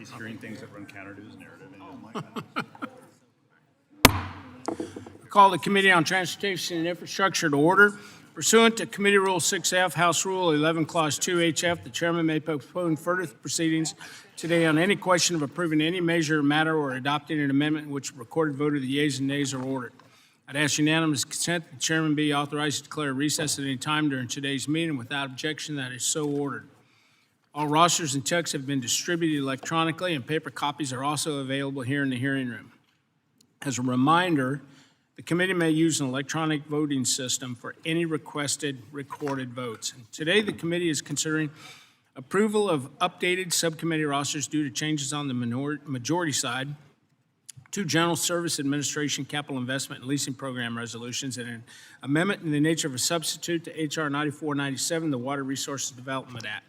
He's hearing things that run counter to his narrative. Call the Committee on Transportation and Infrastructure to order. Pursuant to Committee Rule 6F, House Rule 11, Clause 2 HF, the chairman may postpone further proceedings today on any question of approving any measure or matter or adopting an amendment in which a recorded vote of the yeas and nays are ordered. I'd ask unanimous consent that the chairman be authorized to declare a recess at any time during today's meeting. Without objection, that is so ordered. All rosters and checks have been distributed electronically, and paper copies are also available here in the hearing room. As a reminder, the committee may use an electronic voting system for any requested recorded votes. And today, the committee is considering approval of updated subcommittee rosters due to changes on the majority side, 2 General Service Administration Capital Investment and Leasing Program resolutions, and an amendment in the nature of a substitute to H.R. 9497, the Water Resources Development Act.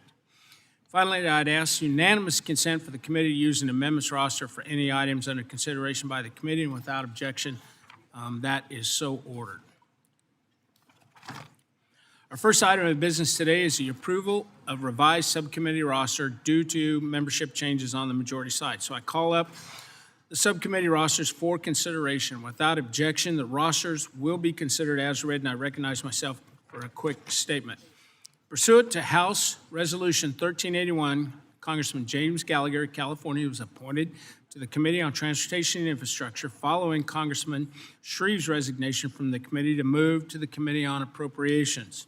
Finally, I'd ask unanimous consent for the committee to use an amendments roster for any items under consideration by the committee, and without objection, that is so ordered. Our first item of business today is the approval of revised subcommittee roster due to membership changes on the majority side. So I call up the subcommittee rosters for consideration. Without objection, the rosters will be considered as read, and I recognize myself for a quick statement. Pursuant to House Resolution 1381, Congressman James Gallagher, California, was appointed to the Committee on Transportation and Infrastructure following Congressman Shreve's resignation from the committee to move to the Committee on Appropriations.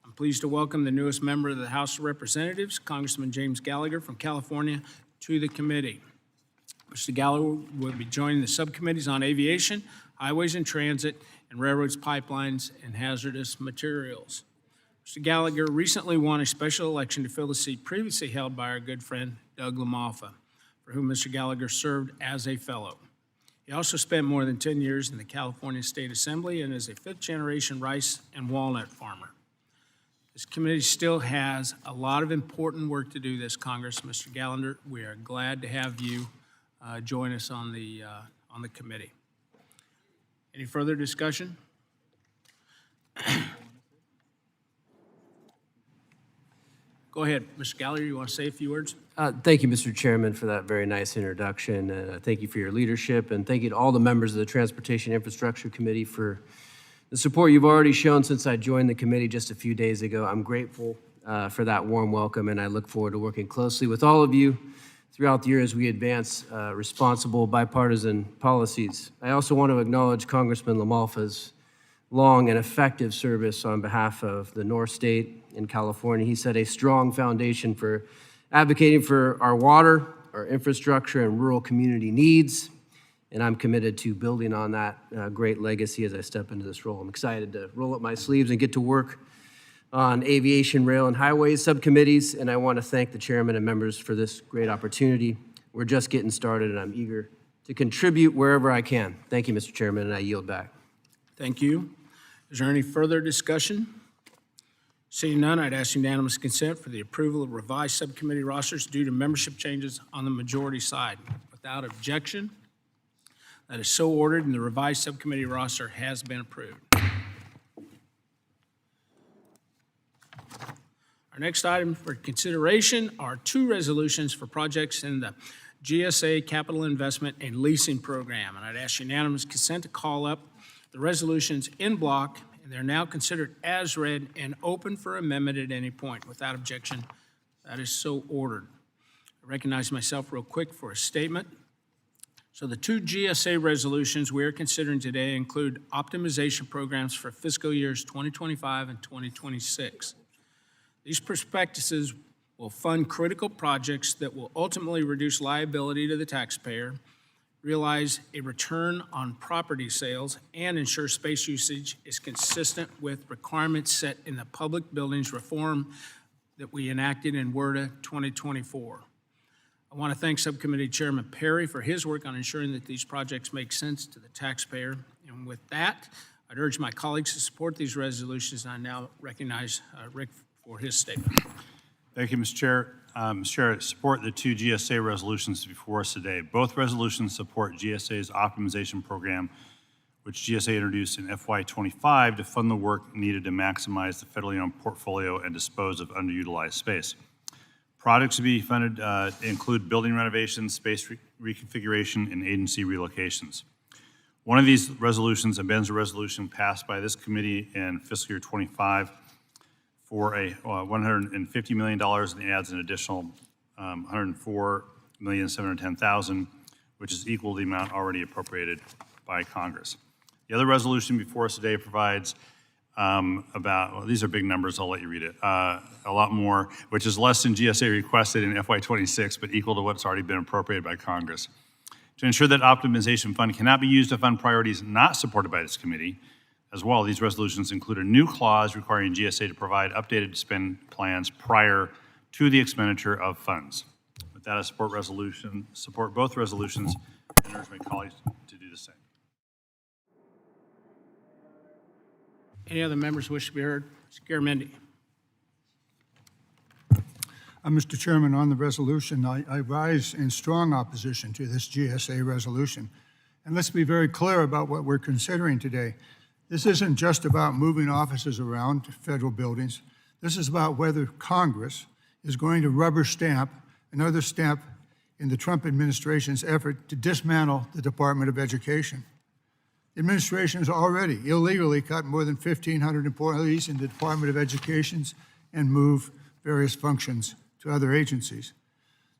I'm pleased to welcome the newest member of the House of Representatives, Congressman James Gallagher from California, to the committee. Mr. Gallagher will be joining the subcommittees on aviation, highways and transit, and railroads, pipelines, and hazardous materials. Mr. Gallagher recently won a special election to fill the seat previously held by our good friend Doug LaMalfa, for whom Mr. Gallagher served as a fellow. He also spent more than 10 years in the California State Assembly and is a 5th-generation rice and walnut farmer. This committee still has a lot of important work to do this Congress. Mr. Gallagher, we are glad to have you join us on the committee. Any further discussion? Go ahead, Mr. Gallagher, you want to say a few words? Thank you, Mr. Chairman, for that very nice introduction. Thank you for your leadership, and thank you to all the members of the Transportation Infrastructure Committee for the support you've already shown since I joined the committee just a few days ago. I'm grateful for that warm welcome, and I look forward to working closely with all of you throughout the year as we advance responsible bipartisan policies. I also want to acknowledge Congressman LaMalfa's long and effective service on behalf of the North State in California. He set a strong foundation for advocating for our water, our infrastructure, and rural community needs, and I'm committed to building on that great legacy as I step into this role. I'm excited to roll up my sleeves and get to work on aviation, rail, and highways subcommittees, and I want to thank the chairman and members for this great opportunity. We're just getting started, and I'm eager to contribute wherever I can. Thank you, Mr. Chairman, and I yield back. Thank you. Is there any further discussion? Seeing none, I'd ask unanimous consent for the approval of revised subcommittee rosters due to membership changes on the majority side. Without objection, that is so ordered, and the revised subcommittee roster has been approved. Our next item for consideration are 2 resolutions for projects in the GSA Capital Investment and Leasing Program, and I'd ask unanimous consent to call up the resolutions in block, and they're now considered as read and open for amendment at any point. Without objection, that is so ordered. I recognize myself real quick for a statement. So the 2 GSA resolutions we are considering today include optimization programs for fiscal years 2025 and 2026. These prospectuses will fund critical projects that will ultimately reduce liability to the taxpayer, realize a return on property sales, and ensure space usage is consistent with requirements set in the Public Buildings Reform that we enacted in WRDA 2024. I want to thank Subcommittee Chairman Perry for his work on ensuring that these projects make sense to the taxpayer. And with that, I'd urge my colleagues to support these resolutions, and I now recognize Rick for his statement. Thank you, Mr. Chair. Mr. Chair, I support the 2 GSA resolutions before us today. Both resolutions support GSA's optimization program, which GSA introduced in FY25 to fund the work needed to maximize the federally owned portfolio and dispose of underutilized space. Projects to be funded include building renovations, space reconfiguration, and agency relocations. One of these resolutions amends a resolution passed by this committee in fiscal year 25 for a $150 million and adds an additional $104,710,000, which is equal to the amount already appropriated by Congress. The other resolution before us today provides these are big numbers, I'll let you read it, a lot more, which is less than GSA requested in FY26, but equal to what's already been appropriated by Congress. To ensure that optimization fund cannot be used to fund priorities not supported by this committee, as well, these resolutions include a new clause requiring GSA to provide updated spend plans prior to the expenditure of funds. With that, I support both resolutions, and urge my colleagues to do the same. Any other members wish to be heard? Mr. Garamendi. Mr. Chairman, on the resolution, I rise in strong opposition to this GSA resolution. And let's be very clear about what we're considering today. This isn't just about moving offices around federal buildings. This is about whether Congress is going to rubber stamp another step in the Trump administration's effort to dismantle the Department of Education. The administration has already illegally cut more than 1,500 employees in the Department of Education and moved various functions to other agencies.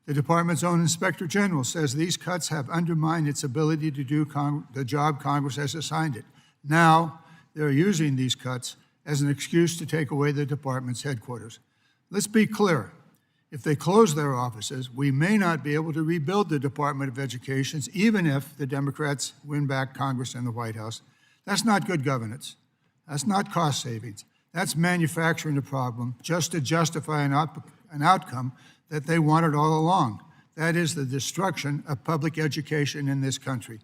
The department's own Inspector General says these cuts have undermined its ability to do the job Congress has assigned it. Now, they're using these cuts as an excuse to take away the department's headquarters. Let's be clear. If they close their offices, we may not be able to rebuild the Department of Education, even if the Democrats win back Congress and the White House. That's not good governance. That's not cost savings. That's manufacturing a problem just to justify an outcome that they wanted all along. That is the destruction of public education in this country.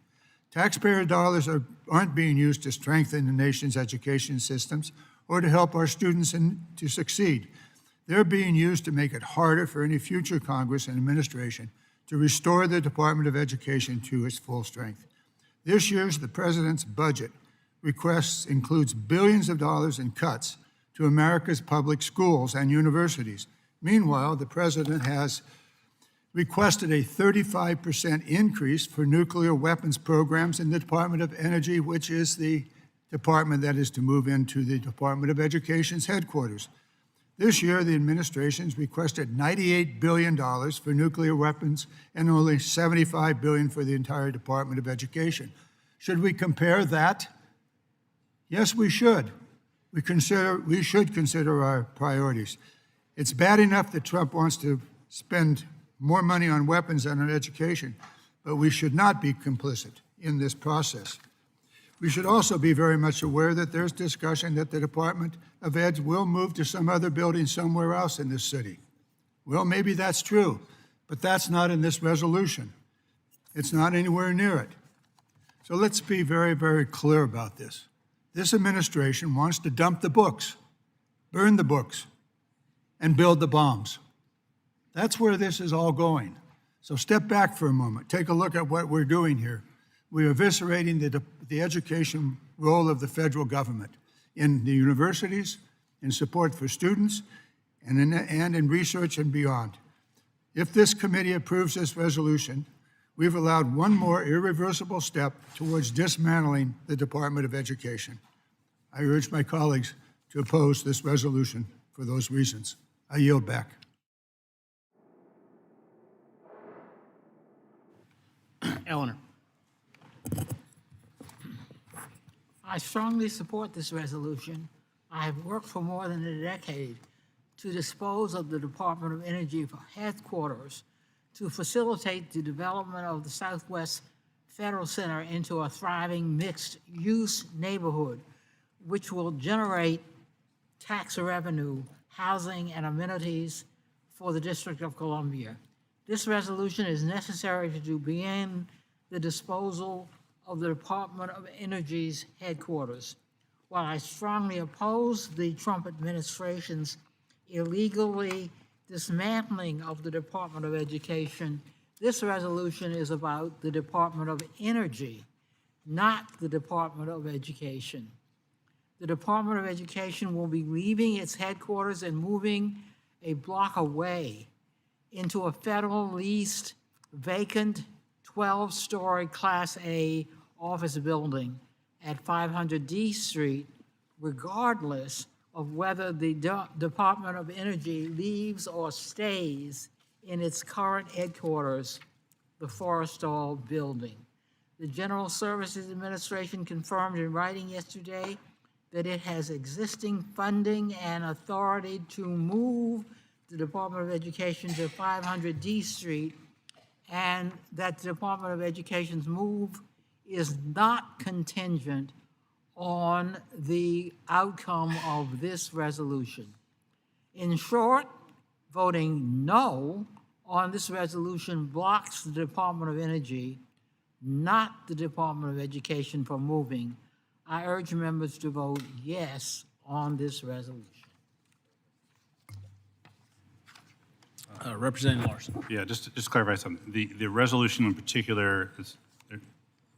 Taxpayer dollars aren't being used to strengthen the nation's education systems or to help our students to succeed. They're being used to make it harder for any future Congress and administration to restore the Department of Education to its full strength. This year's the president's budget requests includes billions of dollars in cuts to America's public schools and universities. Meanwhile, the president has requested a 35% increase for nuclear weapons programs in the Department of Energy, which is the department that is to move into the Department of Education's headquarters. This year, the administration's requested $98 billion for nuclear weapons and only $75 billion for the entire Department of Education. Should we compare that? Yes, we should. We should consider our priorities. It's bad enough that Trump wants to spend more money on weapons than on education, but we should not be complicit in this process. We should also be very much aware that there's discussion that the Department of Ed will move to some other building somewhere else in this city. Well, maybe that's true, but that's not in this resolution. It's not anywhere near it. So let's be very, very clear about this. This administration wants to dump the books, burn the books, and build the bombs. That's where this is all going. So step back for a moment. Take a look at what we're doing here. We're eviscerating the education role of the federal government in the universities, in support for students, and in research and beyond. If this committee approves this resolution, we've allowed one more irreversible step towards dismantling the Department of Education. I urge my colleagues to oppose this resolution for those reasons. I yield back. Eleanor. I strongly support this resolution. I have worked for more than a decade to dispose of the Department of Energy headquarters to facilitate the development of the Southwest Federal Center into a thriving mixed-use neighborhood, which will generate tax revenue, housing, and amenities for the District of Columbia. This resolution is necessary to begin the disposal of the Department of Energy's headquarters. While I strongly oppose the Trump administration's illegally dismantling of the Department of Education, this resolution is about the Department of Energy, not the Department of Education. The Department of Education will be leaving its headquarters and moving a block away. into a federal leased vacant 12-story Class A office building at 500 D Street, regardless of whether the Department of Energy leaves or stays in its current headquarters, the Forrestal Building. The General Services Administration confirmed in writing yesterday that it has existing funding and authority to move the Department of Education to 500 D Street, and that the Department of Education's move is not contingent on the outcome of this resolution. In short, voting no on this resolution blocks the Department of Energy, not the Department of Education, from moving. I urge members to vote yes on this resolution. Representative Larson. Yeah, just to clarify something. The resolution in particular is,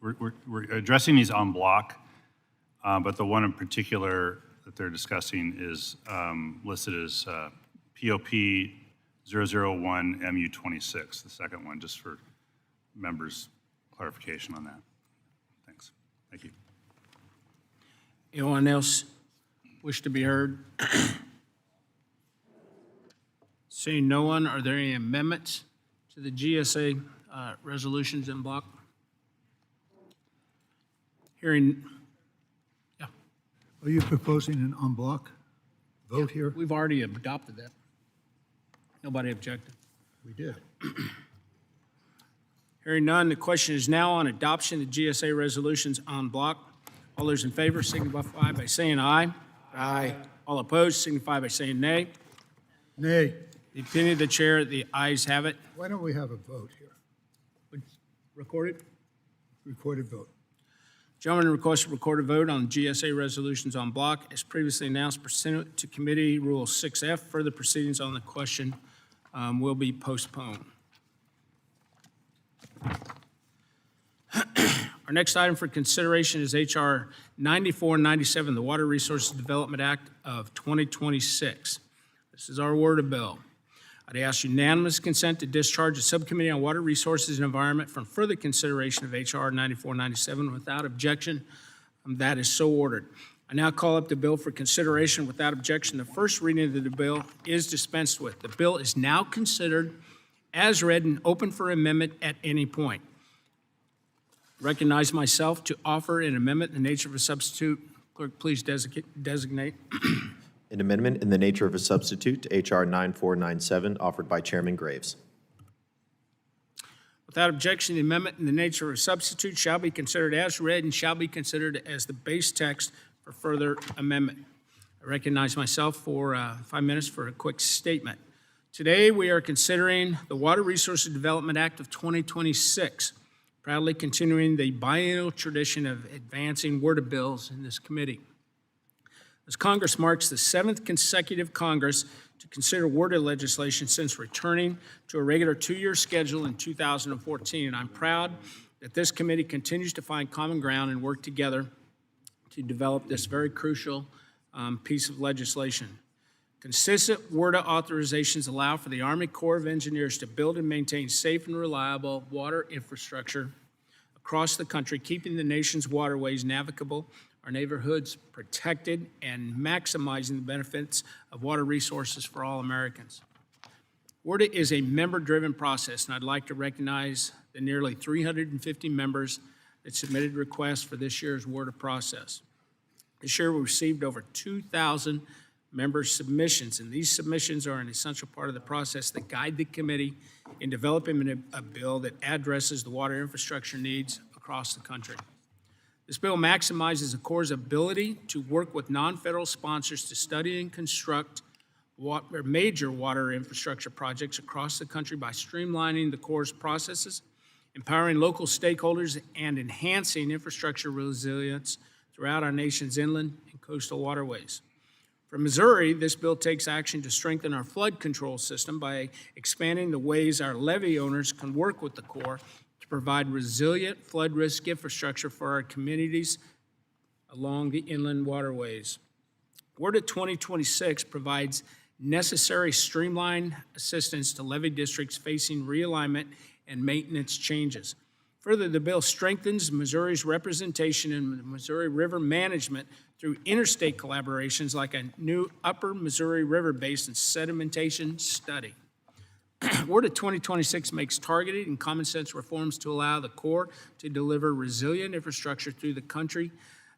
we're addressing these en bloc, but the one in particular that they're discussing is listed as POP 001 MU26, the second one, just for members' clarification on that. Thanks. Thank you. Anyone else wish to be heard? Seeing no one, are there any amendments to the GSA resolutions in block? Hearing, yeah, Are you proposing an en bloc vote here? we've already adopted that. Nobody objected. We did. Hearing none, the question is now on adoption of GSA resolutions en bloc. All those in favor signify by saying aye. Aye. All opposed signify by saying nay. Nay. The opinion of the chair, the ayes have it. Why don't we have a vote here? Recorded. Recorded vote. Gentlemen, request a recorded vote on GSA resolutions en bloc. As previously announced pursuant to Committee Rule 6F, further proceedings on the question will be postponed. Our next item for consideration is H.R. 9497, the Water Resources Development Act of 2026. This is our word of bill. I'd ask unanimous consent to discharge the Subcommittee on Water Resources and Environment from further consideration of H.R. 9497 without objection. That is so ordered. I now call up the bill for consideration without objection. The first reading of the bill is dispensed with. The bill is now considered as read and open for amendment at any point. Recognize myself to offer an amendment in the nature of a substitute. Clerk, please designate. An amendment in the nature of a substitute to H.R. 9497, offered by Chairman Graves. Without objection, the amendment in the nature of a substitute shall be considered as read and shall be considered as the base text for further amendment. I recognize myself for 5 minutes for a quick statement. Today, we are considering the Water Resources Development Act of 2026, proudly continuing the biennial tradition of advancing word bills in this committee. As Congress marks the 7th consecutive Congress to consider WRDA legislation since returning to a regular 2-year schedule in 2014, and I'm proud that this committee continues to find common ground and work together to develop this very crucial piece of legislation. Consistent WRDA authorizations allow for the Army Corps of Engineers to build and maintain safe and reliable water infrastructure across the country, keeping the nation's waterways navigable, our neighborhoods protected, and maximizing the benefits of water resources for all Americans. WRDA is a member-driven process, and I'd like to recognize the nearly 350 members that submitted requests for this year's WRDA process. This year, we received over 2,000 member submissions, and these submissions are an essential part of the process that guide the committee in developing a bill that addresses the water infrastructure needs across the country. This bill maximizes the Corps' ability to work with non-federal sponsors to study and construct major water infrastructure projects across the country by streamlining the Corps' processes, empowering local stakeholders, and enhancing infrastructure resilience throughout our nation's inland and coastal waterways. For Missouri, this bill takes action to strengthen our flood control system by expanding the ways our levee owners can work with the Corps to provide resilient flood risk infrastructure for our communities along the inland waterways. WRDA 2026 provides necessary streamlined assistance to levee districts facing realignment and maintenance changes. Further, the bill strengthens Missouri's representation in the Missouri River management through interstate collaborations like a new Upper Missouri River Basin sedimentation study. WORDA 2026 makes targeted and common sense reforms to allow the Corps to deliver resilient infrastructure through the country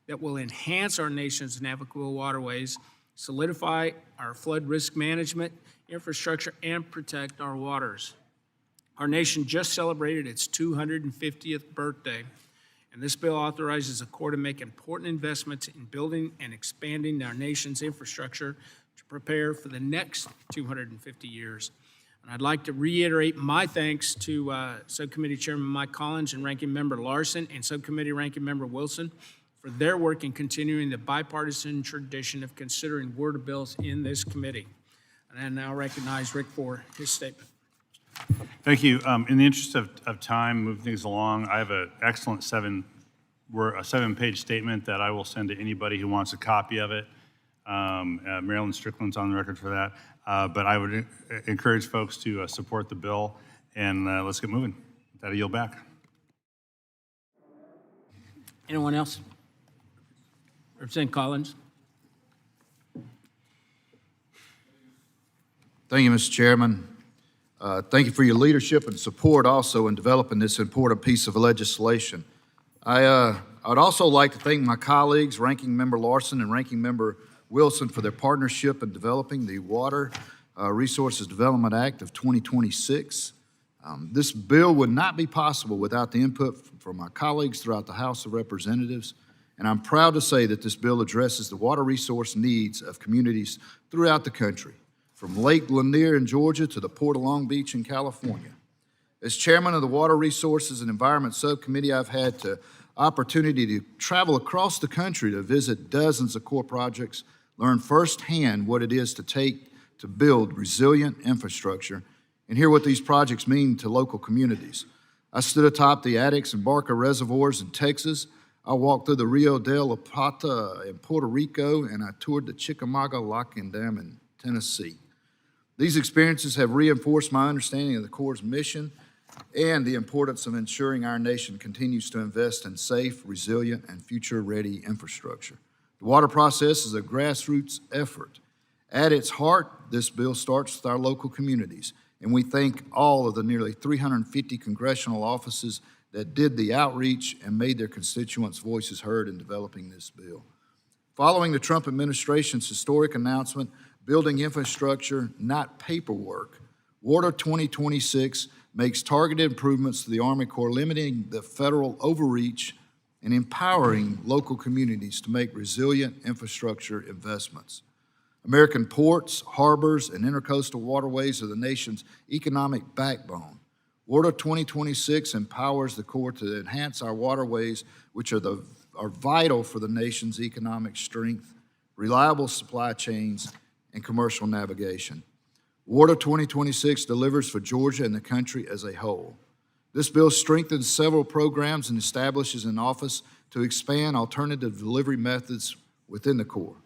that will enhance our nation's navigable waterways, solidify our flood risk management infrastructure, and protect our waters. Our nation just celebrated its 250th birthday, and this bill authorizes the Corps to make important investments in building and expanding our nation's infrastructure to prepare for the next 250 years. And I'd like to reiterate my thanks to Subcommittee Chairman Mike Collins and Ranking Member Larson and Subcommittee Ranking Member Wilson for their work in continuing the bipartisan tradition of considering WORDA bills in this committee. And I now recognize Rick for his statement. Thank you. In the interest of time, moving things along, I have an excellent seven-page statement that I will send to anybody who wants a copy of it. Marilyn Strickland's on the record for that. But I would encourage folks to support the bill, and let's get moving. With that, I yield back. Anyone else? Representative Collins. Thank you, Mr. Chairman. Thank you for your leadership and support also in developing this important piece of legislation. I'd also like to thank my colleagues, Ranking Member Larson and Ranking Member Wilson, for their partnership in developing the Water Resources Development Act of 2026. This bill would not be possible without the input from my colleagues throughout the House of Representatives, and I'm proud to say that this bill addresses the water resource needs of communities throughout the country, from Lake Lanier in Georgia to the Port of Long Beach in California. As chairman of the Water Resources and Environment Subcommittee, I've had the opportunity to travel across the country to visit dozens of Corps projects, learn firsthand what it is to take to build resilient infrastructure, and hear what these projects mean to local communities. I stood atop the Addicks and Barker reservoirs in Texas. I walked through the Rio de la Plata in Puerto Rico, and I toured the Chickamauga Locking Dam in Tennessee. These experiences have reinforced my understanding of the Corps' mission and the importance of ensuring our nation continues to invest in safe, resilient, and future-ready infrastructure. The water process is a grassroots effort. At its heart, this bill starts with our local communities, and we thank all of the nearly 350 congressional offices that did the outreach and made their constituents' voices heard in developing this bill. Following the Trump administration's historic announcement, building infrastructure, not paperwork, WORDA 2026 makes targeted improvements to the Army Corps, limiting the federal overreach and empowering local communities to make resilient infrastructure investments. American ports, harbors, and intercoastal waterways are the nation's economic backbone. WORDA 2026 empowers the Corps to enhance our waterways, which are vital for the nation's economic strength, reliable supply chains, and commercial navigation. WORDA 2026 delivers for Georgia and the country as a whole. This bill strengthens several programs and establishes an office to expand alternative delivery methods within the Corps.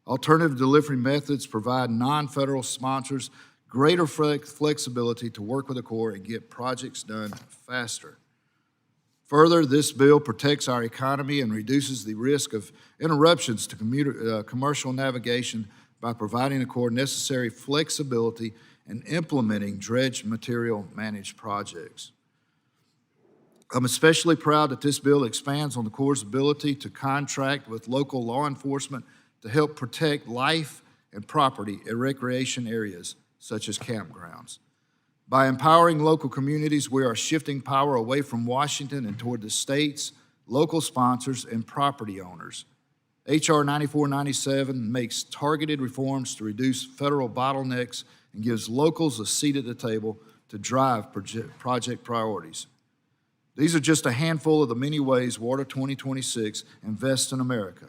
Alternative delivery methods provide non-federal sponsors greater flexibility to work with the Corps and get projects done faster. Further, this bill protects our economy and reduces the risk of interruptions to commercial navigation by providing the Corps necessary flexibility and implementing dredge material managed projects. I'm especially proud that this bill expands on the Corps' ability to contract with local law enforcement to help protect life and property at recreation areas such as campgrounds. By empowering local communities, we are shifting power away from Washington and toward the states, local sponsors, and property owners. H.R. 9497 makes targeted reforms to reduce federal bottlenecks and gives locals a seat at the table to drive project priorities. These are just a handful of the many ways WORDA 2026 invests in America.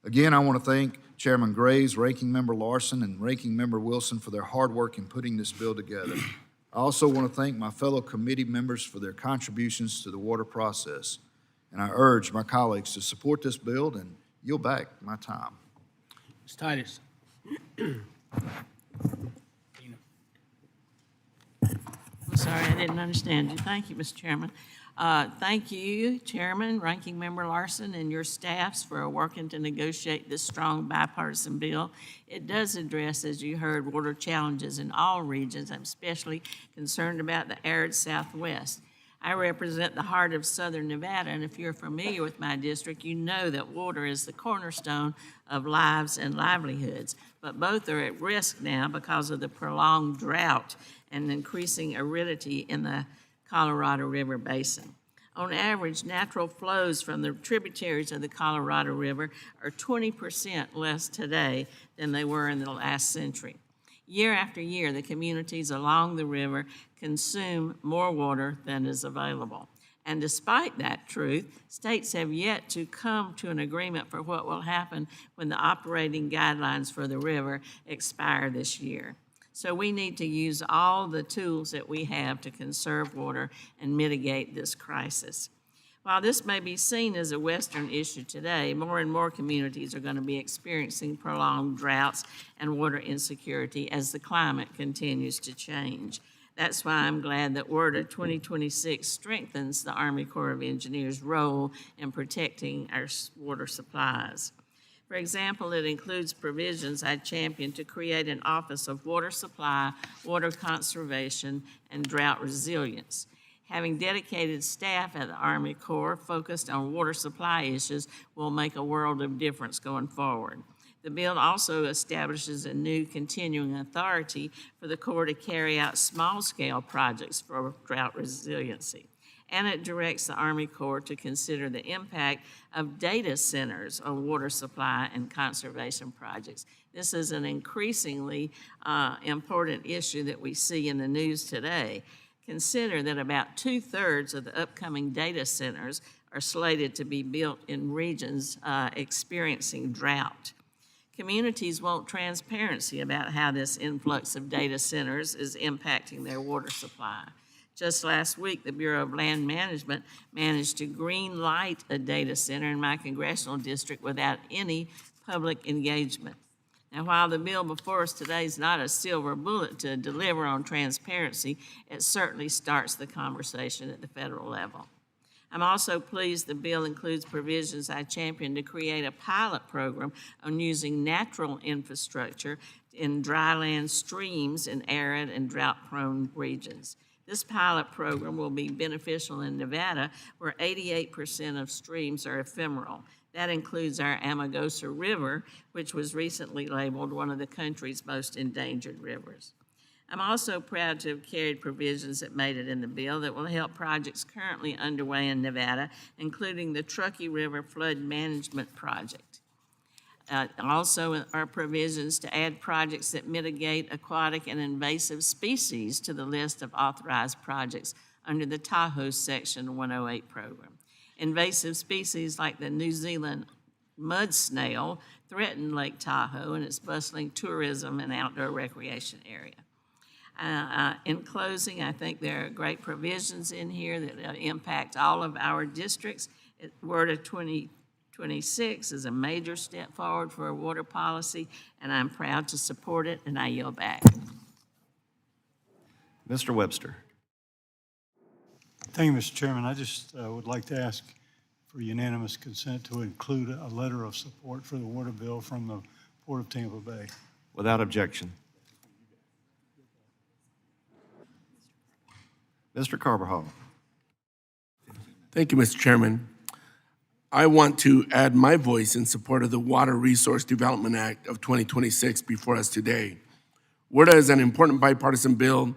Again, I want to thank Chairman Graves, Ranking Member Larson, and Ranking Member Wilson for their hard work in putting this bill together. I also want to thank my fellow committee members for their contributions to the water process. And I urge my colleagues to support this bill and yield back my time. Ms. Titus. I'm sorry, I didn't understand you. Thank you, Mr. Chairman. Thank you, Chairman, Ranking Member Larson, and your staffs for working to negotiate this strong bipartisan bill. It does address, as you heard, water challenges in all regions. I'm especially concerned about the arid Southwest. I represent the heart of southern Nevada, and if you're familiar with my district, you know that water is the cornerstone of lives and livelihoods. But both are at risk now because of the prolonged drought and increasing aridity in the Colorado River Basin. On average, natural flows from the tributaries of the Colorado River are 20% less today than they were in the last century. Year after year, the communities along the river consume more water than is available. And despite that truth, states have yet to come to an agreement for what will happen when the operating guidelines for the river expire this year. So we need to use all the tools that we have to conserve water and mitigate this crisis. While this may be seen as a Western issue today, more and more communities are going to be experiencing prolonged droughts and water insecurity as the climate continues to change. That's why I'm glad that WRDA 2026 strengthens the Army Corps of Engineers' role in protecting our water supplies. For example, it includes provisions I championed to create an Office of Water Supply, Water Conservation, and Drought Resilience. Having dedicated staff at the Army Corps focused on water supply issues will make a world of difference going forward. The bill also establishes a new continuing authority for the Corps to carry out small-scale projects for drought resiliency. And it directs the Army Corps to consider the impact of data centers on water supply and conservation projects. This is an increasingly important issue that we see in the news today. Consider that about 2/3 of the upcoming data centers are slated to be built in regions experiencing drought. Communities want transparency about how this influx of data centers is impacting their water supply. Just last week, the Bureau of Land Management managed to green light a data center in my congressional district without any public engagement. Now, while the bill before us today is not a silver bullet to deliver on transparency, it certainly starts the conversation at the federal level. I'm also pleased the bill includes provisions I championed to create a pilot program on using natural infrastructure in dryland streams in arid and drought-prone regions. This pilot program will be beneficial in Nevada, where 88% of streams are ephemeral. That includes our Amargosa River, which was recently labeled one of the country's most endangered rivers. I'm also proud to have carried provisions that made it in the bill that will help projects currently underway in Nevada, including the Truckee River Flood Management Project. Also are provisions to add projects that mitigate aquatic and invasive species to the list of authorized projects under the Tahoe Section 108 program. Invasive species like the New Zealand mud snail threaten Lake Tahoe and its bustling tourism and outdoor recreation area. In closing, I think there are great provisions in here that impact all of our districts. WRDA 2026 is a major step forward for a water policy, and I'm proud to support it, and I yield back. Mr. Webster. Thank you, Mr. Chairman. I just would like to ask for unanimous consent to include a letter of support for the water bill from the Port of Tampa Bay. Without objection. Mr. Carbajal. Thank you, Mr. Chairman. I want to add my voice in support of the Water Resource Development Act of 2026 before us today. WRDA is an important bipartisan bill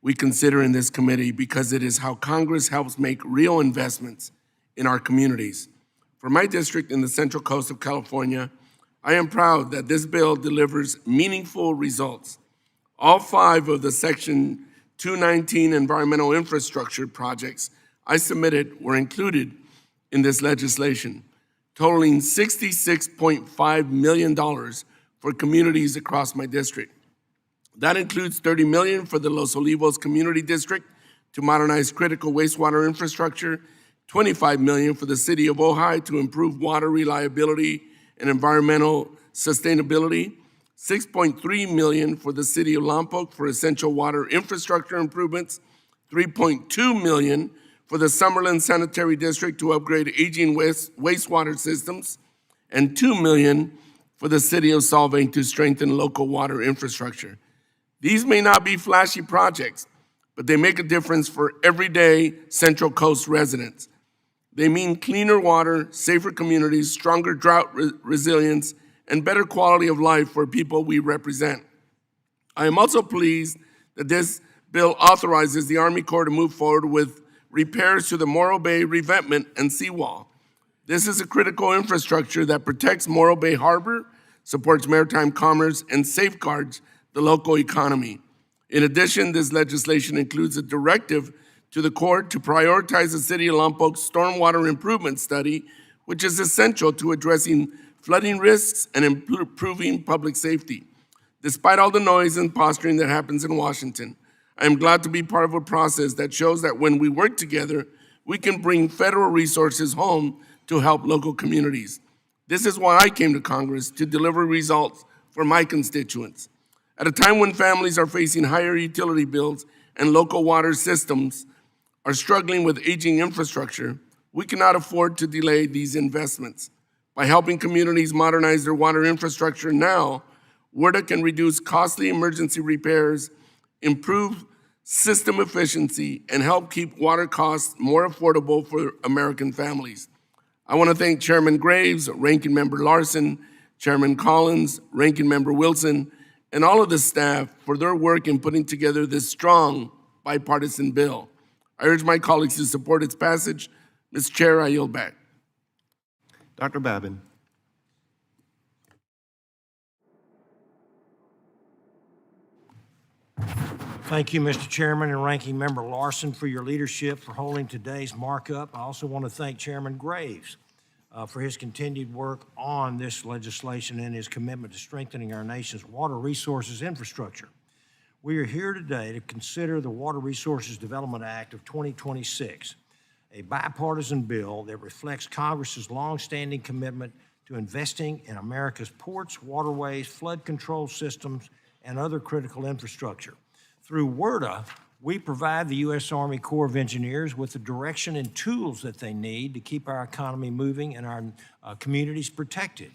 we consider in this committee because it is how Congress helps make real investments in our communities. For my district in the Central Coast of California, I am proud that this bill delivers meaningful results. All 5 of the Section 219 environmental infrastructure projects I submitted were included in this legislation, totaling $66.5 million for communities across my district. That includes $30 million for the Los Olivos Community District to modernize critical wastewater infrastructure, $25 million for the city of Ojai to improve water reliability and environmental sustainability, $6.3 million for the city of Lompoc for essential water infrastructure improvements, $3.2 million for the Summerlin Sanitary District to upgrade aging wastewater systems, and $2 million for the city of Solvang to strengthen local water infrastructure. These may not be flashy projects, but they make a difference for everyday Central Coast residents. They mean cleaner water, safer communities, stronger drought resilience, and better quality of life for people we represent. I am also pleased that this bill authorizes the Army Corps to move forward with repairs to the Morro Bay revetment and seawall. This is a critical infrastructure that protects Morro Bay Harbor, supports maritime commerce, and safeguards the local economy. In addition, this legislation includes a directive to the Corps to prioritize the City of Lompoc's stormwater improvement study, which is essential to addressing flooding risks and improving public safety. Despite all the noise and posturing that happens in Washington, I am glad to be part of a process that shows that when we work together, we can bring federal resources home to help local communities. This is why I came to Congress, to deliver results for my constituents. At a time when families are facing higher utility bills and local water systems are struggling with aging infrastructure, we cannot afford to delay these investments. By helping communities modernize their water infrastructure now, WRDA can reduce costly emergency repairs, improve system efficiency, and help keep water costs more affordable for American families. I want to thank Chairman Graves, Ranking Member Larson, Chairman Collins, Ranking Member Wilson, and all of the staff for their work in putting together this strong bipartisan bill. I urge my colleagues to support its passage. Mr. Chair, I yield back. Dr. Babin. Thank you, Mr. Chairman and Ranking Member Larson, for your leadership for holding today's markup. I also want to thank Chairman Graves for his continued work on this legislation and his commitment to strengthening our nation's water resources infrastructure. We are here today to consider the Water Resources Development Act of 2026, a bipartisan bill that reflects Congress's longstanding commitment to investing in America's ports, waterways, flood control systems, and other critical infrastructure. Through WRDA, we provide the U.S. Army Corps of Engineers with the direction and tools that they need to keep our economy moving and our communities protected.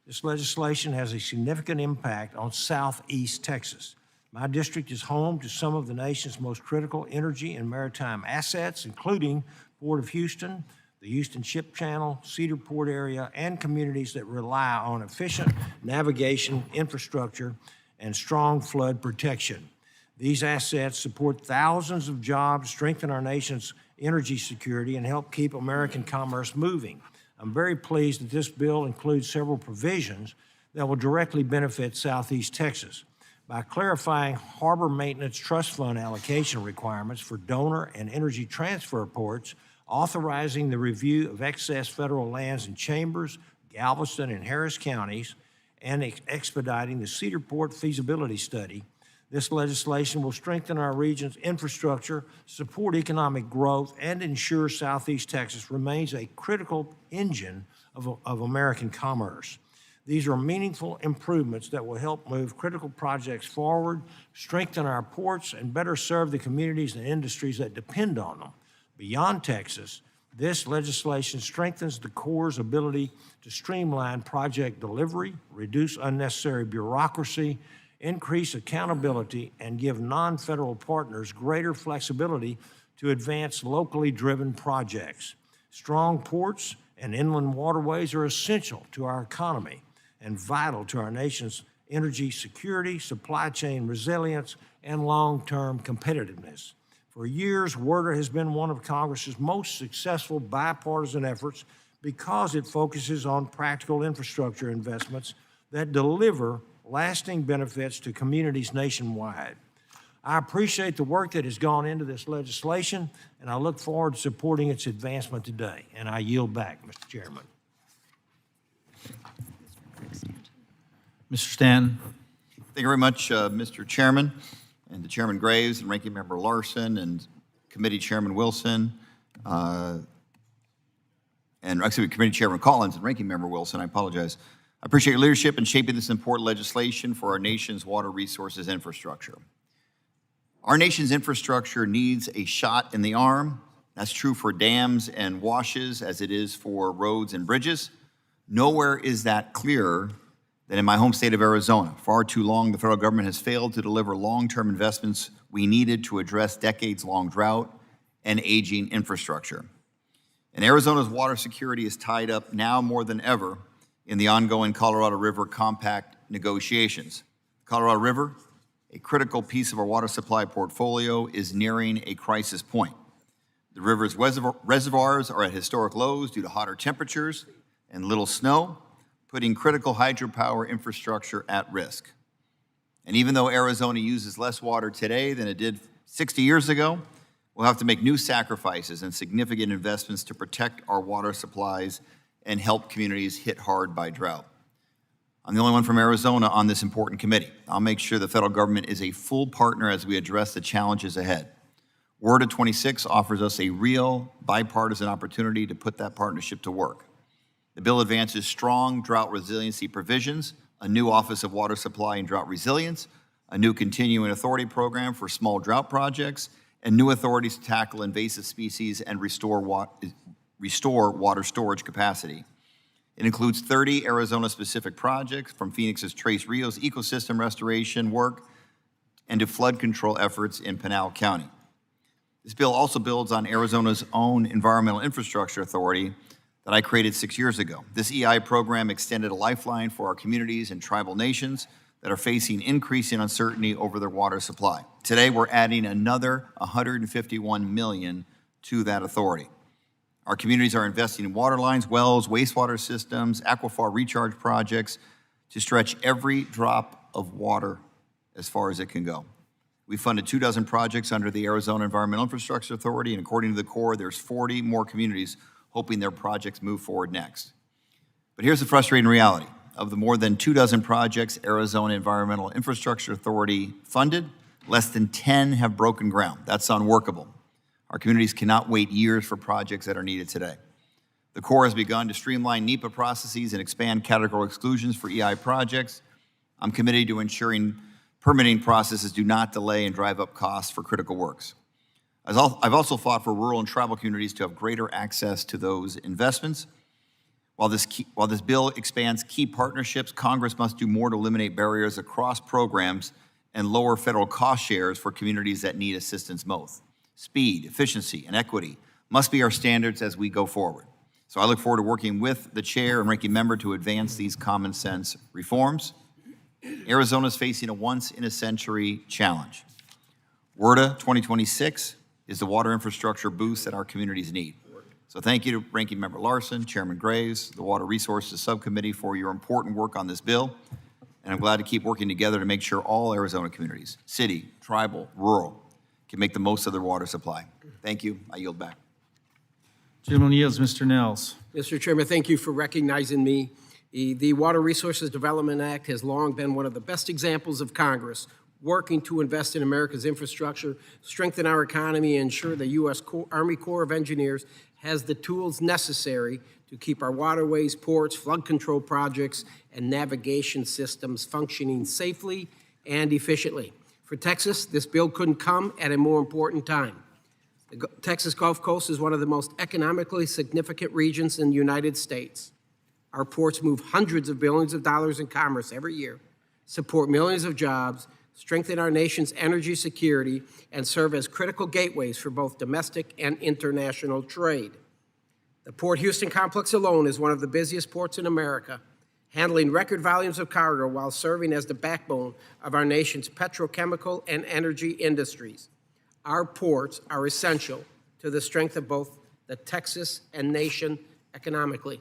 This legislation has a significant impact on Southeast Texas. My district is home to some of the nation's most critical energy and maritime assets, including Port of Houston, the Houston Ship Channel, Cedar Port area, and communities that rely on efficient navigation infrastructure and strong flood protection. These assets support thousands of jobs, strengthen our nation's energy security, and help keep American commerce moving. I'm very pleased that this bill includes several provisions that will directly benefit Southeast Texas. By clarifying harbor maintenance trust fund allocation requirements for donor and energy transfer ports, authorizing the review of excess federal lands in Chambers, Galveston, and Harris counties, and expediting the Cedar Port feasibility study, this legislation will strengthen our region's infrastructure, support economic growth, and ensure Southeast Texas remains a critical engine of American commerce. These are meaningful improvements that will help move critical projects forward, strengthen our ports, and better serve the communities and industries that depend on them. Beyond Texas, this legislation strengthens the Corps' ability to streamline project delivery, reduce unnecessary bureaucracy, increase accountability, and give non-federal partners greater flexibility to advance locally driven projects. Strong ports and inland waterways are essential to our economy and vital to our nation's energy security, supply chain resilience, and long-term competitiveness. For years, WRDA has been one of Congress's most successful bipartisan efforts because it focuses on practical infrastructure investments that deliver lasting benefits to communities nationwide. I appreciate the work that has gone into this legislation, and I look forward to supporting its advancement today. And I yield back, Mr. Chairman. Mr. Stanton. Thank you very much, Mr. Chairman, and to Chairman Graves and Ranking Member Larson and Committee Chairman Wilson, and actually Committee Chairman Collins and Ranking Member Wilson, I apologize. I appreciate your leadership in shaping this important legislation for our nation's water resources infrastructure. Our nation's infrastructure needs a shot in the arm. That's true for dams and washes as it is for roads and bridges. Nowhere is that clearer than in my home state of Arizona. Far too long, the federal government has failed to deliver long-term investments we needed to address decades-long drought and aging infrastructure. And Arizona's water security is tied up now more than ever in the ongoing Colorado River Compact negotiations. Colorado River, a critical piece of our water supply portfolio, is nearing a crisis point. The river's reservoirs are at historic lows due to hotter temperatures and little snow, putting critical hydropower infrastructure at risk. And even though Arizona uses less water today than it did 60 years ago, we'll have to make new sacrifices and significant investments to protect our water supplies and help communities hit hard by drought. I'm the only one from Arizona on this important committee. I'll make sure the federal government is a full partner as we address the challenges ahead. WRDA 26 offers us a real bipartisan opportunity to put that partnership to work. The bill advances strong drought resiliency provisions, a new Office of Water Supply and Drought Resilience, a new continuing authority program for small drought projects, and new authorities to tackle invasive species and restore water storage capacity. It includes 30 Arizona-specific projects, from Phoenix's Tres Rios ecosystem restoration work and to flood control efforts in Pinal County. This bill also builds on Arizona's own Environmental Infrastructure Authority that I created 6 years ago. This EI program extended a lifeline for our communities and tribal nations that are facing increasing uncertainty over their water supply. Today, we're adding another $151 million to that authority. Our communities are investing in water lines, wells, wastewater systems, aquifer recharge projects to stretch every drop of water as far as it can go. We funded 24 projects under the Arizona Environmental Infrastructure Authority, and according to the Corps, there's 40 more communities hoping their projects move forward next. But here's the frustrating reality. Of the more than 24 projects Arizona Environmental Infrastructure Authority funded, less than 10 have broken ground. That's unworkable. Our communities cannot wait years for projects that are needed today. The Corps has begun to streamline NEPA processes and expand categorical exclusions for EI projects. I'm committed to ensuring permitting processes do not delay and drive up costs for critical works. I've also fought for rural and tribal communities to have greater access to those investments. While this bill expands key partnerships, Congress must do more to eliminate barriers across programs and lower federal cost shares for communities that need assistance most. Speed, efficiency, and equity must be our standards as we go forward. So I look forward to working with the chair and ranking member to advance these common sense reforms. Arizona is facing a once-in-a-century challenge. WRDA 2026 is the water infrastructure boost that our communities need. So thank you to Ranking Member Larson, Chairman Graves, the Water Resources Subcommittee for your important work on this bill. And I'm glad to keep working together to make sure all Arizona communities, city, tribal, rural, can make the most of their water supply. Thank you. I yield back. Gentleman yields. Mr. Nels. Mr. Chairman, thank you for recognizing me. The Water Resources Development Act has long been one of the best examples of Congress working to invest in America's infrastructure, strengthen our economy, and ensure the U.S. Army Corps of Engineers has the tools necessary to keep our waterways, ports, flood control projects, and navigation systems functioning safely and efficiently. For Texas, this bill couldn't come at a more important time. The Texas Gulf Coast is one of the most economically significant regions in the United States. Our ports move hundreds of billions of dollars in commerce every year, support millions of jobs, strengthen our nation's energy security, and serve as critical gateways for both domestic and international trade. The Port Houston complex alone is one of the busiest ports in America, handling record volumes of cargo while serving as the backbone of our nation's petrochemical and energy industries. Our ports are essential to the strength of both the Texas and nation economically.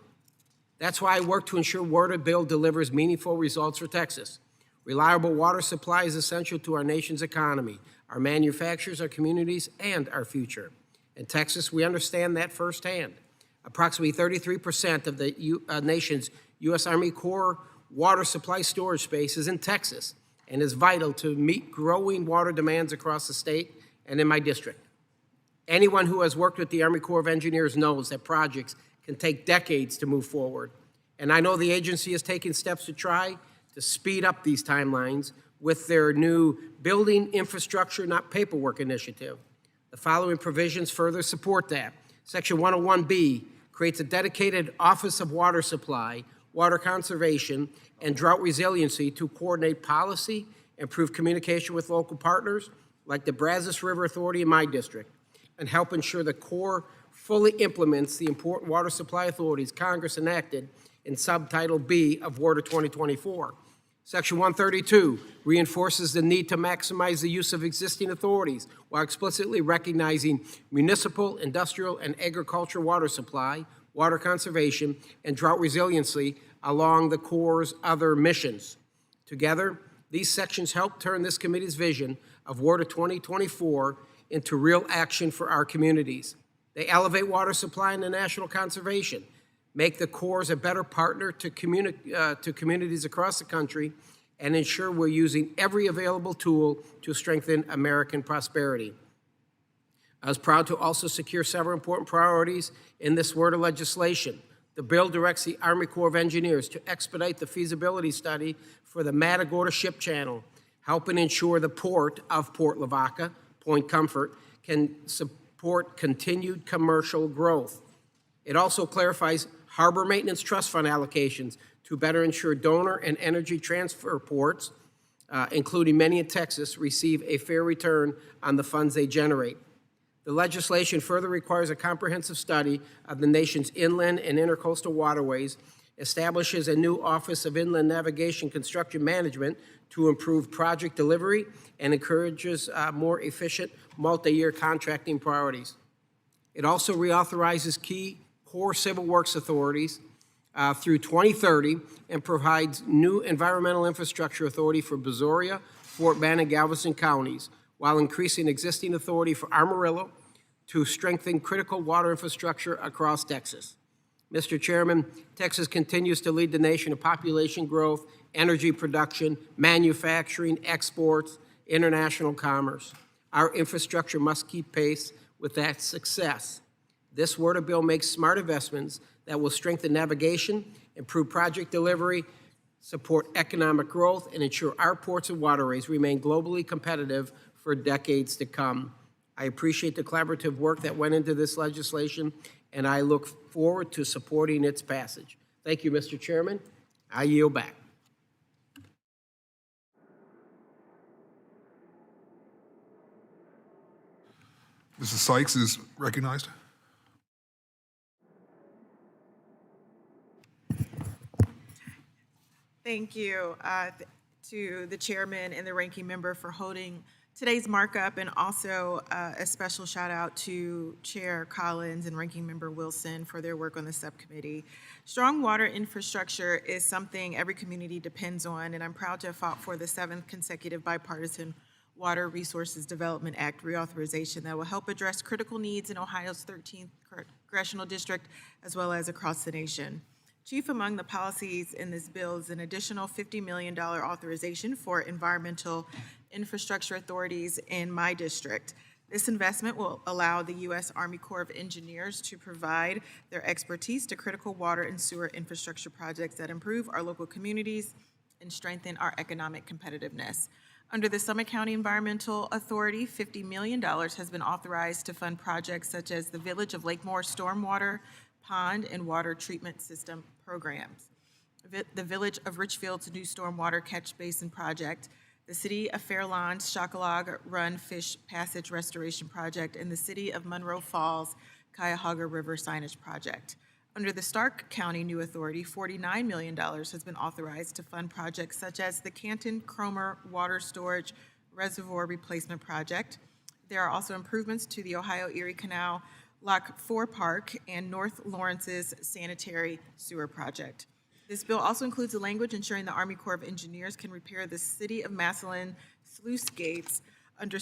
That's why I work to ensure WRDA bill delivers meaningful results for Texas. Reliable water supply is essential to our nation's economy, our manufacturers, our communities, and our future. In Texas, we understand that firsthand. Approximately 33% of the nation's U.S. Army Corps water supply storage space is in Texas and is vital to meet growing water demands across the state and in my district. Anyone who has worked with the Army Corps of Engineers knows that projects can take decades to move forward. And I know the agency is taking steps to try to speed up these timelines with their new Building Infrastructure, Not Paperwork initiative. The following provisions further support that. Section 101B creates a dedicated Office of Water Supply, Water Conservation, and Drought Resiliency to coordinate policy, improve communication with local partners like the Brazos River Authority in my district, and help ensure the Corps fully implements the important water supply authorities Congress enacted in Subtitle B of Water 2024. Section 132 reinforces the need to maximize the use of existing authorities while explicitly recognizing municipal, industrial, and agricultural water supply, water conservation, and drought resiliency along the Corps' other missions. Together, these sections help turn this committee's vision of Water 2024 into real action for our communities. They elevate water supply and national conservation, make the Corps a better partner to communities across the country, and ensure we're using every available tool to strengthen American prosperity. I was proud to also secure several important priorities in this word of legislation. The bill directs the Army Corps of Engineers to expedite the feasibility study for the Matagorda Ship Channel, helping ensure the port of Port Lavaca, Point Comfort, can support continued commercial growth. It also clarifies harbor maintenance trust fund allocations to better ensure donor and energy transfer ports, including many in Texas, receive a fair return on the funds they generate. The legislation further requires a comprehensive study of the nation's inland and intercoastal waterways, establishes a new Office of Inland Navigation Construction Management to improve project delivery, and encourages more efficient multi-year contracting priorities. It also reauthorizes key core civil works authorities through 2030 and provides new environmental infrastructure authority for Brazoria, Fort Bend, and Galveston counties, while increasing existing authority for Amarillo to strengthen critical water infrastructure across Texas. Mr. Chairman, Texas continues to lead the nation in population growth, energy production, manufacturing, exports, international commerce. Our infrastructure must keep pace with that success. This word of bill makes smart investments that will strengthen navigation, improve project delivery, support economic growth, and ensure our ports and waterways remain globally competitive for decades to come. I appreciate the collaborative work that went into this legislation, and I look forward to supporting its passage. Thank you, Mr. Chairman. I yield back. Mrs. Sykes is recognized. Thank you to the chairman and the ranking member for holding today's markup, and also a special shout out to Chair Collins and Ranking Member Wilson for their work on the subcommittee. Strong water infrastructure is something every community depends on, and I'm proud to have fought for the 7th consecutive bipartisan Water Resources Development Act reauthorization that will help address critical needs in Ohio's 13th congressional district, as well as across the nation. Chief among the policies in this bill is an additional $50 million authorization for environmental infrastructure authorities in my district. This investment will allow the U.S. Army Corps of Engineers to provide their expertise to critical water and sewer infrastructure projects that improve our local communities and strengthen our economic competitiveness. Under the Summit County Environmental Authority, $50 million has been authorized to fund projects such as the Village of Lakemore stormwater, pond, and water treatment system programs, the Village of Richfield's new stormwater catch basin project, the City of Fairlawn's Shockalog Run Fish Passage Restoration Project, and the City of Monroe Falls Cuyahoga River Signage Project. Under the Stark County New Authority, $49 million has been authorized to fund projects such as the Canton Cromer Water Storage Reservoir Replacement Project. There are also improvements to the Ohio Erie Canal, Lock 4 Park, and North Lawrence's Sanitary Sewer Project. This bill also includes a language ensuring the Army Corps of Engineers can repair the City of Massillon sluice gates under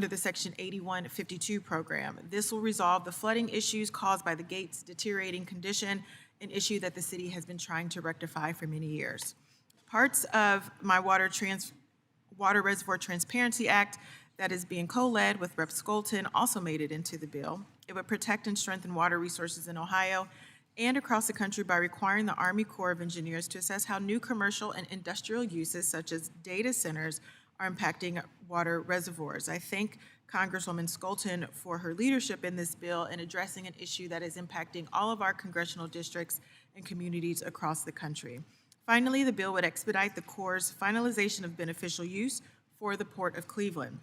the Section 8152 program. This will resolve the flooding issues caused by the gate's deteriorating condition, an issue that the city has been trying to rectify for many years. Parts of my Water Reservoir Transparency Act that is being co-led with Rep. Skolton also made it into the bill. It would protect and strengthen water resources in Ohio and across the country by requiring the Army Corps of Engineers to assess how new commercial and industrial uses such as data centers are impacting water reservoirs. I thank Congresswoman Skolton for her leadership in this bill in addressing an issue that is impacting all of our congressional districts and communities across the country. Finally, the bill would expedite the Corps' finalization of beneficial use for the Port of Cleveland.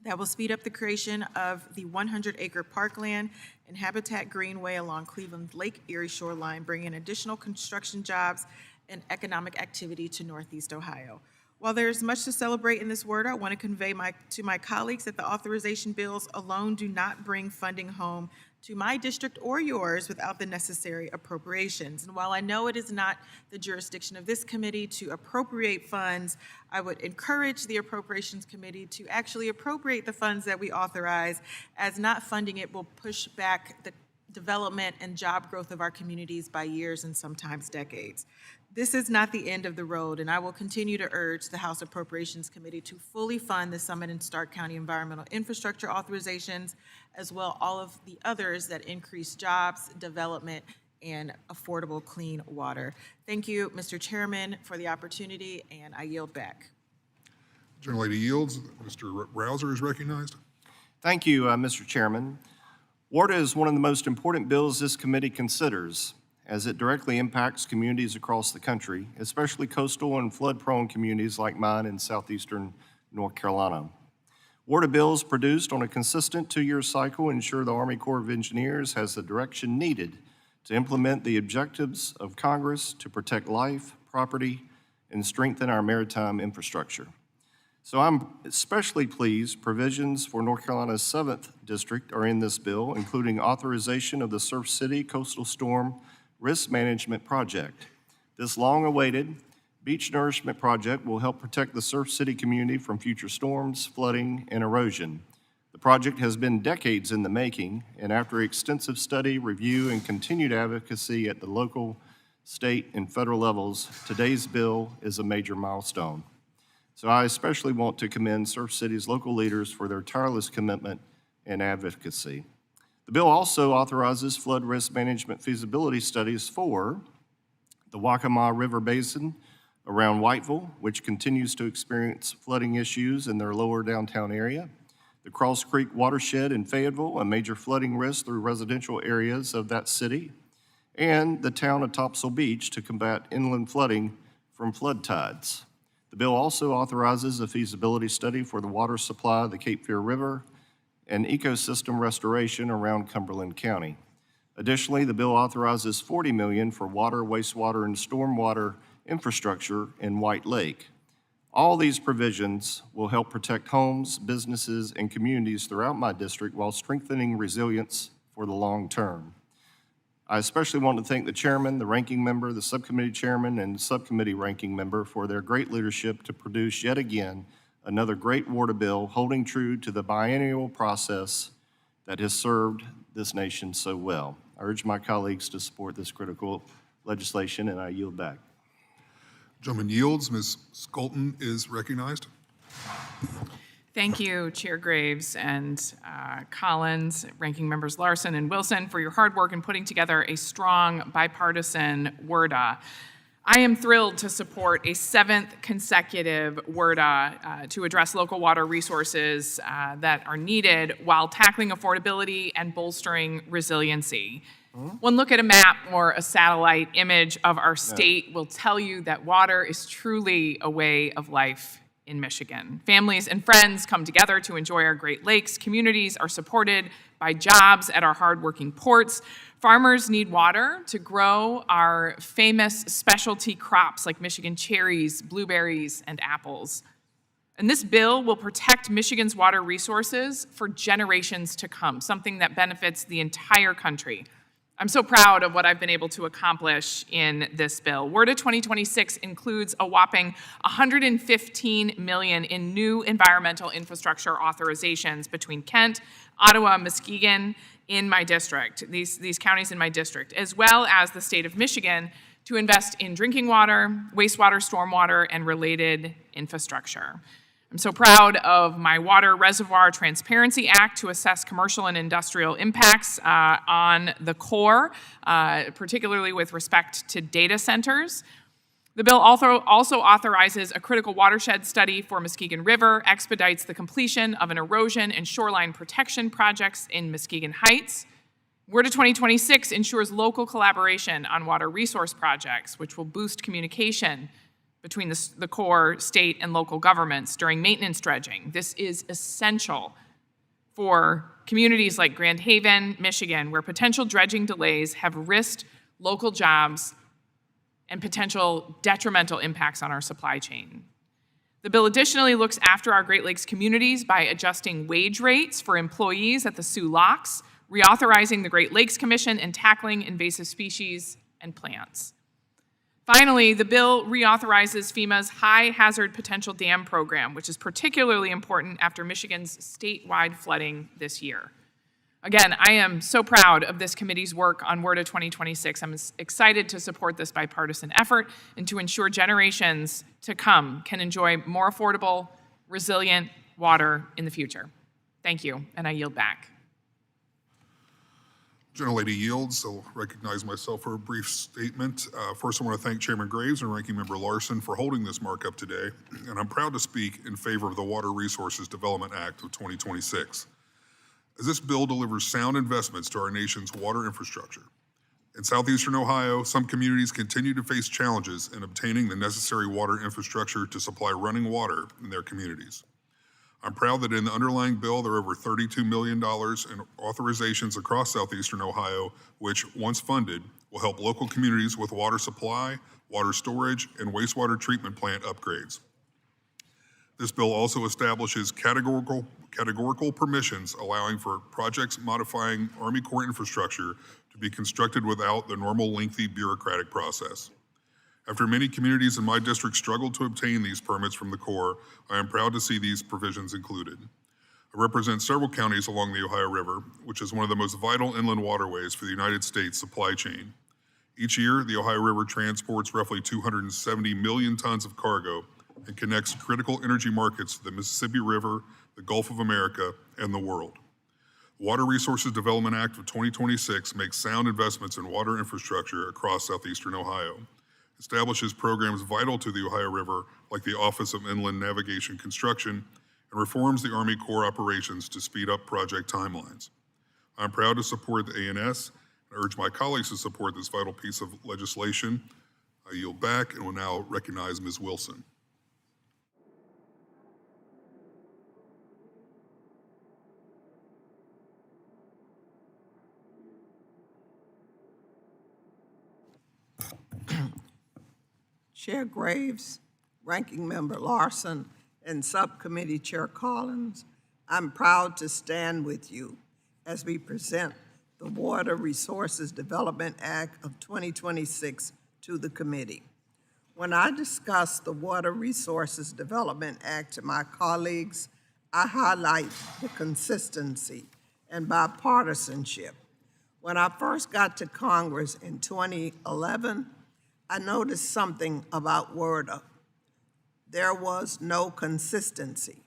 That will speed up the creation of the 100-acre parkland and habitat greenway along Cleveland's Lake Erie shoreline, bringing additional construction jobs and economic activity to Northeast Ohio. While there's much to celebrate in this word, I want to convey to my colleagues that the authorization bills alone do not bring funding home to my district or yours without the necessary appropriations. And while I know it is not the jurisdiction of this committee to appropriate funds, I would encourage the Appropriations Committee to actually appropriate the funds that we authorize, as not funding it will push back the development and job growth of our communities by years and sometimes decades. This is not the end of the road, and I will continue to urge the House Appropriations Committee to fully fund the Summit and Stark County environmental infrastructure authorizations, as well all of the others that increase jobs, development, and affordable clean water. Thank you, Mr. Chairman, for the opportunity, and I yield back. Gentlelady yields. Mr. Rouser is recognized. Thank you, Mr. Chairman. WARDA is one of the most important bills this committee considers, as it directly impacts communities across the country, especially coastal and flood-prone communities like mine in southeastern North Carolina. WARDA bills produced on a consistent 2-year cycle ensure the Army Corps of Engineers has the direction needed to implement the objectives of Congress to protect life, property, and strengthen our maritime infrastructure. So I'm especially pleased provisions for North Carolina's 7th District are in this bill, including authorization of the Surf City Coastal Storm Risk Management Project. This long-awaited beach nourishment project will help protect the Surf City community from future storms, flooding, and erosion. The project has been decades in the making, and after extensive study, review, and continued advocacy at the local, state, and federal levels, today's bill is a major milestone. So I especially want to commend Surf City's local leaders for their tireless commitment and advocacy. The bill also authorizes flood risk management feasibility studies for the Waccamaw River Basin around Whiteville, which continues to experience flooding issues in their lower downtown area, the Cross Creek watershed in Fayetteville, a major flooding risk through residential areas of that city, and the town of Topsail Beach to combat inland flooding from flood tides. The bill also authorizes a feasibility study for the water supply of the Cape Fear River and ecosystem restoration around Cumberland County. Additionally, the bill authorizes $40 million for water, wastewater, and stormwater infrastructure in White Lake. All these provisions will help protect homes, businesses, and communities throughout my district while strengthening resilience for the long term. I especially want to thank the chairman, the ranking member, the subcommittee chairman, and subcommittee ranking member for their great leadership to produce yet again another great WARDA bill holding true to the biennial process that has served this nation so well. I urge my colleagues to support this critical legislation, and I yield back. Gentleman yields. Ms. Skolton is recognized. Thank you, Chair Graves and Collins, Ranking Members Larson and Wilson, for your hard work in putting together a strong bipartisan WRDA. I am thrilled to support a 7th consecutive WRDA to address local water resources that are needed while tackling affordability and bolstering resiliency. One look at a map or a satellite image of our state will tell you that water is truly a way of life in Michigan. Families and friends come together to enjoy our Great Lakes. Communities are supported by jobs at our hardworking ports. Farmers need water to grow our famous specialty crops like Michigan cherries, blueberries, and apples. And this bill will protect Michigan's water resources for generations to come, something that benefits the entire country. I'm so proud of what I've been able to accomplish in this bill. WRDA 2026 includes a whopping $115 million in new environmental infrastructure authorizations between Kent, Ottawa, Muskegon in my district, these counties in my district, as well as the state of Michigan to invest in drinking water, wastewater, stormwater, and related infrastructure. I'm so proud of my Water Reservoir Transparency Act to assess commercial and industrial impacts on the Corps, particularly with respect to data centers. The bill also authorizes a critical watershed study for Muskegon River, expedites the completion of an erosion and shoreline protection projects in Muskegon Heights. WRDA 2026 ensures local collaboration on water resource projects, which will boost communication between the Corps, state, and local governments during maintenance dredging. This is essential for communities like Grand Haven, Michigan, where potential dredging delays have risked local jobs and potential detrimental impacts on our supply chain. The bill additionally looks after our Great Lakes communities by adjusting wage rates for employees at the Sioux Locks, reauthorizing the Great Lakes Commission, and tackling invasive species and plants. Finally, the bill reauthorizes FEMA's High Hazard Potential Dam Program, which is particularly important after Michigan's statewide flooding this year. Again, I am so proud of this committee's work on WRDA 2026. I'm excited to support this bipartisan effort and to ensure generations to come can enjoy more affordable, resilient water in the future. Thank you, and I yield back. Gentlelady yields. I'll recognize myself for a brief statement. First, I want to thank Chairman Graves and Ranking Member Larson for holding this markup today, and I'm proud to speak in favor of the Water Resources Development Act of 2026. As this bill delivers sound investments to our nation's water infrastructure. In southeastern Ohio, some communities continue to face challenges in obtaining the necessary water infrastructure to supply running water in their communities. I'm proud that in the underlying bill, there are over $32 million in authorizations across southeastern Ohio, which, once funded, will help local communities with water supply, water storage, and wastewater treatment plant upgrades. This bill also establishes categorical permissions allowing for projects modifying Army Corps infrastructure to be constructed without the normal lengthy bureaucratic process. After many communities in my district struggled to obtain these permits from the Corps, I am proud to see these provisions included. I represent several counties along the Ohio River, which is one of the most vital inland waterways for the United States supply chain. Each year, the Ohio River transports roughly 270 million tons of cargo and connects critical energy markets to the Mississippi River, the Gulf of America, and the world. The Water Resources Development Act of 2026 makes sound investments in water infrastructure across southeastern Ohio, establishes programs vital to the Ohio River, like the Office of Inland Navigation Construction, and reforms the Army Corps operations to speed up project timelines. I'm proud to support the ANS and urge my colleagues to support this vital piece of legislation. I yield back and will now recognize Ms. Wilson. Chair Graves, Ranking Member Larson, and Subcommittee Chair Collins, I'm proud to stand with you as we present the Water Resources Development Act of 2026 to the committee. When I discuss the Water Resources Development Act to my colleagues, I highlight the consistency and bipartisanship. When I first got to Congress in 2011, I noticed something about WRDA. There was no consistency.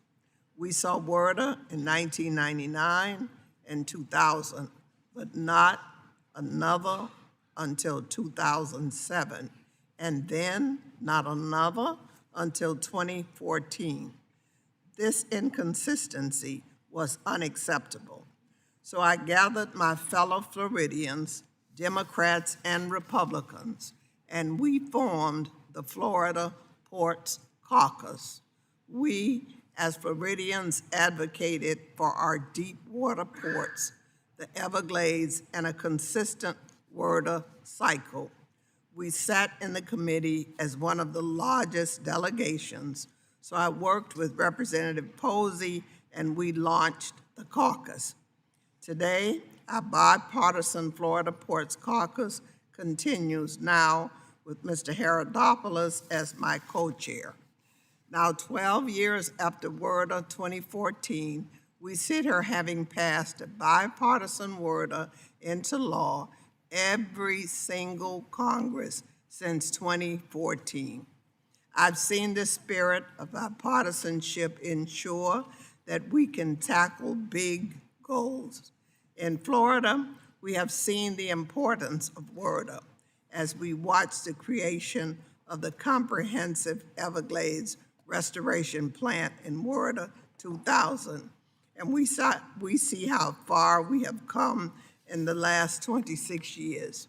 We saw WRDA in 1999 and 2000, but not another until 2007, and then not another until 2014. This inconsistency was unacceptable. So I gathered my fellow Floridians, Democrats and Republicans, and we formed the Florida Ports Caucus. We, as Floridians, advocated for our deep water ports, the Everglades, and a consistent WRDA cycle. We sat in the committee as one of the largest delegations, so I worked with Representative Posey and we launched the caucus. Today, our bipartisan Florida Ports Caucus continues now with Mr. Herodopoulos as my co-chair. Now, 12 years after WRDA 2014, we sit here having passed a bipartisan WRDA into law every single Congress since 2014. I've seen the spirit of bipartisanship ensure that we can tackle big goals. In Florida, we have seen the importance of WRDA as we watch the creation of the comprehensive Everglades restoration plant in WRDA 2000. And we see how far we have come in the last 26 years.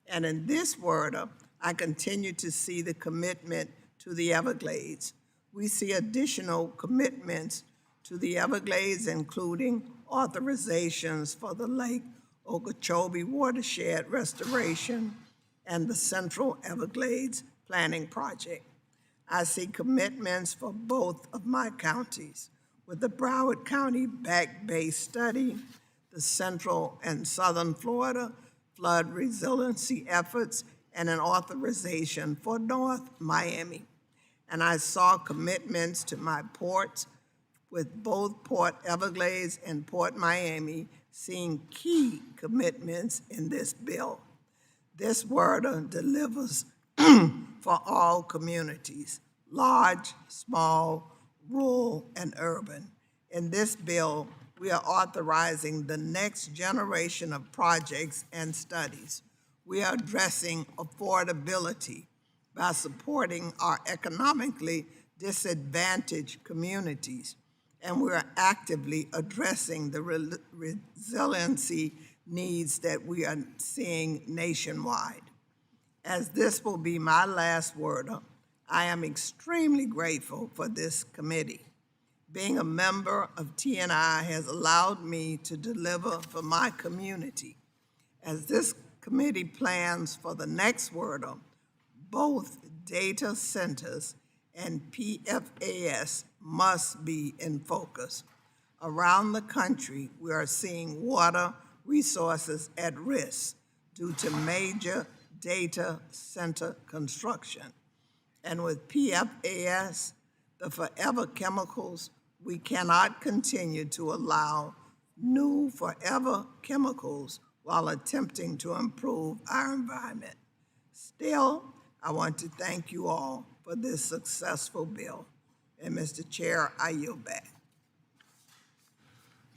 And in this WRDA, I continue to see the commitment to the Everglades. We see additional commitments to the Everglades, including authorizations for the Lake Okeechobee watershed restoration and the Central Everglades Planning Project. I see commitments for both of my counties with the Broward County Back Bay Study, the Central and Southern Florida flood resiliency efforts, and an authorization for North Miami. And I saw commitments to my ports with both Port Everglades and Port Miami seeing key commitments in this bill. This WRDA delivers for all communities, large, small, rural, and urban. In this bill, we are authorizing the next generation of projects and studies. We are addressing affordability by supporting our economically disadvantaged communities, and we are actively addressing the resiliency needs that we are seeing nationwide. As this will be my last WRDA, I am extremely grateful for this committee. Being a member of TNI has allowed me to deliver for my community. As this committee plans for the next WRDA, both data centers and PFAS must be in focus. Around the country, we are seeing water resources at risk due to major data center construction. And with PFAS, the forever chemicals, we cannot continue to allow new forever chemicals while attempting to improve our environment. Still, I want to thank you all for this successful bill. And Mr. Chair, I yield back.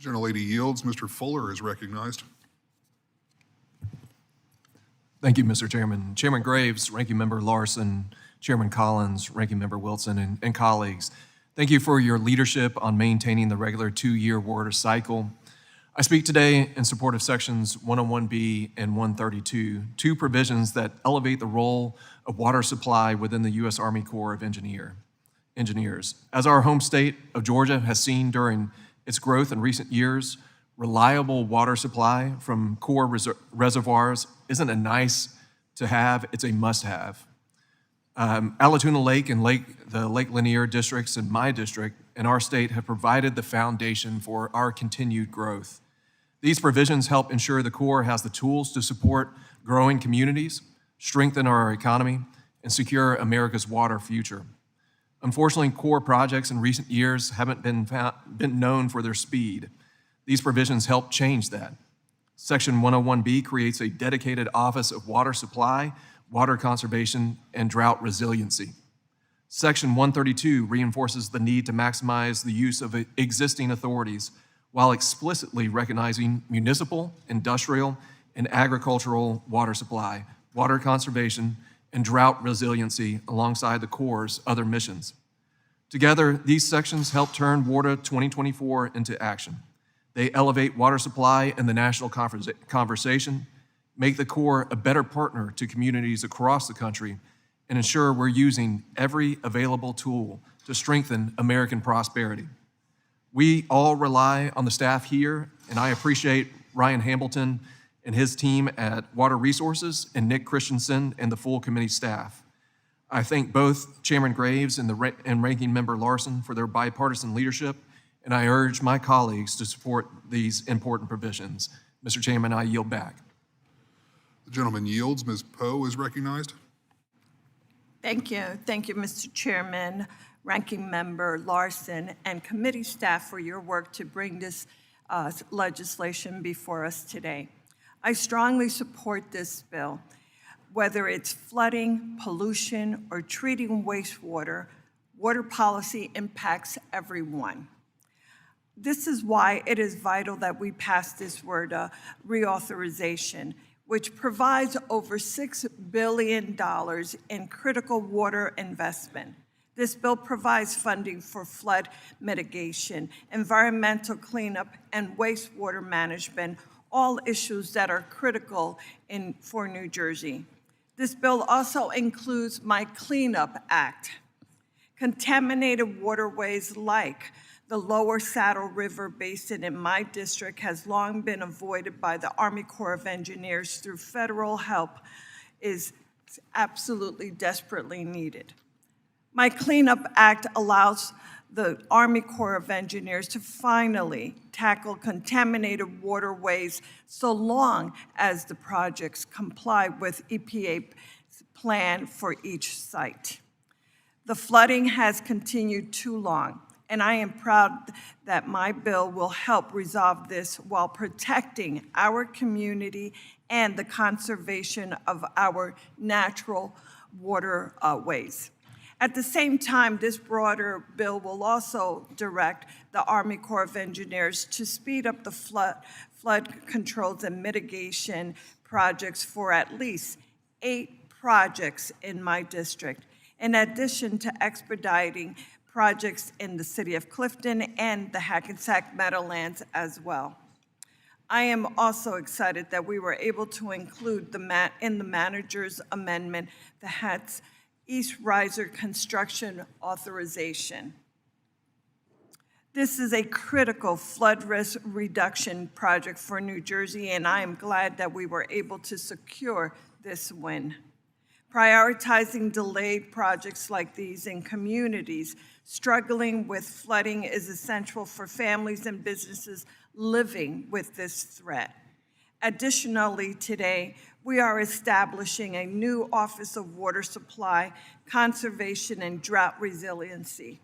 Gentlelady yields. Mr. Fuller is recognized. Thank you, Mr. Chairman. Chairman Graves, Ranking Member Larson, Chairman Collins, Ranking Member Wilson, and colleagues, thank you for your leadership on maintaining the regular two-year WRDA cycle. I speak today in support of Sections 101B and 132, two provisions that elevate the role of water supply within the U.S. Army Corps of Engineers. As our home state of Georgia has seen during its growth in recent years, reliable water supply from core reservoirs isn't a nice to have, it's a must-have. Allatoona Lake and the Lake Lanier districts in my district and our state have provided the foundation for our continued growth. These provisions help ensure the Corps has the tools to support growing communities, strengthen our economy, and secure America's water future. Unfortunately, Corps projects in recent years haven't been known for their speed. These provisions help change that. Section 101B creates a dedicated Office of Water Supply, Water Conservation, and Drought Resiliency. Section 132 reinforces the need to maximize the use of existing authorities while explicitly recognizing municipal, industrial, and agricultural water supply, water conservation, and drought resiliency alongside the Corps' other missions. Together, these sections help turn WRDA 2024 into action. They elevate water supply in the national conversation, make the Corps a better partner to communities across the country, and ensure we're using every available tool to strengthen American prosperity. We all rely on the staff here, and I appreciate Ryan Hamilton and his team at Water Resources and Nick Christensen and the full committee staff. I thank both Chairman Graves and Ranking Member Larson for their bipartisan leadership, and I urge my colleagues to support these important provisions. Mr. Chairman, I yield back. The gentleman yields. Ms. Poe is recognized. Thank you. Thank you, Mr. Chairman, Ranking Member Larson, and committee staff for your work to bring this legislation before us today. I strongly support this bill. Whether it's flooding, pollution, or treating wastewater, water policy impacts everyone. This is why it is vital that we pass this WRDA reauthorization, which provides over $6 billion in critical water investment. This bill provides funding for flood mitigation, environmental cleanup, and wastewater management, all issues that are critical for New Jersey. This bill also includes my Cleanup Act. Contaminated waterways like the lower Saddle River Basin in my district has long been avoided by the Army Corps of Engineers through federal help is absolutely desperately needed. My Cleanup Act allows the Army Corps of Engineers to finally tackle contaminated waterways so long as the projects comply with EPA's plan for each site. The flooding has continued too long, and I am proud that my bill will help resolve this while protecting our community and the conservation of our natural waterways. At the same time, this broader bill will also direct the Army Corps of Engineers to speed up the flood controls and mitigation projects for at least 8 projects in my district, in addition to expediting projects in the city of Clifton and the Hackensack Meadowlands as well. I am also excited that we were able to include in the manager's amendment the HATS East Riser construction authorization. This is a critical flood risk reduction project for New Jersey, and I am glad that we were able to secure this win. Prioritizing delayed projects like these in communities struggling with flooding is essential for families and businesses living with this threat. Additionally, today, we are establishing a new Office of Water Supply, Conservation, and Drought Resiliency,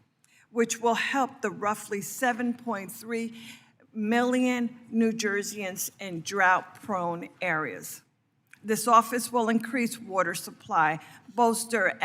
which will help the roughly 7.3 million New Jerseyans in drought-prone areas. This office will increase water supply, bolster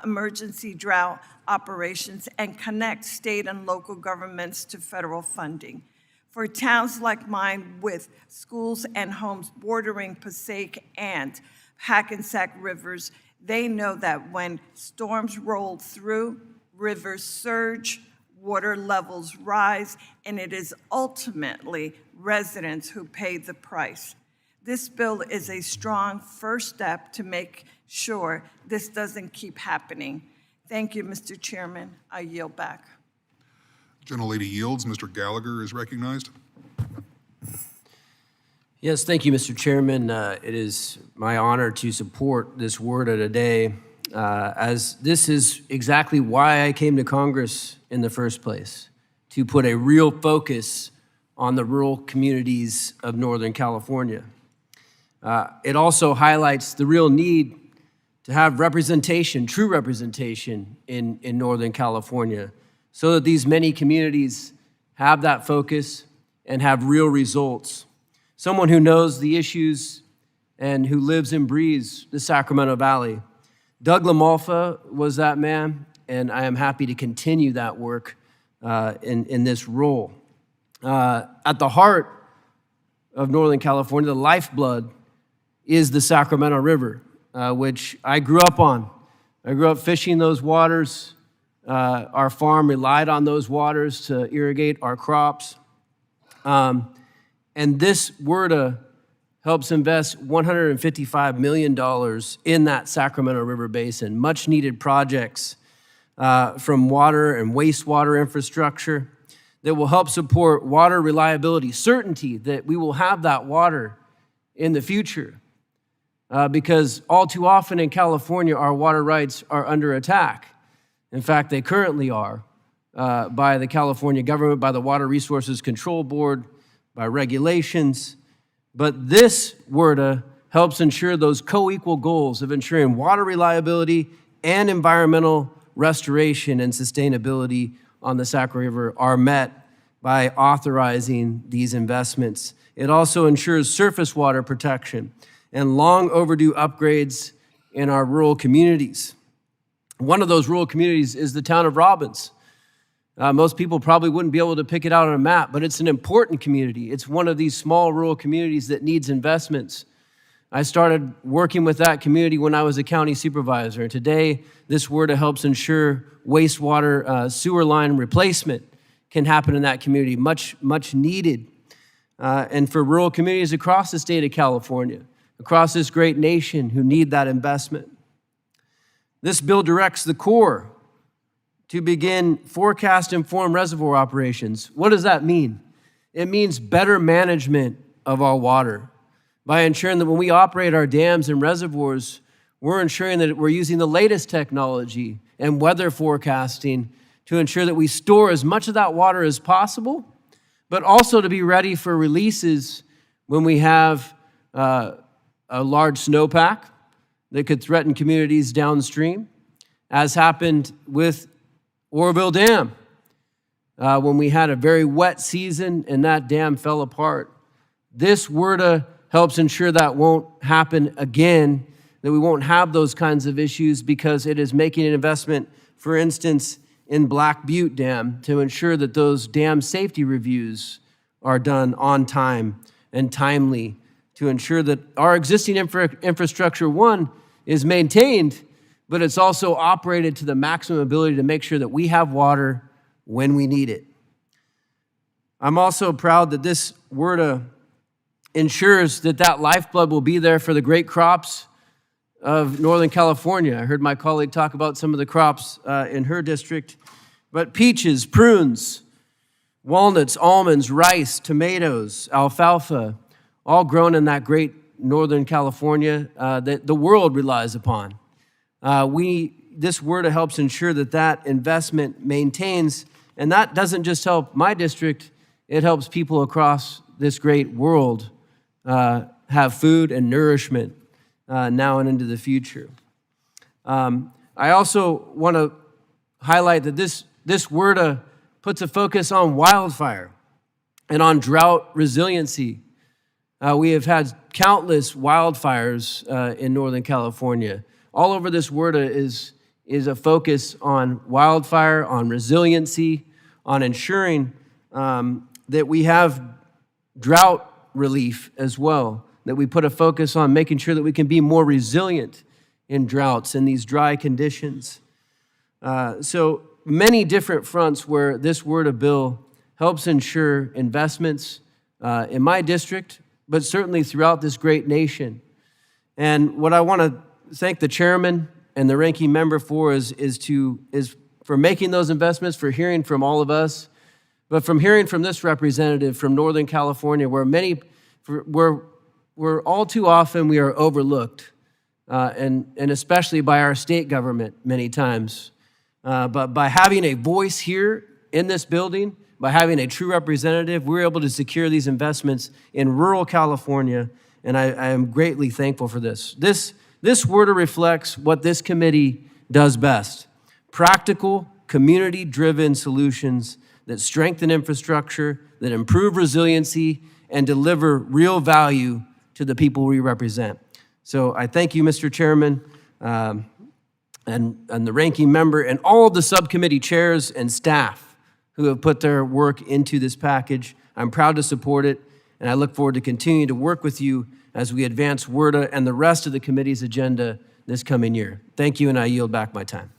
emergency drought operations, and connect state and local governments to federal funding. For towns like mine with schools and homes bordering Passaic and Hackensack rivers, they know that when storms roll through, rivers surge, water levels rise, and it is ultimately residents who pay the price. This bill is a strong first step to make sure this doesn't keep happening. Thank you, Mr. Chairman. I yield back. Gentlelady yields. Mr. Gallagher is recognized. Yes, thank you, Mr. Chairman. It is my honor to support this WRDA today, as this is exactly why I came to Congress in the first place, to put a real focus on the rural communities of Northern California. It also highlights the real need to have representation, true representation in Northern California, so that these many communities have that focus and have real results. Someone who knows the issues and who lives and breathes the Sacramento Valley. Doug LaMalfa was that man, and I am happy to continue that work in this role. At the heart of Northern California, the lifeblood is the Sacramento River, which I grew up on. I grew up fishing those waters. Our farm relied on those waters to irrigate our crops. And this WRDA helps invest $155 million in that Sacramento River Basin, much needed projects from water and wastewater infrastructure that will help support water reliability, certainty that we will have that water in the future. Because all too often in California, our water rights are under attack. In fact, they currently are by the California government, by the Water Resources Control Board, by regulations. But this WRDA helps ensure those co-equal goals of ensuring water reliability and environmental restoration and sustainability on the Sac River are met by authorizing these investments. It also ensures surface water protection and long overdue upgrades in our rural communities. One of those rural communities is the town of Robbins. Most people probably wouldn't be able to pick it out on a map, but it's an important community. It's one of these small rural communities that needs investments. I started working with that community when I was a county supervisor. Today, this WRDA helps ensure wastewater sewer line replacement can happen in that community, much needed. And for rural communities across the state of California, across this great nation who need that investment. This bill directs the Corps to begin forecast-informed reservoir operations. What does that mean? It means better management of our water by ensuring that when we operate our dams and reservoirs, we're ensuring that we're using the latest technology and weather forecasting to ensure that we store as much of that water as possible, but also to be ready for releases when we have a large snowpack that could threaten communities downstream, as happened with Oroville Dam, when we had a very wet season and that dam fell apart. This WRDA helps ensure that won't happen again, that we won't have those kinds of issues, because it is making an investment, for instance, in Black Butte Dam to ensure that those dam safety reviews are done on time and timely to ensure that our existing infrastructure, one, is maintained, but it's also operated to the maximum ability to make sure that we have water when we need it. I'm also proud that this WRDA ensures that that lifeblood will be there for the great crops of Northern California. I heard my colleague talk about some of the crops in her district, but peaches, prunes, walnuts, almonds, rice, tomatoes, alfalfa, all grown in that great Northern California that the world relies upon. This WRDA helps ensure that that investment maintains, and that doesn't just help my district, it helps people across this great world have food and nourishment now and into the future. I also want to highlight that this WRDA puts a focus on wildfire and on drought resiliency. We have had countless wildfires in Northern California. All over this WRDA is a focus on wildfire, on resiliency, on ensuring that we have drought relief as well, that we put a focus on making sure that we can be more resilient in droughts and these dry conditions. So many different fronts where this WRDA bill helps ensure investments in my district, but certainly throughout this great nation. And what I want to thank the chairman and the ranking member for is for making those investments, for hearing from all of us, but from hearing from this representative from Northern California, where all too often we are overlooked, and especially by our state government many times. But by having a voice here in this building, by having a true representative, we're able to secure these investments in rural California, and I am greatly thankful for this. This WRDA reflects what this committee does best: practical, community-driven solutions that strengthen infrastructure, that improve resiliency, and deliver real value to the people we represent. So I thank you, Mr. Chairman, and the ranking member, and all of the subcommittee chairs and staff who have put their work into this package. I'm proud to support it, and I look forward to continuing to work with you as we advance WRDA and the rest of the committee's agenda this coming year. Thank you, and I yield back my time.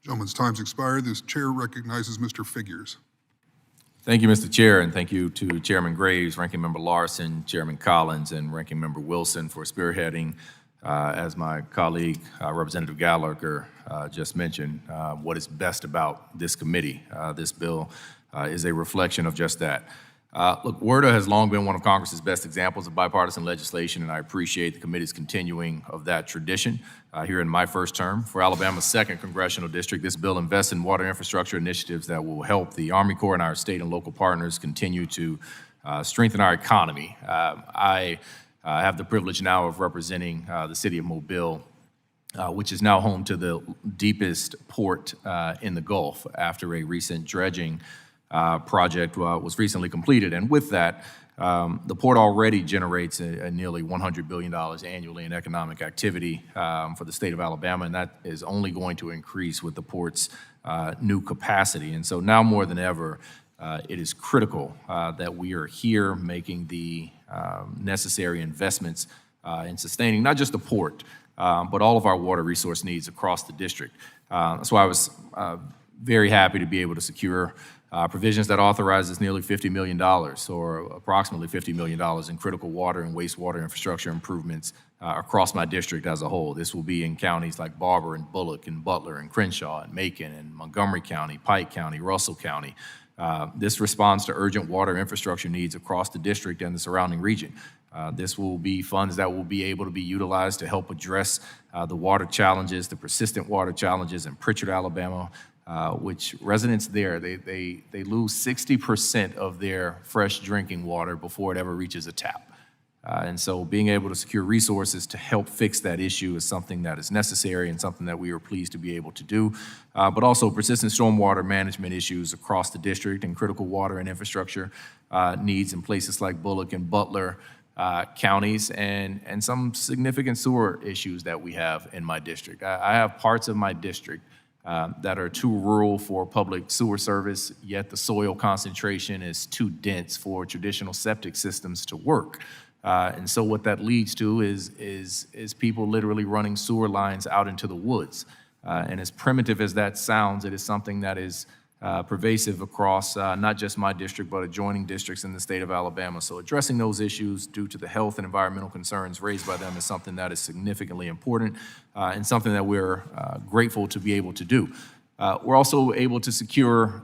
Gentleman's time's expired. This chair recognizes Mr. Figures. Thank you, Mr. Chair, and thank you to Chairman Graves, Ranking Member Larson, Chairman Collins, and Ranking Member Wilson for spearheading, as my colleague, Representative Gallagher, just mentioned, what is best about this committee. This bill is a reflection of just that. Look, WRDA has long been one of Congress's best examples of bipartisan legislation, and I appreciate the committee's continuing of that tradition here in my first term. For Alabama's 2nd congressional district, this bill invests in water infrastructure initiatives that will help the Army Corps and our state and local partners continue to strengthen our economy. I have the privilege now of representing the city of Mobile, which is now home to the deepest port in the Gulf after a recent dredging project was recently completed. And with that, The port already generates a nearly $100 billion annually in economic activity for the state of Alabama, and that is only going to increase with the port's new capacity. And so now more than ever, it is critical that we are here making the necessary investments in sustaining not just the port, but all of our water resource needs across the district. That's why I was very happy to be able to secure provisions that authorizes nearly $50 million, or approximately $50 million in critical water and wastewater infrastructure improvements across my district as a whole. This will be in counties like Barber and Bullock and Butler and Crenshaw and Macon and Montgomery County, Pike County, Russell County. This responds to urgent water infrastructure needs across the district and the surrounding region. This will be funds that will be able to be utilized to help address the water challenges, the persistent water challenges in Pritchard, Alabama, which residents there, they lose 60% of their fresh drinking water before it ever reaches a tap. And so being able to secure resources to help fix that issue is something that is necessary and something that we are pleased to be able to do. But also persistent stormwater management issues across the district and critical water and infrastructure needs in places like Bullock and Butler counties, and some significant sewer issues that we have in my district. I have parts of my district that are too rural for public sewer service, yet the soil concentration is too dense for traditional septic systems to work. And so what that leads to is people literally running sewer lines out into the woods. And as primitive as that sounds, it is something that is pervasive across not just my district, but adjoining districts in the state of Alabama. So addressing those issues due to the health and environmental concerns raised by them is something that is significantly important and something that we're grateful to be able to do. We're also able to secure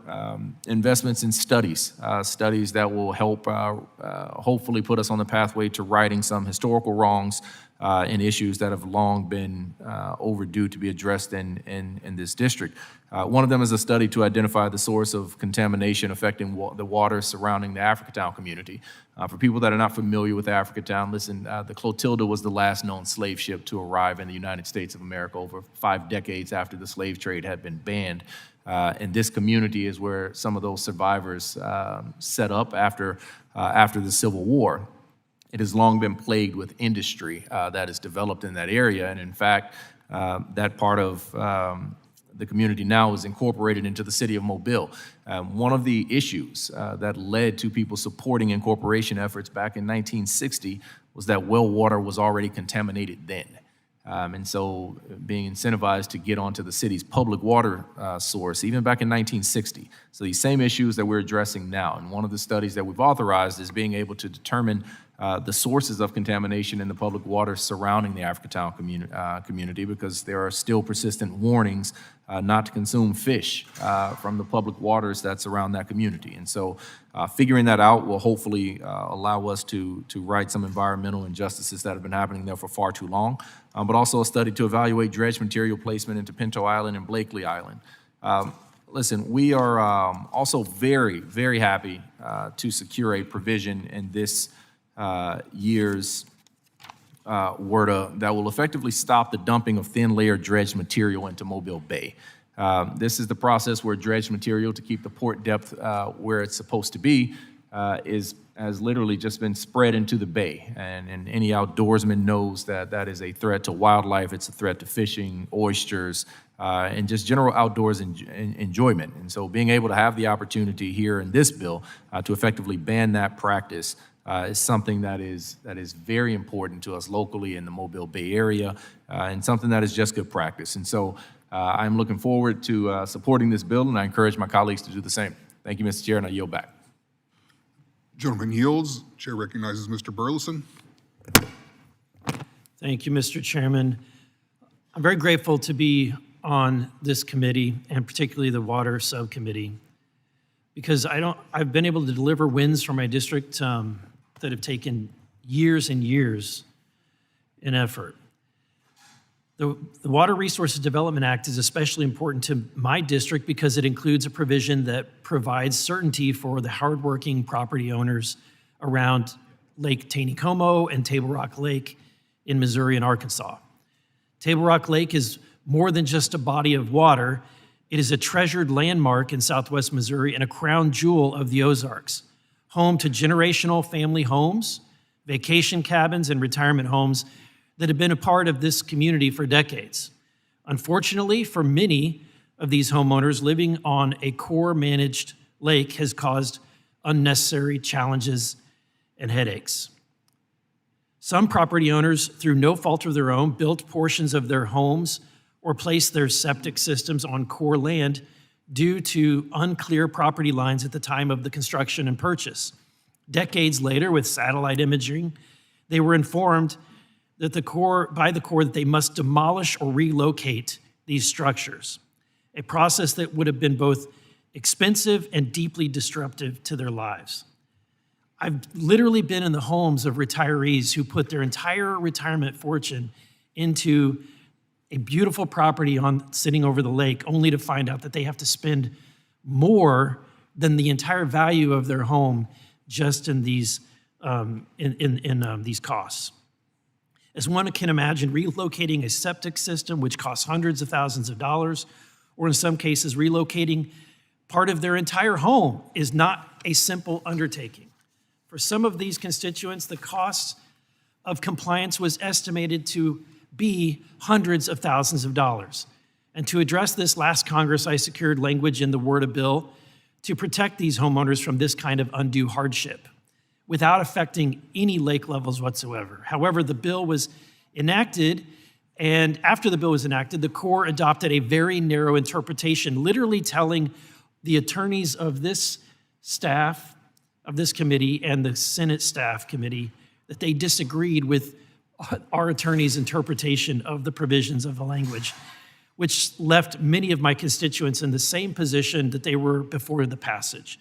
investments in studies that will help hopefully put us on the pathway to righting some historical wrongs and issues that have long been overdue to be addressed in this district. One of them is a study to identify the source of contamination affecting the water surrounding the Africatown community. For people that are not familiar with Africatown, listen, the Clotilda was the last known slave ship to arrive in the United States of America over 5 decades after the slave trade had been banned. And this community is where some of those survivors set up after the Civil War. It has long been plagued with industry that is developed in that area. And in fact, that part of the community now is incorporated into the city of Mobile. One of the issues that led to people supporting incorporation efforts back in 1960 was that well water was already contaminated then. And so being incentivized to get onto the city's public water source, even back in 1960. So these same issues that we're addressing now, and one of the studies that we've authorized is being able to determine the sources of contamination in the public water surrounding the Africatown community, because there are still persistent warnings not to consume fish from the public waters that surround that community. And so figuring that out will hopefully allow us to right some environmental injustices that have been happening there for far too long, but also a study to evaluate dredge material placement into Pinto Island and Blakely Island. Listen, we are also very, very happy to secure a provision in this year's WRDA that will effectively stop the dumping of thin layer dredged material into Mobile Bay. This is the process where dredged material to keep the port depth where it's supposed to be has literally just been spread into the bay. And any outdoorsman knows that that is a threat to wildlife, it's a threat to fishing, oysters, and just general outdoors enjoyment. And so being able to have the opportunity here in this bill to effectively ban that practice is something that is very important to us locally in the Mobile Bay area, and something that is just good practice. And so I'm looking forward to supporting this bill, and I encourage my colleagues to do the same. Thank you, Mr. Chair, and I yield back. Gentleman yields. Chair recognizes Mr. Burleson. Thank you, Mr. Chairman. I'm very grateful to be on this committee, and particularly the Water Subcommittee, because I've been able to deliver wins for my district that have taken years and years in effort. The Water Resources Development Act is especially important to my district because it includes a provision that provides certainty for the hardworking property owners around Lake Taneycomo and Table Rock Lake in Missouri and Arkansas. Table Rock Lake is more than just a body of water. It is a treasured landmark in southwest Missouri and a crown jewel of the Ozarks, home to generational family homes, vacation cabins, and retirement homes that have been a part of this community for decades. Unfortunately, for many of these homeowners, living on a Corps-managed lake has caused unnecessary challenges and headaches. Some property owners, through no fault of their own, built portions of their homes or placed their septic systems on Corps land due to unclear property lines at the time of the construction and purchase. Decades later, with satellite imaging, they were informed that by the Corps that they must demolish or relocate these structures, a process that would have been both expensive and deeply disruptive to their lives. I've literally been in the homes of retirees who put their entire retirement fortune into a beautiful property sitting over the lake, only to find out that they have to spend more than the entire value of their home just in these costs. As one can imagine, relocating a septic system, which costs hundreds of thousands of dollars, or in some cases, relocating part of their entire home, is not a simple undertaking. For some of these constituents, the cost of compliance was estimated to be hundreds of thousands of dollars. And to address this, last Congress, I secured language in the WRDA bill to protect these homeowners from this kind of undue hardship without affecting any lake levels whatsoever. However, the bill was enacted, and after the bill was enacted, the Corps adopted a very narrow interpretation, literally telling the attorneys of this staff, of this committee, and the Senate staff committee that they disagreed with our attorney's interpretation of the provisions of the language, which left many of my constituents in the same position that they were before the passage.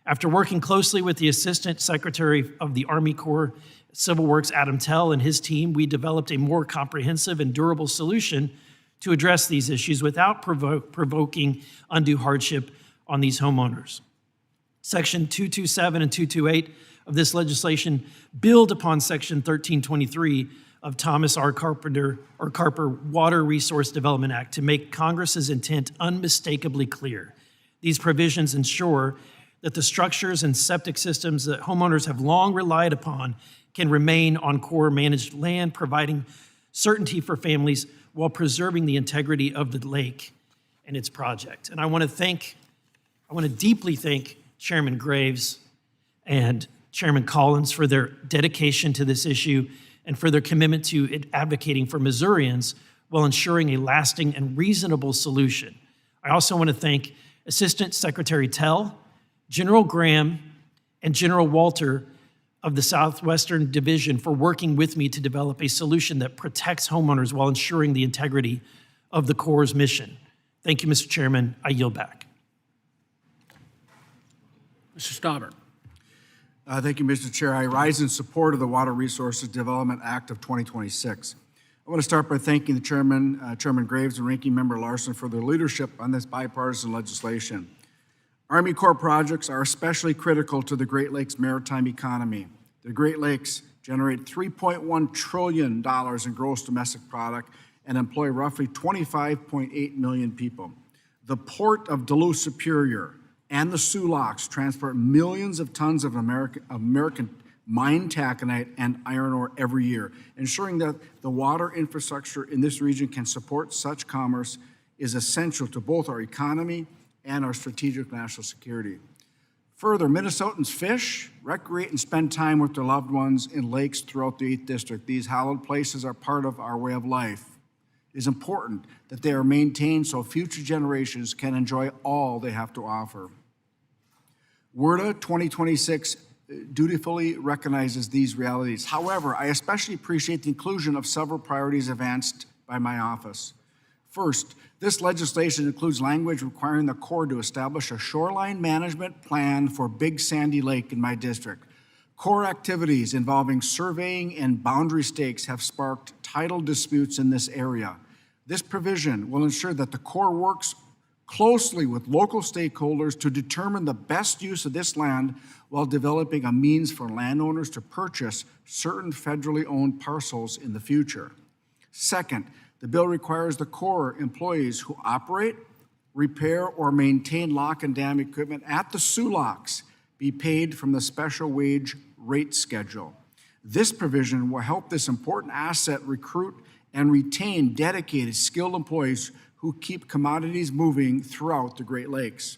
After working closely with the Assistant Secretary of the Army Corps Civil Works, Adam Tell, and his team, we developed a more comprehensive and durable solution to address these issues without provoking undue hardship on these homeowners. Section 227 and 228 of this legislation build upon Section 1323 of Thomas R. Carper Water Resource Development Act to make Congress's intent unmistakably clear. These provisions ensure that the structures and septic systems that homeowners have long relied upon can remain on Corps-managed land, providing certainty for families while preserving the integrity of the lake and its project. And I want to deeply thank Chairman Graves and Chairman Collins for their dedication to this issue and for their commitment to advocating for Missourians while ensuring a lasting and reasonable solution. I also want to thank Assistant Secretary Tell, General Graham, and General Walter of the Southwestern Division for working with me to develop a solution that protects homeowners while ensuring the integrity of the Corps' mission. Thank you, Mr. Chairman. I yield back. Mr. Stauber. Thank you, Mr. Chair. I rise in support of the Water Resources Development Act of 2026. I want to start by thanking the Chairman, Chairman Graves and Ranking Member Larson for their leadership on this bipartisan legislation. Army Corps projects are especially critical to the Great Lakes maritime economy. The Great Lakes generate $3.1 trillion in gross domestic product and employ roughly 25.8 million people. The port of Duluth Superior and the Sioux Locks transport millions of tons of American mined taconite and iron ore every year. Ensuring that the water infrastructure in this region can support such commerce is essential to both our economy and our strategic national security. Further, Minnesotans fish, recreate, and spend time with their loved ones in lakes throughout the 8th District. These hallowed places are part of our way of life. It is important that they are maintained so future generations can enjoy all they have to offer. WRDA 2026 dutifully recognizes these realities. However, I especially appreciate the inclusion of several priorities advanced by my office. First, this legislation includes language requiring the Corps to establish a shoreline management plan for Big Sandy Lake in my district. Corps activities involving surveying and boundary stakes have sparked title disputes in this area. This provision will ensure that the Corps works closely with local stakeholders to determine the best use of this land while developing a means for landowners to purchase certain federally owned parcels in the future. Second, the bill requires the Corps employees who operate, repair, or maintain lock and dam equipment at the Sioux Locks be paid from the special wage rate schedule. This provision will help this important asset recruit and retain dedicated, skilled employees who keep commodities moving throughout the Great Lakes.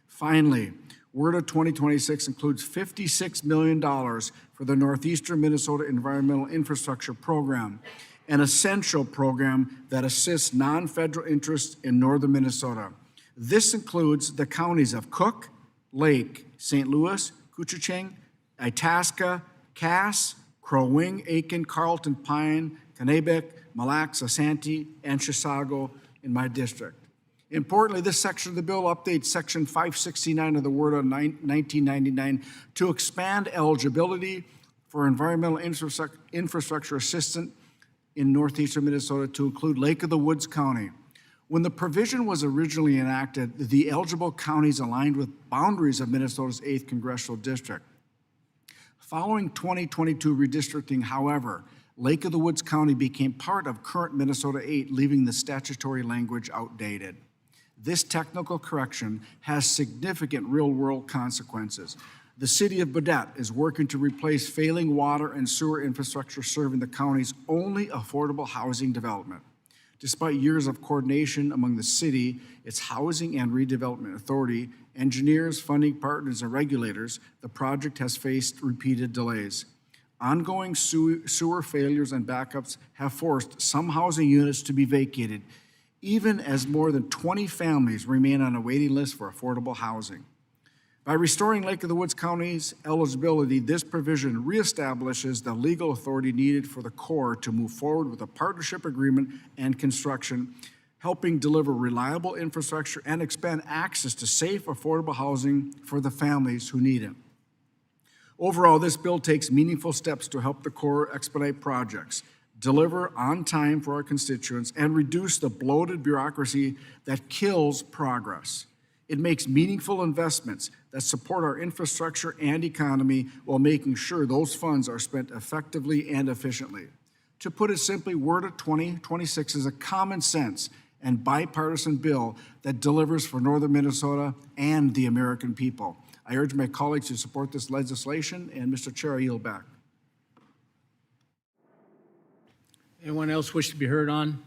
Finally, WRDA 2026 includes $56 million for the Northeastern Minnesota Environmental Infrastructure Program, an essential program that assists non-federal interests in northern Minnesota. This includes the counties of Cook, Lake, St. Louis, Koochiching, Itasca, Cass, Crow Wing, Aiken, Carlton, Pine, Kennebec, Mille Lacs, Asante, and Chisago in my district. Importantly, this section of the bill updates Section 569 of the WRDA 1999 to expand eligibility for environmental infrastructure assistance in northeastern Minnesota to include Lake of the Woods County. When the provision was originally enacted, the eligible counties aligned with boundaries of Minnesota's 8th Congressional District. Following 2022 redistricting, however, Lake of the Woods County became part of current Minnesota 8, leaving the statutory language outdated. This technical correction has significant real-world consequences. The city of Baudette is working to replace failing water and sewer infrastructure serving the county's only affordable housing development. Despite years of coordination among the city, its Housing and Redevelopment Authority, engineers, funding partners, and regulators, the project has faced repeated delays. Ongoing sewer failures and backups have forced some housing units to be vacated, even as more than 20 families remain on a waiting list for affordable housing. By restoring Lake of the Woods County's eligibility, this provision reestablishes the legal authority needed for the Corps to move forward with a partnership agreement and construction, helping deliver reliable infrastructure and expand access to safe, affordable housing for the families who need it. Overall, this bill takes meaningful steps to help the Corps expedite projects, deliver on time for our constituents, and reduce the bloated bureaucracy that kills progress. It makes meaningful investments that support our infrastructure and economy while making sure those funds are spent effectively and efficiently. To put it simply, WRDA 2026 is a common sense and bipartisan bill that delivers for northern Minnesota and the American people. I urge my colleagues to support this legislation, and Mr. Chair, I yield back. Anyone else wish to be heard on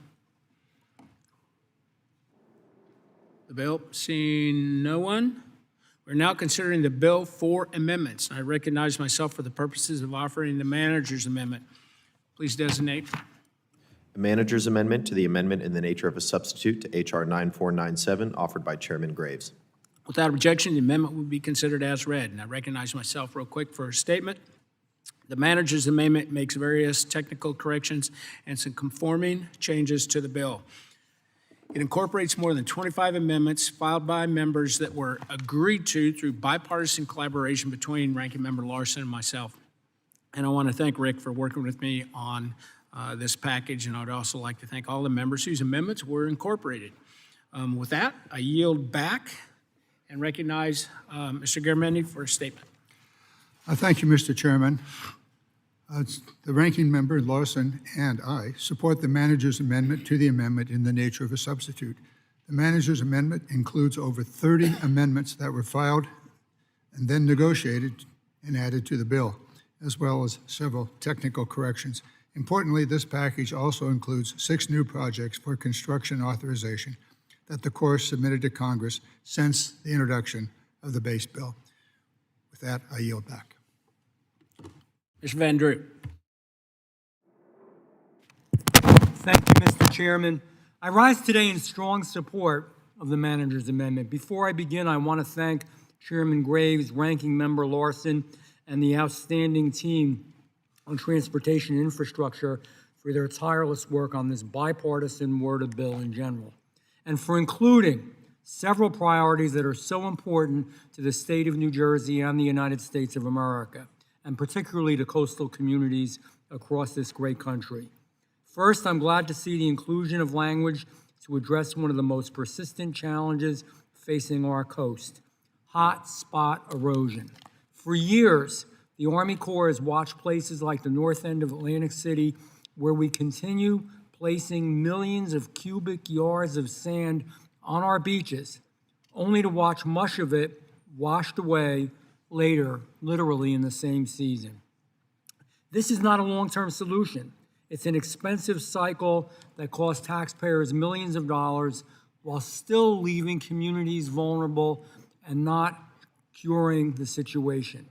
the bill? Seeing no one, we're now considering the bill for amendments. I recognize myself for the purposes of offering the manager's amendment. Please designate. A manager's amendment to the amendment in the nature of a substitute to H.R. 9497, offered by Chairman Graves. Without objection, the amendment will be considered as read. And I recognize myself real quick for a statement. The manager's amendment makes various technical corrections and some conforming changes to the bill. It incorporates more than 25 amendments filed by members that were agreed to through bipartisan collaboration between Ranking Member Larson and myself. And I want to thank Rick for working with me on this package, and I'd also like to thank all the members whose amendments were incorporated. With that, I yield back and recognize Mr. Garamendi for a statement. Thank you, Mr. Chairman. The ranking member, Larson, and I support the manager's amendment to the amendment in the nature of a substitute. The manager's amendment includes over 30 amendments that were filed and then negotiated and added to the bill, as well as several technical corrections. Importantly, this package also includes 6 new projects for construction authorization that the Corps submitted to Congress since the introduction of the base bill. With that, I yield back. Mr. Van Drew. Thank you, Mr. Chairman. I rise today in strong support of the manager's amendment. Before I begin, I want to thank Chairman Graves, Ranking Member Larson, and the outstanding team on transportation infrastructure for their tireless work on this bipartisan WRDA bill in general, and for including several priorities that are so important to the state of New Jersey and the United States of America, and particularly to coastal communities across this great country. First, I'm glad to see the inclusion of language to address one of the most persistent challenges facing our coast, hot spot erosion. For years, the Army Corps has watched places like the north end of Atlantic City, where we continue placing millions of cubic yards of sand on our beaches, only to watch much of it washed away later, literally in the same season. This is not a long-term solution. It's an expensive cycle that costs taxpayers millions of dollars while still leaving communities vulnerable and not curing the situation.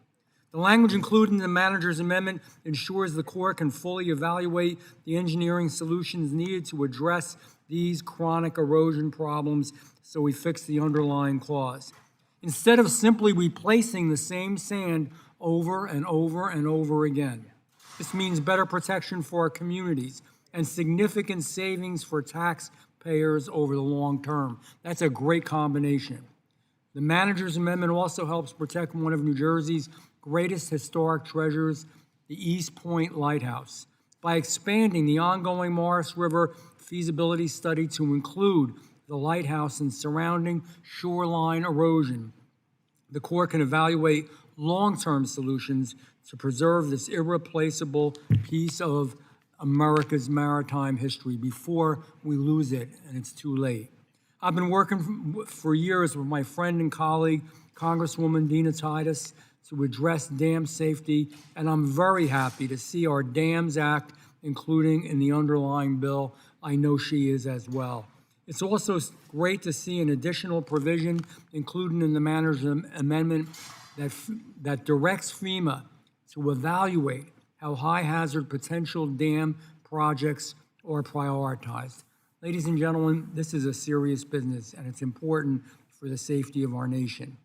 The language included in the manager's amendment ensures the Corps can fully evaluate the engineering solutions needed to address these chronic erosion problems so we fix the underlying cause. Instead of simply replacing the same sand over and over and over again. This means better protection for our communities and significant savings for taxpayers over the long term. That's a great combination. The manager's amendment also helps protect one of New Jersey's greatest historic treasures, the East Point Lighthouse, by expanding the ongoing Morris River feasibility study to include the lighthouse and surrounding shoreline erosion. The Corps can evaluate long-term solutions to preserve this irreplaceable piece of America's maritime history before we lose it and it's too late. I've been working for years with my friend and colleague, Congresswoman Dina Titus, to address dam safety, and I'm very happy to see our Dams Act, including in the underlying bill. I know she is as well. It's also great to see an additional provision included in the manager's amendment that directs FEMA to evaluate how high-hazard potential dam projects are prioritized. Ladies and gentlemen, this is a serious business, and it's important for the safety of our nation.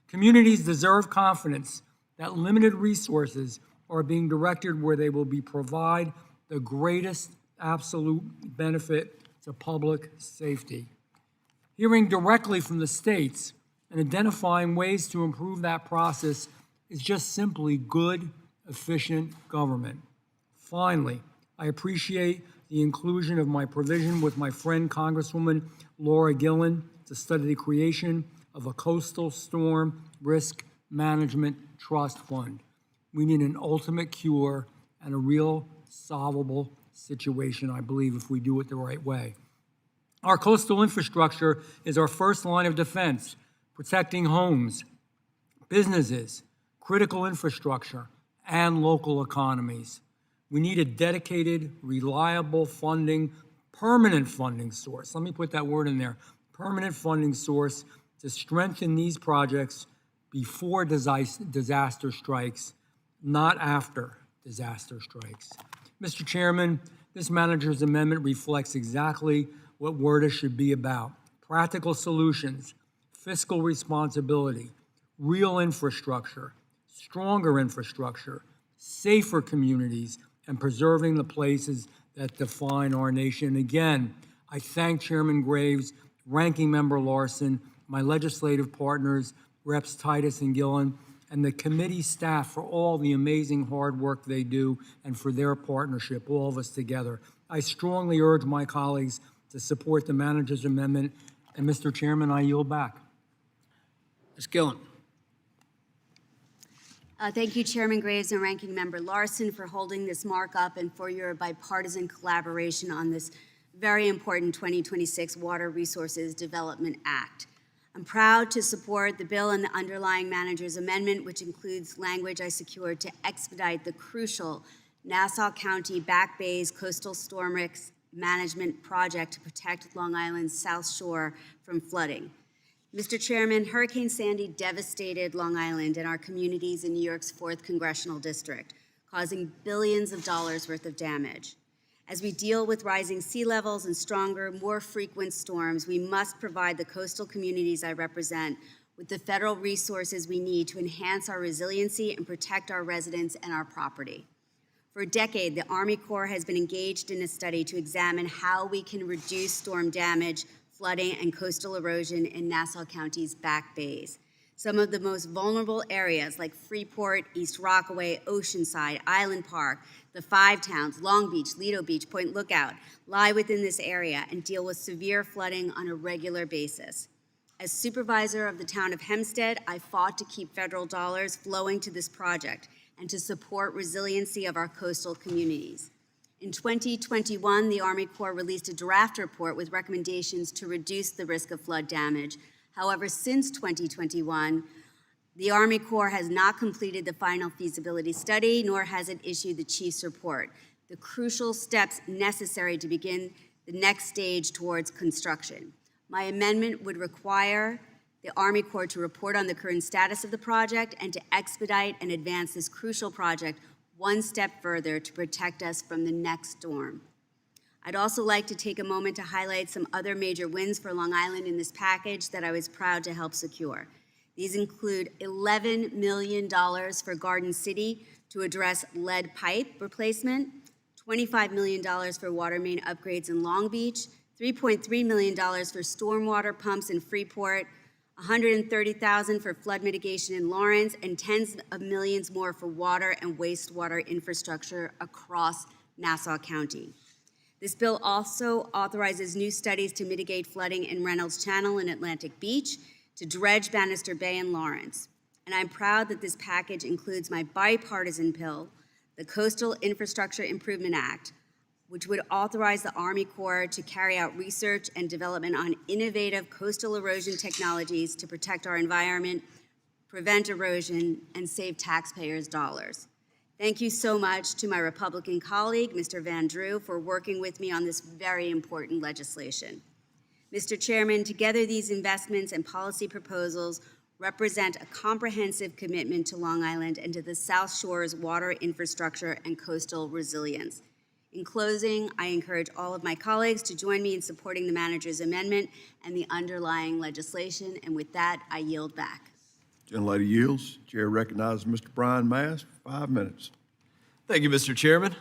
Communities deserve confidence that limited resources are being directed where they will provide the greatest absolute benefit to public safety. Hearing directly from the states and identifying ways to improve that process is just simply good, efficient government. Finally, I appreciate the inclusion of my provision with my friend Congresswoman Laura Gillen to study the creation of a coastal storm risk management trust fund. We need an ultimate cure and a real solvable situation, I believe, if we do it the right way. Our coastal infrastructure is our first line of defense, protecting homes, businesses, critical infrastructure, and local economies. We need a dedicated, reliable funding, permanent funding source. Let me put that word in there, permanent funding source to strengthen these projects before disaster strikes, not after disaster strikes. Mr. Chairman, this manager's amendment reflects exactly what WRDA should be about: practical solutions, fiscal responsibility, real infrastructure, stronger infrastructure, safer communities, and preserving the places that define our nation. Again, I thank Chairman Graves, Ranking Member Larson, my legislative partners, Reps Titus and Gillen, and the committee staff for all the amazing hard work they do and for their partnership, all of us together. I strongly urge my colleagues to support the manager's amendment. And Mr. Chairman, I yield back. Ms. Gillen. Thank you, Chairman Graves and Ranking Member Larson, for holding this markup and for your bipartisan collaboration on this very important 2026 Water Resources Development Act. I'm proud to support the bill and the underlying manager's amendment, which includes language I secured to expedite the crucial Nassau County Back Bay's coastal storm risk management project to protect Long Island's South Shore from flooding. Mr. Chairman, Hurricane Sandy devastated Long Island and our communities in New York's 4th Congressional District, causing billions of dollars worth of damage. As we deal with rising sea levels and stronger, more frequent storms, we must provide the coastal communities I represent with the federal resources we need to enhance our resiliency and protect our residents and our property. For a decade, the Army Corps has been engaged in a study to examine how we can reduce storm damage, flooding, and coastal erosion in Nassau County's back bays. Some of the most vulnerable areas like Freeport, East Rockaway, Oceanside, Island Park, the Five Towns, Long Beach, Lido Beach, Point Lookout lie within this area and deal with severe flooding on a regular basis. As supervisor of the town of Hempstead, I fought to keep federal dollars flowing to this project and to support resiliency of our coastal communities. In 2021, the Army Corps released a draft report with recommendations to reduce the risk of flood damage. However, since 2021, The Army Corps has not completed the final feasibility study, nor has it issued the chief's report, the crucial steps necessary to begin the next stage towards construction. My amendment would require the Army Corps to report on the current status of the project and to expedite and advance this crucial project one step further to protect us from the next storm. I'd also like to take a moment to highlight some other major wins for Long Island in this package that I was proud to help secure. These include $11 million for Garden City to address lead pipe replacement, $25 million for water main upgrades in Long Beach, $3.3 million for stormwater pumps in Freeport, $130,000 for flood mitigation in Lawrence, and tens of millions more for water and wastewater infrastructure across Nassau County. This bill also authorizes new studies to mitigate flooding in Reynolds Channel and Atlantic Beach, to dredge Bannister Bay and Lawrence. And I'm proud that this package includes my bipartisan bill, the Coastal Infrastructure Improvement Act, which would authorize the Army Corps to carry out research and development on innovative coastal erosion technologies to protect our environment, prevent erosion, and save taxpayers' dollars. Thank you so much to my Republican colleague, Mr. Van Drew, for working with me on this very important legislation. Mr. Chairman, together these investments and policy proposals represent a comprehensive commitment to Long Island and to the South Shore's water infrastructure and coastal resilience. In closing, I encourage all of my colleagues to join me in supporting the manager's amendment and the underlying legislation, and with that, I yield back. Gentlelady yields. Chair recognizes Mr. Brian Mast for 5 minutes. Thank you, Mr. Chairman.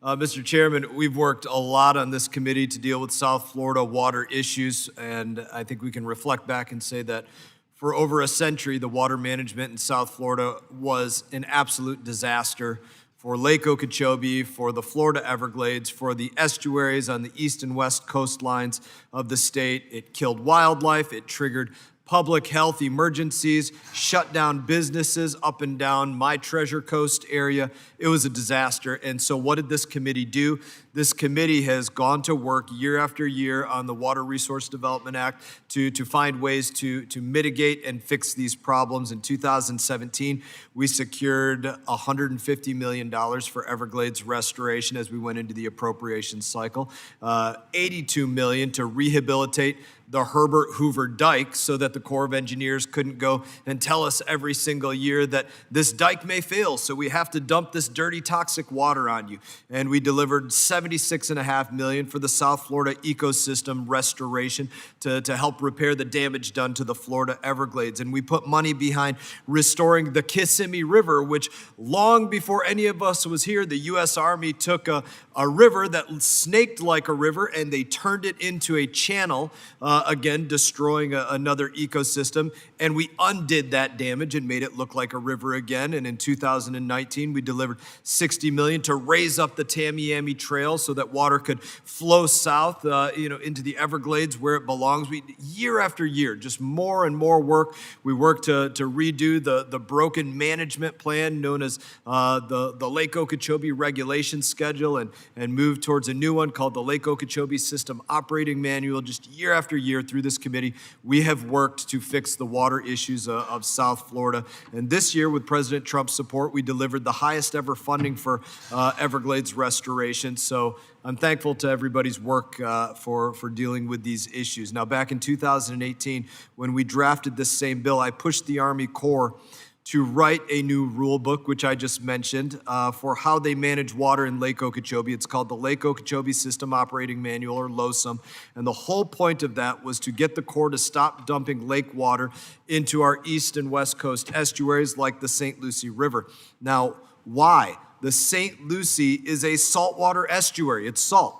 Mr. Chairman, we've worked a lot on this committee to deal with South Florida water issues, and I think we can reflect back and say that for over a century, the water management in South Florida was an absolute disaster for Lake Okeechobee, for the Florida Everglades, for the estuaries on the east and west coastlines of the state. It killed wildlife, it triggered public health emergencies, shut down businesses up and down my Treasure Coast area. It was a disaster. And so what did this committee do? This committee has gone to work year after year on the Water Resource Development Act to find ways to mitigate and fix these problems. In 2017, we secured $150 million for Everglades restoration as we went into the appropriations cycle, $82 million to rehabilitate the Herbert Hoover Dike so that the Corps of Engineers couldn't go and tell us every single year that this dike may fail, so we have to dump this dirty, toxic water on you. And we delivered $76.5 million for the South Florida ecosystem restoration to help repair the damage done to the Florida Everglades. And we put money behind restoring the Kissimmee River, which long before any of us was here, the U.S. Army took a river that snaked like a river and they turned it into a channel, again, destroying another ecosystem. And we undid that damage and made it look like a river again. And in 2019, we delivered $60 million to raise up the Tamiami Trail so that water could flow south, into the Everglades where it belongs. Year after year, just more and more work. We worked to redo the broken management plan known as the Lake Okeechobee Regulation Schedule and move towards a new one called the Lake Okeechobee System Operating Manual. Just year after year through this committee, we have worked to fix the water issues of South Florida. And this year, with President Trump's support, we delivered the highest ever funding for Everglades restoration. So I'm thankful to everybody's work for dealing with these issues. Now, back in 2018, when we drafted this same bill, I pushed the Army Corps to write a new rule book, which I just mentioned, for how they manage water in Lake Okeechobee. It's called the Lake Okeechobee System Operating Manual, or LOSOM. And the whole point of that was to get the Corps to stop dumping lake water into our east and west coast estuaries like the St. Lucie River. Now, why? The St. Lucie is a saltwater estuary. It's salt.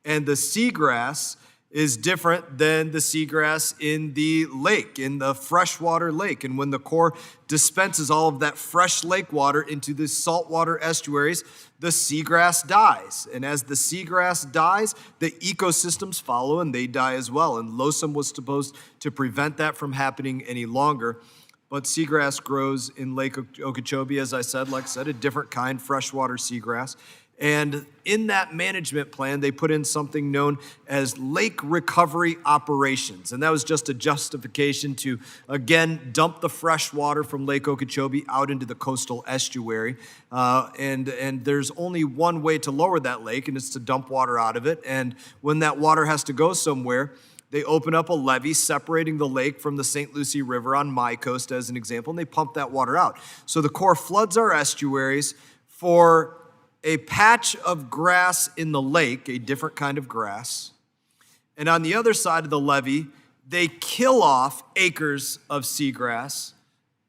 And the seagrass is different than the seagrass in the lake, in the freshwater lake. And when the Corps dispenses all of that fresh lake water into the saltwater estuaries, the seagrass dies. And as the seagrass dies, the ecosystems follow and they die as well. And LOSOM was supposed to prevent that from happening any longer. But seagrass grows in Lake Okeechobee, as I said, a different kind, freshwater seagrass. And in that management plan, they put in something known as lake recovery operations. And that was just a justification to, again, dump the fresh water from Lake Okeechobee out into the coastal estuary. And there's only one way to lower that lake, and it's to dump water out of it. And when that water has to go somewhere, they open up a levee separating the lake from the St. Lucie River on my coast, as an example, and they pump that water out. So the Corps floods our estuaries for a patch of grass in the lake, a different kind of grass. And on the other side of the levee, they kill off acres of seagrass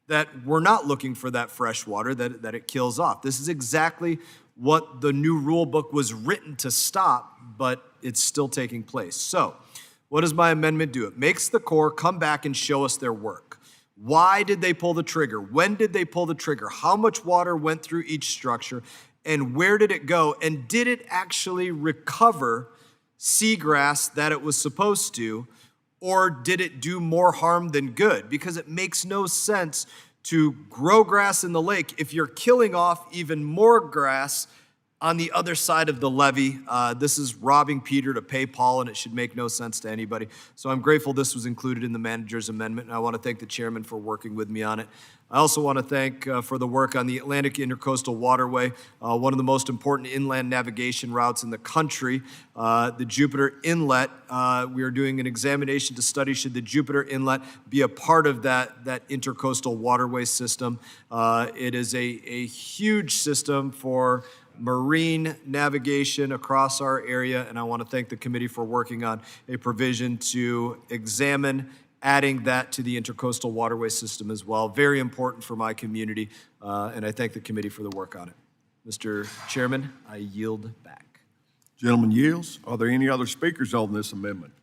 that we're not looking for that fresh water that it kills off. This is exactly what the new rule book was written to stop, but it's still taking place. So what does my amendment do? It makes the Corps come back and show us their work. Why did they pull the trigger? When did they pull the trigger? How much water went through each structure? And where did it go? And did it actually recover seagrass that it was supposed to? Or did it do more harm than good? Because it makes no sense to grow grass in the lake if you're killing off even more grass on the other side of the levee. This is robbing Peter to pay Paul, and it should make no sense to anybody. So I'm grateful this was included in the manager's amendment, and I want to thank the chairman for working with me on it. I also want to thank for the work on the Atlantic Intercoastal Waterway, one of the most important inland navigation routes in the country, the Jupiter Inlet. We are doing an examination to study should the Jupiter Inlet be a part of that intercoastal waterway system. It is a huge system for marine navigation across our area, and I want to thank the committee for working on a provision to examine adding that to the intercoastal waterway system as well. Very important for my community, and I thank the committee for the work on it. Mr. Chairman, I yield back. Gentleman yields. Are there any other speakers on this amendment?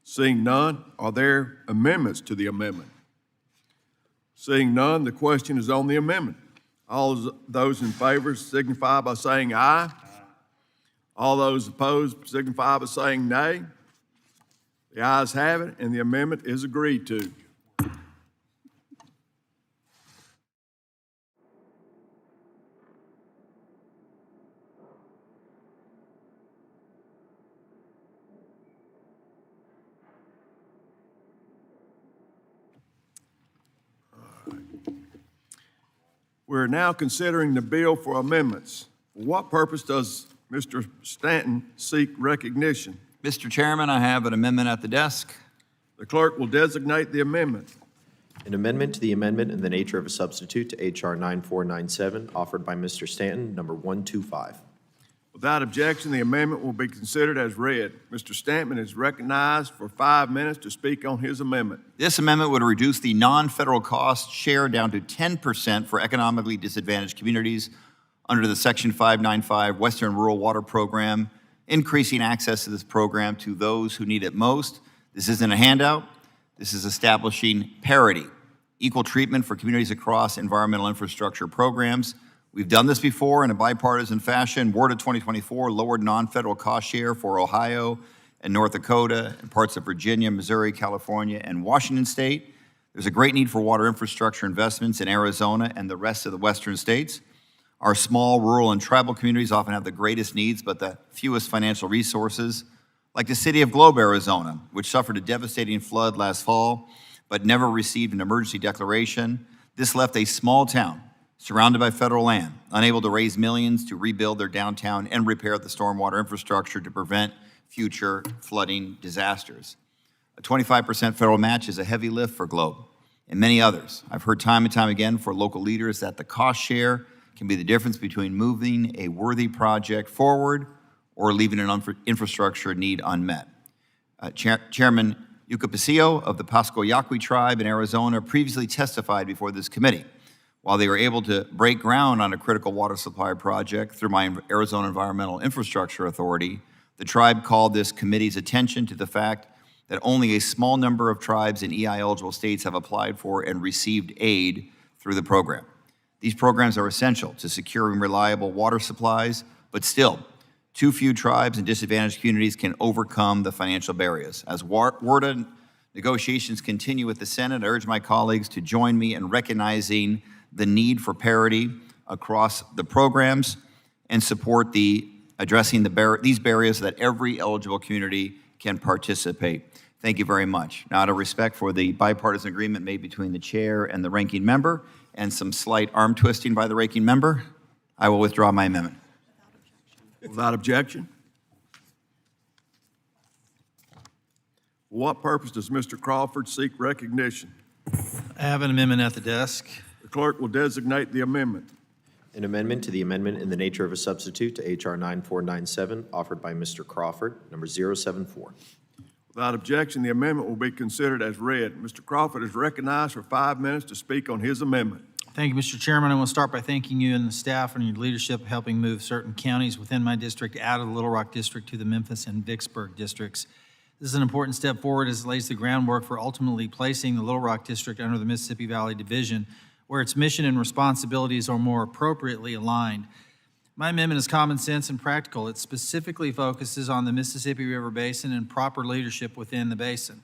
Seeing none, are there amendments to the amendment? Seeing none, the question is on the amendment. All those in favor signify by saying aye. All those opposed signify by saying nay. The ayes have it, and the amendment is agreed to. We're now considering the bill for amendments. For what purpose does Mr. Stanton seek recognition? Mr. Chairman, I have an amendment at the desk. The clerk will designate the amendment. An amendment to the amendment in the nature of a substitute to H.R. 9497, offered by Mr. Stanton, number 125. Without objection, the amendment will be considered as read. Mr. Stanton is recognized for 5 minutes to speak on his amendment. This amendment would reduce the non-federal cost share down to 10% for economically disadvantaged communities under the Section 595 Western Rural Water Program, increasing access to this program to those who need it most. This isn't a handout. This is establishing parity, equal treatment for communities across environmental infrastructure programs. We've done this before in a bipartisan fashion. WRDA 2024 lowered non-federal cost share for Ohio and North Dakota and parts of Virginia, Missouri, California, and Washington State. There's a great need for water infrastructure investments in Arizona and the rest of the western states. Our small, rural, and tribal communities often have the greatest needs but the fewest financial resources, like the city of Globe, Arizona, which suffered a devastating flood last fall but never received an emergency declaration. This left a small town surrounded by federal land, unable to raise millions to rebuild their downtown and repair the stormwater infrastructure to prevent future flooding disasters. A 25% federal match is a heavy lift for Globe and many others. I've heard time and time again for local leaders that the cost share can be the difference between moving a worthy project forward or leaving an infrastructure need unmet. Chairman Yucca Pasillo of the Pasco Yaqui tribe in Arizona previously testified before this committee. While they were able to break ground on a critical water supply project through my Arizona Environmental Infrastructure Authority, the tribe called this committee's attention to the fact that only a small number of tribes in EI-eligible states have applied for and received aid through the program. These programs are essential to securing reliable water supplies, but still, too few tribes and disadvantaged communities can overcome the financial barriers. As WRDA negotiations continue with the Senate, I urge my colleagues to join me in recognizing the need for parity across the programs. and support addressing these barriers so that every eligible community can participate. Thank you very much. Now, out of respect for the bipartisan agreement made between the chair and the ranking member, and some slight arm twisting by the ranking member, I will withdraw my amendment. Without objection. For what purpose does Mr. Crawford seek recognition? I have an amendment at the desk. The clerk will designate the amendment. An amendment to the amendment in the nature of a substitute to H.R. 9497, offered by Mr. Crawford, number 074. Without objection, the amendment will be considered as read. Mr. Crawford is recognized for 5 minutes to speak on his amendment. Thank you, Mr. Chairman. I want to start by thanking you and the staff and your leadership helping move certain counties within my district out of the Little Rock District to the Memphis and Vicksburg districts. This is an important step forward as it lays the groundwork for ultimately placing the Little Rock District under the Mississippi Valley Division, where its mission and responsibilities are more appropriately aligned. My amendment is common sense and practical. It specifically focuses on the Mississippi River Basin and proper leadership within the basin.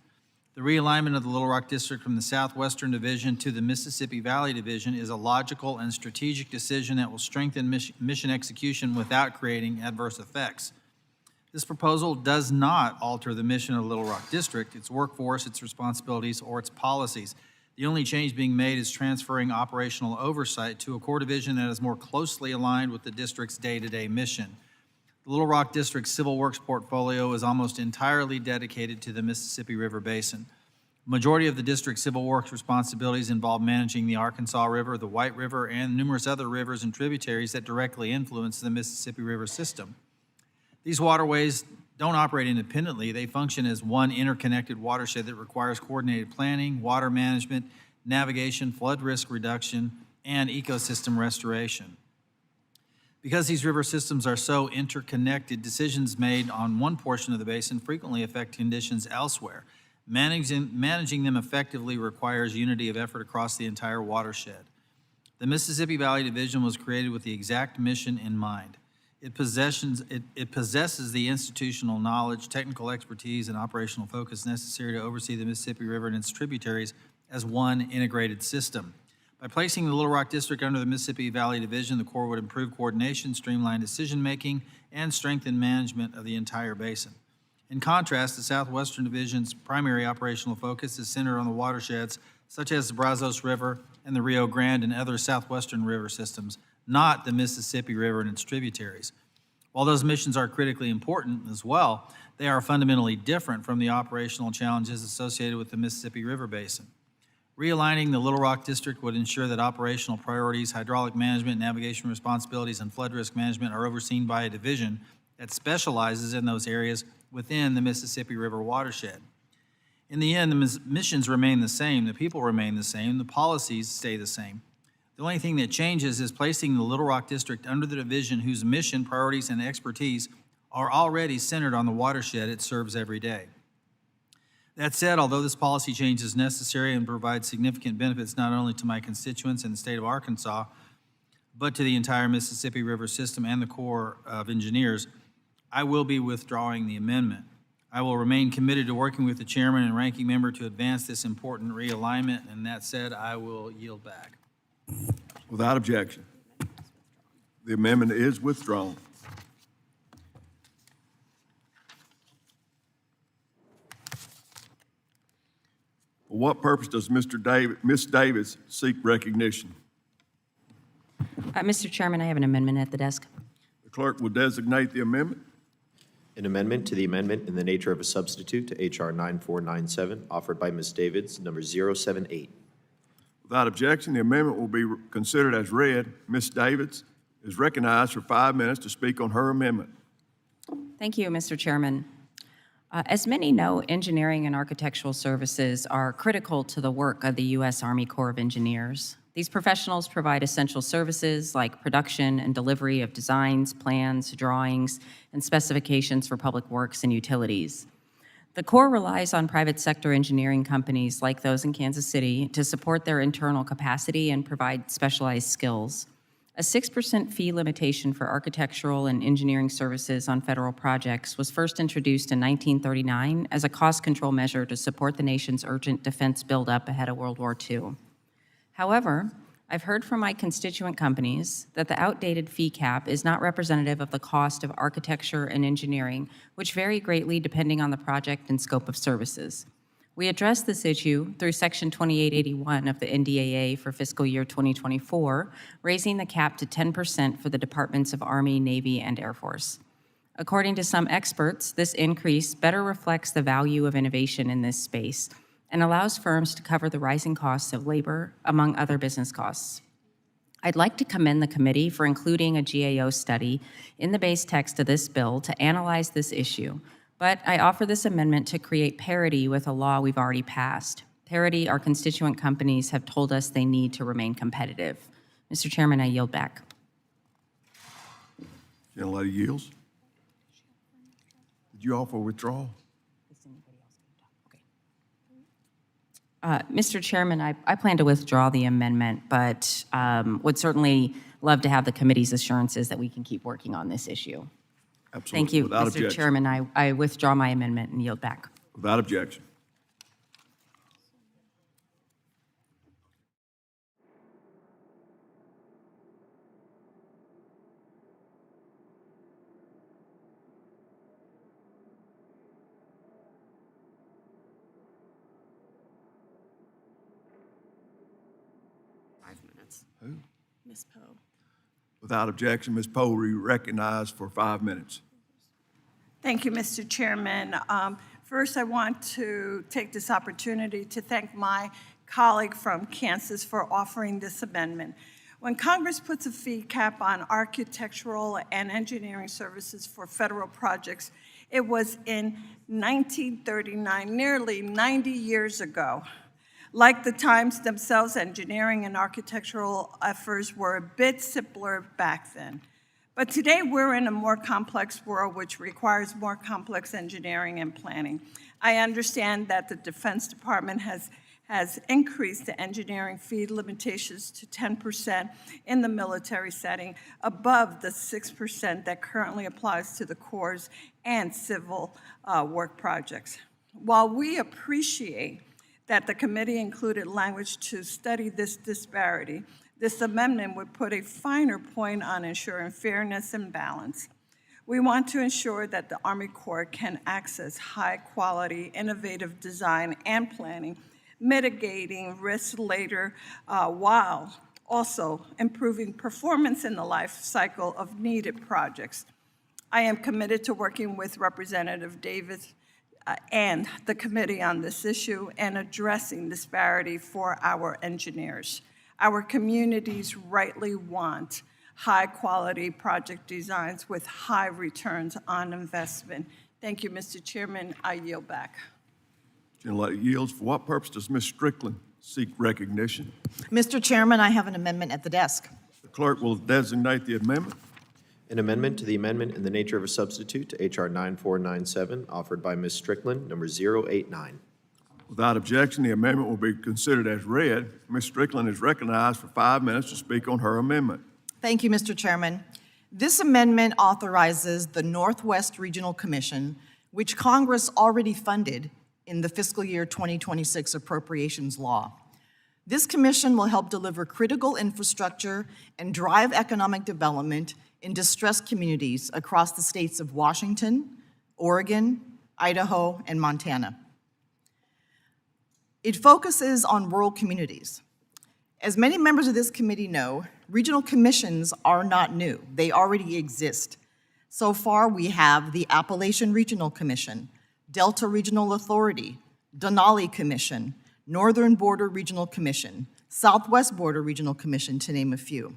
The realignment of the Little Rock District from the Southwestern Division to the Mississippi Valley Division is a logical and strategic decision that will strengthen mission execution without creating adverse effects. This proposal does not alter the mission of the Little Rock District, its workforce, its responsibilities, or its policies. The only change being made is transferring operational oversight to a core division that is more closely aligned with the district's day-to-day mission. The Little Rock District's Civil Works portfolio is almost entirely dedicated to the Mississippi River Basin. The majority of the district's Civil Works responsibilities involve managing the Arkansas River, the White River, and numerous other rivers and tributaries that directly influence the Mississippi River system. These waterways don't operate independently. They function as one interconnected watershed that requires coordinated planning, water management, navigation, flood risk reduction, and ecosystem restoration. Because these river systems are so interconnected, decisions made on one portion of the basin frequently affect conditions elsewhere. Managing them effectively requires unity of effort across the entire watershed. The Mississippi Valley Division was created with the exact mission in mind. It possesses the institutional knowledge, technical expertise, and operational focus necessary to oversee the Mississippi River and its tributaries as one integrated system. By placing the Little Rock District under the Mississippi Valley Division, the Corps would improve coordination, streamline decision-making, and strengthen management of the entire basin. In contrast, the Southwestern Division's primary operational focus is centered on the watersheds such as the Brazos River and the Rio Grande and other southwestern river systems, not the Mississippi River and its tributaries. While those missions are critically important as well, they are fundamentally different from the operational challenges associated with the Mississippi River Basin. Realigning the Little Rock District would ensure that operational priorities, hydraulic management, navigation responsibilities, and flood risk management are overseen by a division that specializes in those areas within the Mississippi River watershed. In the end, the missions remain the same, the people remain the same, the policies stay the same. The only thing that changes is placing the Little Rock District under the division whose mission, priorities, and expertise are already centered on the watershed it serves every day. That said, although this policy change is necessary and provides significant benefits not only to my constituents in the state of Arkansas, but to the entire Mississippi River system and the Corps of Engineers, I will be withdrawing the amendment. I will remain committed to working with the chairman and ranking member to advance this important realignment, and that said, I will yield back. Without objection. The amendment is withdrawn. For what purpose does Ms. Davis seek recognition? Mr. Chairman, I have an amendment at the desk. The clerk will designate the amendment. An amendment to the amendment in the nature of a substitute to H.R. 9497, offered by Ms. Davids, number 078. Without objection, the amendment will be considered as read. Ms. Davids is recognized for 5 minutes to speak on her amendment. Thank you, Mr. Chairman. As many know, engineering and architectural services are critical to the work of the U.S. Army Corps of Engineers. These professionals provide essential services like production and delivery of designs, plans, drawings, and specifications for public works and utilities. The Corps relies on private sector engineering companies like those in Kansas City to support their internal capacity and provide specialized skills. A 6% fee limitation for architectural and engineering services on federal projects was first introduced in 1939 as a cost control measure to support the nation's urgent defense buildup ahead of World War II. However, I've heard from my constituent companies that the outdated fee cap is not representative of the cost of architecture and engineering, which vary greatly depending on the project and scope of services. We addressed this issue through Section 2881 of the NDAA for fiscal year 2024, raising the cap to 10% for the departments of Army, Navy, and Air Force. According to some experts, this increase better reflects the value of innovation in this space and allows firms to cover the rising costs of labor, among other business costs. I'd like to commend the committee for including a GAO study in the base text of this bill to analyze this issue, but I offer this amendment to create parity with a law we've already passed. Parity our constituent companies have told us they need to remain competitive. Mr. Chairman, I yield back. Gentlelady yields. Did you offer withdrawal? Mr. Chairman, I plan to withdraw the amendment, but would certainly love to have the committee's assurances that we can keep working on this issue. Absolutely. Thank you, Without Mr. objection. Chairman. I withdraw my amendment and yield back. Without objection. Who? Ms. Poe. Without objection, Ms. Poe, we recognize for 5 minutes. Thank you, Mr. Chairman. First, I want to take this opportunity to thank my colleague from Kansas for offering this amendment. When Congress puts a fee cap on architectural and engineering services for federal projects, it was in 1939, nearly 90 years ago. Like the times themselves, engineering and architectural efforts were a bit simpler back then. But today we're in a more complex world which requires more complex engineering and planning. I understand that the Defense Department has increased the engineering fee limitations to 10% in the military setting, above the 6% that currently applies to the Corps and civil work projects. While we appreciate that the committee included language to study this disparity, this amendment would put a finer point on ensuring fairness and balance. We want to ensure that the Army Corps can access high-quality, innovative design and planning, mitigating risks later while also improving performance in the life cycle of needed projects. I am committed to working with Representative Davis and the committee on this issue and addressing disparity for our engineers. Our communities rightly want high-quality project designs with high returns on investment. Thank you, Mr. Chairman. I yield back. Gentlelady yields. For what purpose does Ms. Strickland seek recognition? Mr. Chairman, I have an amendment at the desk. The clerk will designate the amendment. An amendment to the amendment in the nature of a substitute to H.R. 9497, offered by Ms. Strickland, number 089. Without objection, the amendment will be considered as read. Ms. Strickland is recognized for 5 minutes to speak on her amendment. Thank you, Mr. Chairman. This amendment authorizes the Northwest Regional Commission, which Congress already funded in the fiscal year 2026 appropriations law. This commission will help deliver critical infrastructure and drive economic development in distressed communities across the states of Washington, Oregon, Idaho, and Montana. It focuses on rural communities. As many members of this committee know, regional commissions are not new. They already exist. So far, we have the Appalachian Regional Commission, Delta Regional Authority, Denali Commission, Northern Border Regional Commission, Southwest Border Regional Commission, to name a few.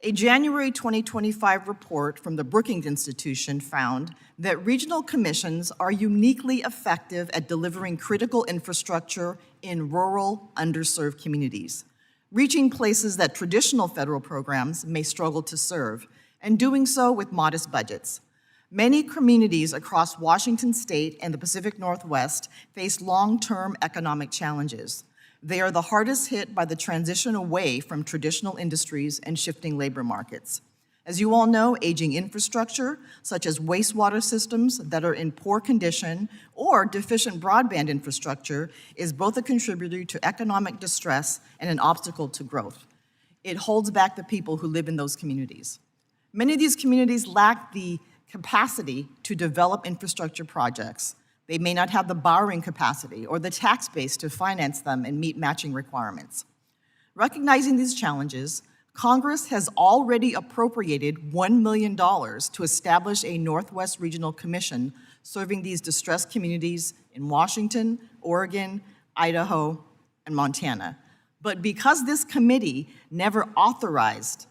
A January 2025 report from the Brookings Institution found that regional commissions are uniquely effective at delivering critical infrastructure in rural, underserved communities, reaching places that traditional federal programs may struggle to serve, and doing so with modest budgets. Many communities across Washington State and the Pacific Northwest face long-term economic challenges. They are the hardest hit by the transition away from traditional industries and shifting labor markets. As you all know, aging infrastructure, such as wastewater systems that are in poor condition or deficient broadband infrastructure, is both a contributor to economic distress and an obstacle to growth. it holds back the people who live in those communities. Many of these communities lack the capacity to develop infrastructure projects. They may not have the borrowing capacity or the tax base to finance them and meet matching requirements. Recognizing these challenges, Congress has already appropriated $1 million to establish a Northwest Regional Commission serving these distressed communities in Washington, Oregon, Idaho, and Montana. But because this committee never authorized,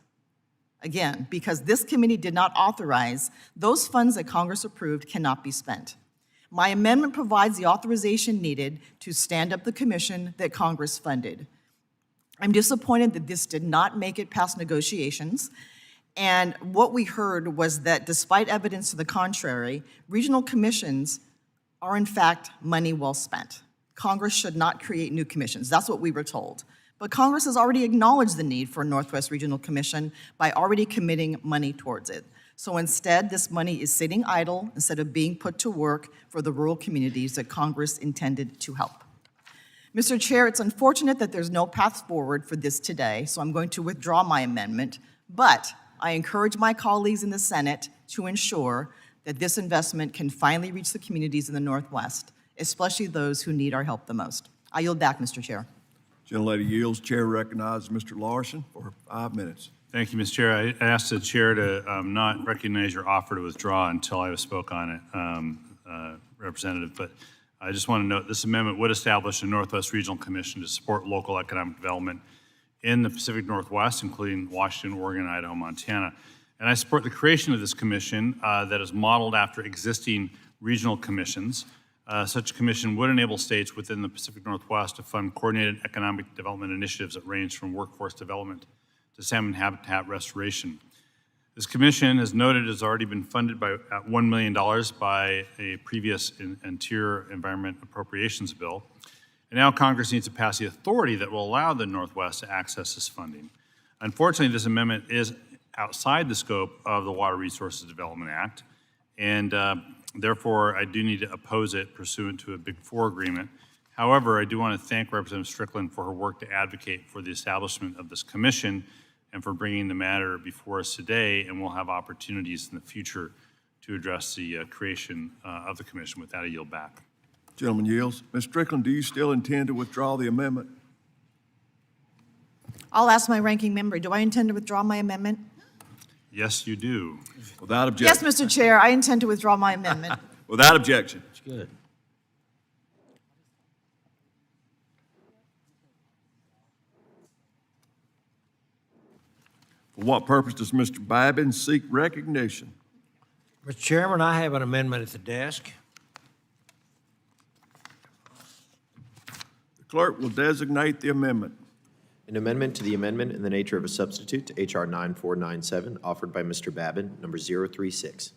again, because this committee did not authorize, those funds that Congress approved cannot be spent. My amendment provides the authorization needed to stand up the commission that Congress funded. I'm disappointed that this did not make it past negotiations. And what we heard was that despite evidence to the contrary, regional commissions are in fact money well spent. Congress should not create new commissions. That's what we were told. But Congress has already acknowledged the need for a Northwest Regional Commission by already committing money towards it. So instead, this money is sitting idle instead of being put to work for the rural communities that Congress intended to help. Mr. Chair, it's unfortunate that there's no path forward for this today, so I'm going to withdraw my amendment, but I encourage my colleagues in the Senate to ensure that this investment can finally reach the communities in the Northwest, especially those who need our help the most. I yield back, Mr. Chair. Gentlelady yields. Chair recognizes Mr. Larson for 5 minutes. Thank you, Mr. Chair. I asked the chair to not recognize your offer to withdraw until I spoke on it, Representative, but I just want to note this amendment would establish a Northwest Regional Commission to support local economic development in the Pacific Northwest, including Washington, Oregon, Idaho, Montana. And I support the creation of this commission that is modeled after existing regional commissions. Such a commission would enable states within the Pacific Northwest to fund coordinated economic development initiatives that range from workforce development to salmon habitat restoration. This commission, as noted, has already been funded by $1 million by a previous Interior Environment Appropriations Bill. And now Congress needs to pass the authority that will allow the Northwest to access this funding. Unfortunately, this amendment is outside the scope of the Water Resources Development Act, and therefore I do need to oppose it pursuant to a Big Four agreement. However, I do want to thank Representative Strickland for her work to advocate for the establishment of this commission and for bringing the matter before us today, and we'll have opportunities in the future to address the creation of the commission. With that, I yield back. Gentleman yields. Ms. Strickland, do you still intend to withdraw the amendment? I'll ask my ranking member, do I intend to withdraw my amendment? Yes, you do. Without objection. Yes, Mr. Chair, I intend to withdraw my amendment. Without objection. That's good. For what purpose does Mr. Babin seek recognition? Mr. Chairman, I have an amendment at the desk. The clerk will designate the amendment. An amendment to the amendment in the nature of a substitute to H.R. 9497, offered by Mr. Babin, number 036.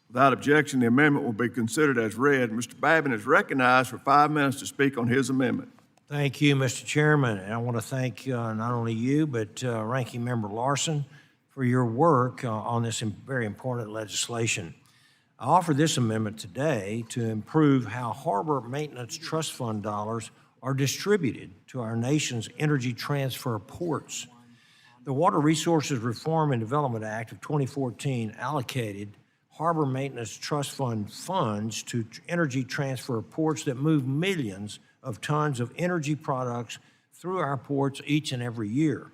Without objection, the amendment will be considered as read. Mr. Babin is recognized for 5 minutes to speak on his amendment. Thank you, Mr. Chairman. And I want to thank not only you, but Ranking Member Larson for your work on this very important legislation. I offer this amendment today to improve how Harbor Maintenance Trust Fund dollars are distributed to our nation's energy transfer ports. The Water Resources Reform and Development Act of 2014 allocated Harbor Maintenance Trust Fund funds to energy transfer ports that move millions of tons of energy products through our ports each and every year.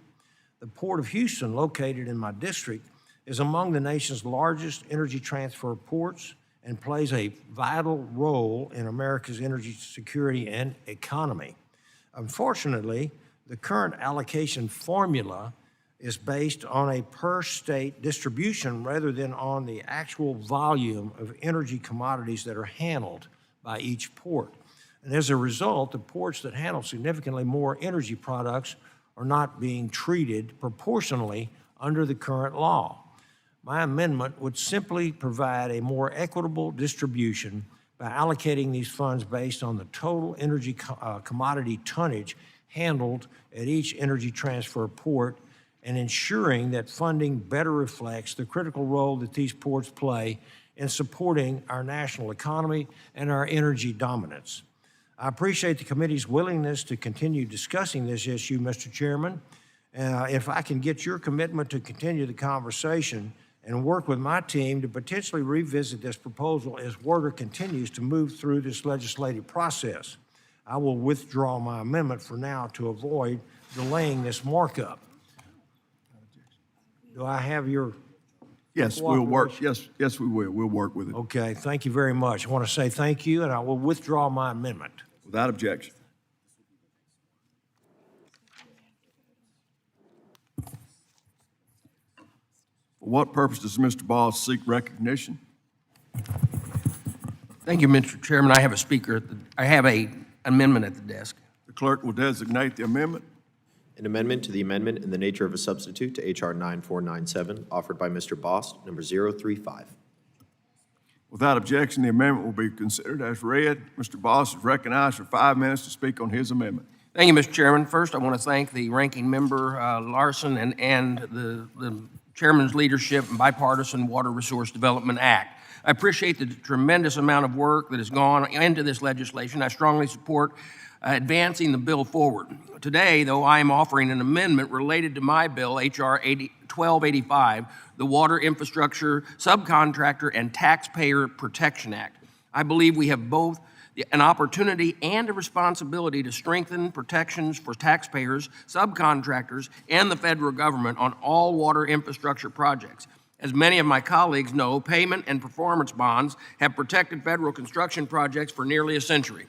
The Port of Houston, located in my district, is among the nation's largest energy transfer ports and plays a vital role in America's energy security and economy. Unfortunately, the current allocation formula is based on a per-state distribution rather than on the actual volume of energy commodities that are handled by each port. And as a result, the ports that handle significantly more energy products are not being treated proportionally under the current law. My amendment would simply provide a more equitable distribution by allocating these funds based on the total energy commodity tonnage handled at each energy transfer port and ensuring that funding better reflects the critical role that these ports play in supporting our national economy and our energy dominance. I appreciate the committee's willingness to continue discussing this issue, Mr. Chairman, If I can get your commitment to continue the conversation and work with my team to potentially revisit this proposal as water continues to move through this legislative process, I will withdraw my amendment for now to avoid delaying this markup. Do I have your Yes, we'll work, cooperation? yes, we will. We'll work with it Okay, thank you very much. I want to say thank you, and I will withdraw my amendment. without objection. For what purpose does Mr. Ball seek recognition? Thank you, Mr. Chairman. I have a speaker, I have a amendment at the desk. The clerk will designate the amendment. An amendment to the amendment in the nature of a substitute to H.R. 9497, offered by Mr. Bost, number 035. Without objection, the amendment will be considered as read. Mr. Boss is recognized for 5 minutes to speak on his amendment. Thank you, Mr. Chairman. First, I want to thank the ranking member, Larson, and the chairman's leadership in Bipartisan Water Resource Development Act. I appreciate the tremendous amount of work that has gone into this legislation. I strongly support advancing the bill forward. Today, though, I am offering an amendment related to my bill, H.R. 1285, the Water Infrastructure Subcontractor and Taxpayer Protection Act. I believe we have both an opportunity and a responsibility to strengthen protections for taxpayers, subcontractors, and the federal government on all water infrastructure projects. As many of my colleagues know, payment and performance bonds have protected federal construction projects for nearly a century.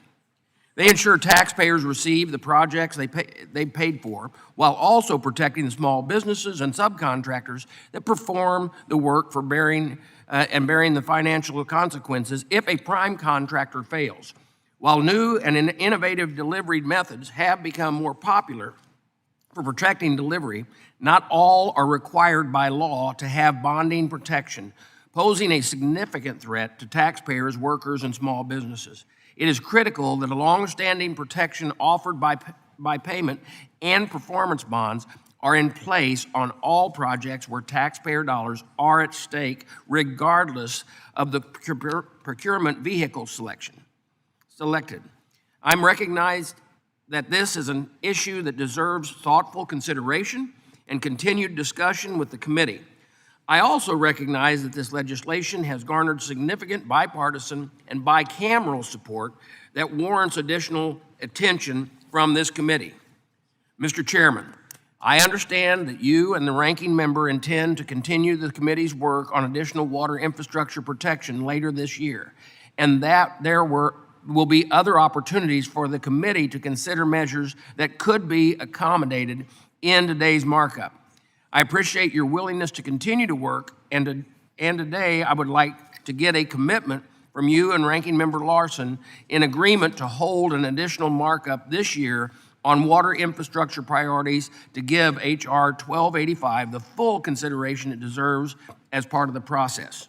They ensure taxpayers receive the projects they paid for, while also protecting the small businesses and subcontractors that perform the work for bearing the financial consequences if a prime contractor fails. While new and innovative delivery methods have become more popular for protecting delivery, not all are required by law to have bonding protection, posing a significant threat to taxpayers, workers, and small businesses. It is critical that a long-standing protection offered by payment and performance bonds are in place on all projects where taxpayer dollars are at stake, regardless of the procurement vehicle selected. I'm recognized that this is an issue that deserves thoughtful consideration and continued discussion with the committee. I also recognize that this legislation has garnered significant bipartisan and bicameral support that warrants additional attention from this committee. Mr. Chairman, I understand that you and the ranking member intend to continue the committee's work on additional water infrastructure protection later this year, and that there will be other opportunities for the committee to consider measures that could be accommodated in today's markup. I appreciate your willingness to continue to work, and today I would like to get a commitment from you and Ranking Member Larson in agreement to hold an additional markup this year on water infrastructure priorities to give H.R. 1285 the full consideration it deserves as part of the process.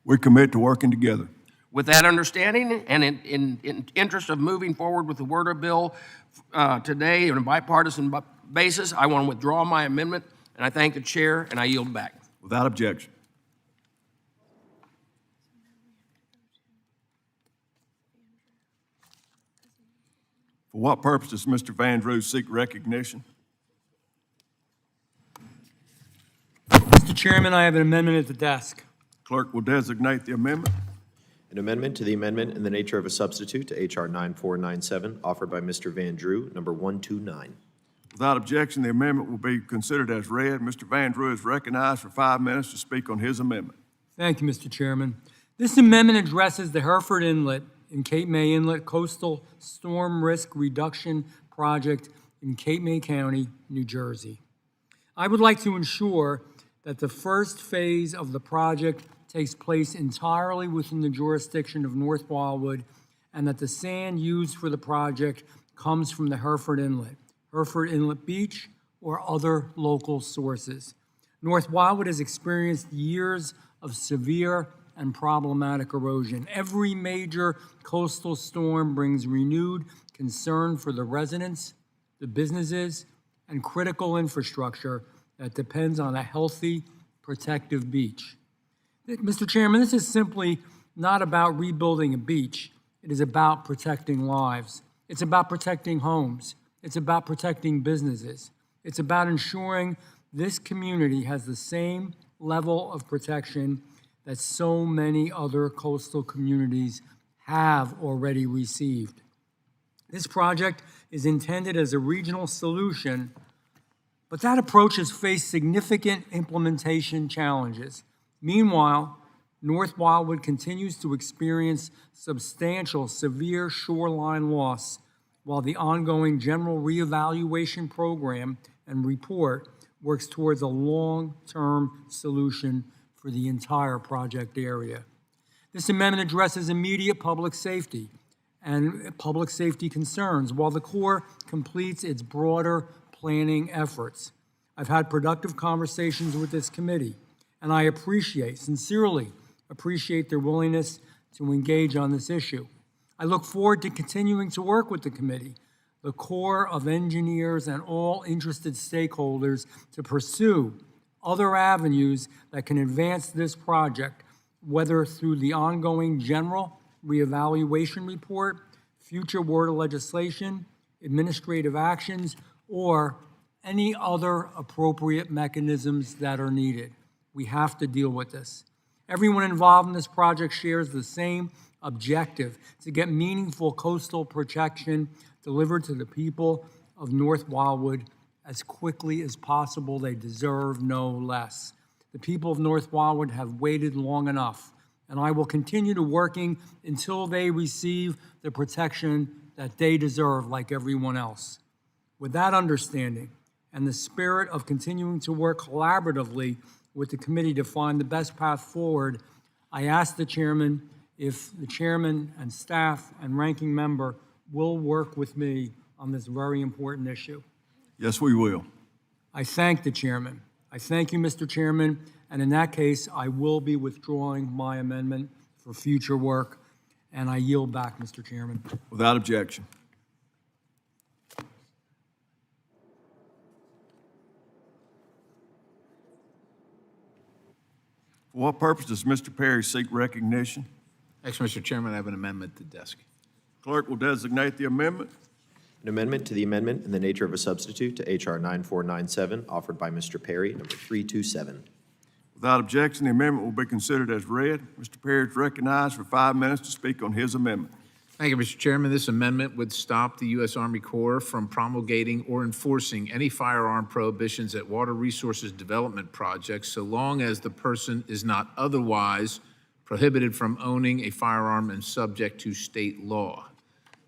We commit to working together. With that understanding, and in interest of moving forward with the water bill today on a bipartisan basis, I want to withdraw my amendment, and I thank the chair, and I yield back. Without objection. For what purpose does Mr. Van Drew seek recognition? Mr. Chairman, I have an amendment at the desk. Clerk will designate the amendment. An amendment to the amendment in the nature of a substitute to H.R. 9497, offered by Mr. Van Drew, number 129. Without objection, the amendment will be considered as read. Mr. Van Drew is recognized for 5 minutes to speak on his amendment. Thank you, Mr. Chairman. This amendment addresses the Hereford Inlet and Cape May Inlet Coastal Storm Risk Reduction Project in Cape May County, New Jersey. I would like to ensure that the first phase of the project takes place entirely within the jurisdiction of North Wildwood, and that the sand used for the project comes from the Hereford Inlet Beach, or other local sources. North Wildwood has experienced years of severe and problematic erosion. Every major coastal storm brings renewed concern for the residents, the businesses, and critical infrastructure that depends on a healthy, protective beach. Mr. Chairman, this is simply not about rebuilding a beach. It is about protecting lives. It's about protecting homes. It's about protecting businesses. It's about ensuring this community has the same level of protection that so many other coastal communities have already received. This project is intended as a regional solution, but that approach has faced significant implementation challenges. Meanwhile, North Wildwood continues to experience substantial severe shoreline loss, while the ongoing general reevaluation program and report works towards a long-term solution for the entire project area. This amendment addresses immediate public safety and public safety concerns while the Corps completes its broader planning efforts. I've had productive conversations with this committee, and I sincerely appreciate their willingness to engage on this issue. I look forward to continuing to work with the committee, the Corps of Engineers, and all interested stakeholders to pursue other avenues that can advance this project, whether through the ongoing general reevaluation report, future water legislation, administrative actions, or any other appropriate mechanisms that are needed. We have to deal with this. Everyone involved in this project shares the same objective: to get meaningful coastal protection delivered to the people of North Wildwood as quickly as possible. They deserve no less. The people of North Wildwood have waited long enough, and I will continue to working until they receive the protection that they deserve like everyone else. With that understanding and the spirit of continuing to work collaboratively with the committee to find the best path forward, I ask the chairman if the chairman and staff and ranking member will work with me on this very important issue. Yes, we will. I thank the chairman. I thank you, Mr. Chairman, and in that case, I will be withdrawing my amendment for future work, and I yield back, Mr. Chairman. Without objection. For what purpose does Mr. Perry seek recognition? Thanks, Mr. Chairman. I have an amendment to desk. Clerk will designate the amendment. An amendment to the amendment in the nature of a substitute to H.R. 9497, offered by Mr. Perry, number 327. Without objection, the amendment will be considered as read. Mr. Perry is recognized for 5 minutes to speak on his amendment. Thank you, Mr. Chairman. This amendment would stop the U.S. Army Corps from promulgating or enforcing any firearm prohibitions at water resources development projects so long as the person is not otherwise prohibited from owning a firearm and subject to state law.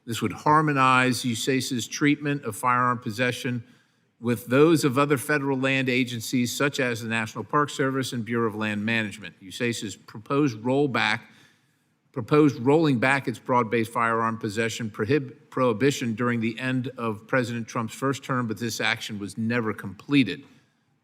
This would harmonize USACE's treatment of firearm possession with those of other federal land agencies such as the National Park Service and Bureau of Land Management. USACE's proposed rolling back its broad-based firearm possession prohibition during the end of President Trump's first term, but this action was never completed.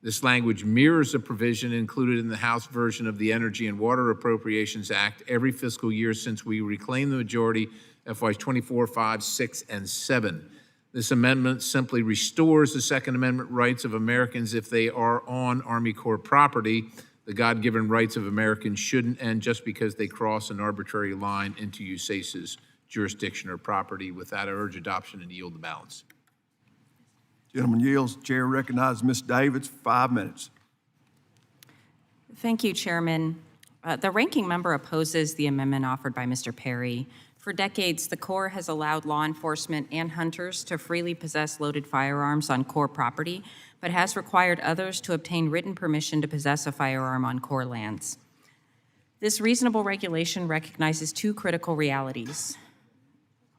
This language mirrors a provision included in the House version of the Energy and Water Appropriations Act every fiscal year since we reclaimed the majority FYs 24, 5, 6, and 7. This amendment simply restores the Second Amendment rights of Americans if they are on Army Corps property. The God-given rights of Americans shouldn't end just because they cross an arbitrary line into USACE's jurisdiction or property. With that, I urge adoption and yield the balance. Gentleman yields. Chair recognizes Ms. Davids for 5 minutes. Thank you, Chairman. The ranking member opposes the amendment offered by Mr. Perry. For decades, the Corps has allowed law enforcement and hunters to freely possess loaded firearms on Corps property, but has required others to obtain written permission to possess a firearm on Corps lands. This reasonable regulation recognizes two critical realities.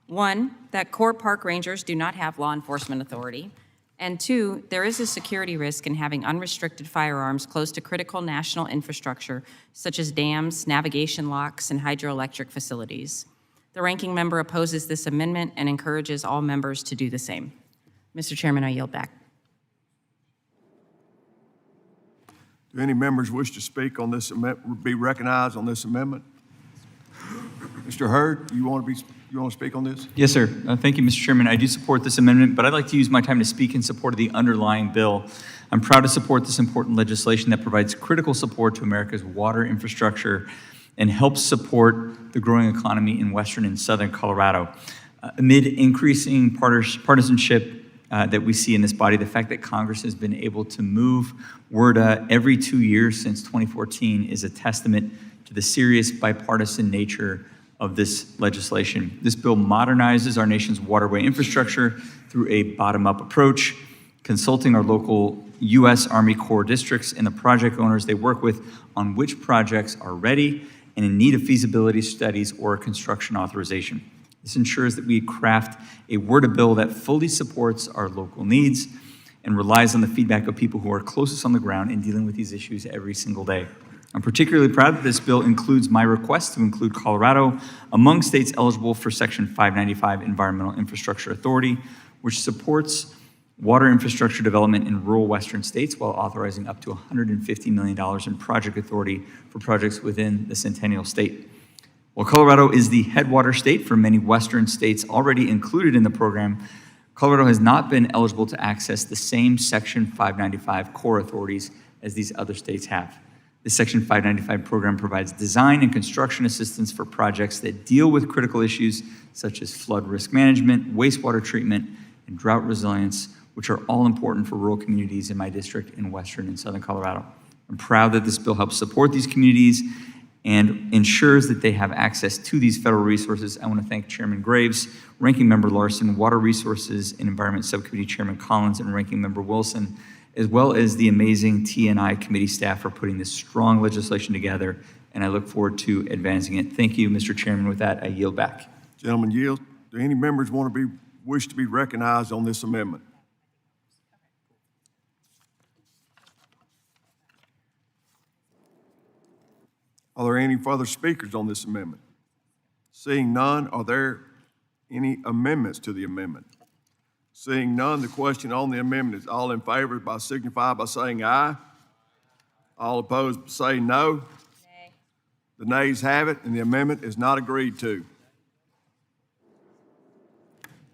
One, that Corps park rangers do not have law enforcement authority. And two, there is a security risk in having unrestricted firearms close to critical national infrastructure, such as dams, navigation locks, and hydroelectric facilities. The ranking member opposes this amendment and encourages all members to do the same. Mr. Chairman, I yield back. Do any members wish to speak on this amendment, be recognized on this amendment? Mr. Hurd, you want to speak on this? Yes, sir. Thank you, Mr. Chairman. I do support this amendment, but I'd like to use my time to speak in support of the underlying bill. I'm proud to support this important legislation that provides critical support to America's water infrastructure and helps support the growing economy in western and southern Colorado. Amid increasing partisanship that we see in this body. The fact that Congress has been able to move WRDA every 2 years since 2014 is a testament to the serious bipartisan nature of this legislation. This bill modernizes our nation's waterway infrastructure through a bottom-up approach, consulting our local U.S. Army Corps districts and the project owners they work with on which projects are ready and in need of feasibility studies or construction authorization. This ensures that we craft a WRDA bill that fully supports our local needs and relies on the feedback of people who are closest on the ground in dealing with these issues every single day. I'm particularly proud that this bill includes my request to include Colorado among states eligible for Section 595 Environmental Infrastructure Authority, which supports water infrastructure development in rural western states while authorizing up to $150 million in project authority for projects within the Centennial State. While Colorado is the headwater state for many western states already included in the program, Colorado has not been eligible to access the same Section 595 core authorities as these other states have. The Section 595 program provides design and construction assistance for projects that deal with critical issues such as flood risk management, wastewater treatment, and drought resilience, which are all important for rural communities in my district in western and southern Colorado. I'm proud that this bill helps support these communities and ensures that they have access to these federal resources. I want to thank Chairman Graves, Ranking Member Larson, Water Resources and Environment Subcommittee Chairman Collins, and Ranking Member Wilson, as well as the amazing T&I committee staff for putting this strong legislation together, and I look forward to advancing it. Thank you, Mr. Chairman. With that, I yield back. Gentlemen, yield. Do any members wish to be recognized on this amendment? Are there any further speakers on this amendment? Seeing none, are there any amendments to the amendment? Seeing none, the question on the amendment is all in favor signify by saying aye. All opposed say no. Nay. The nays have it, and the amendment is not agreed to.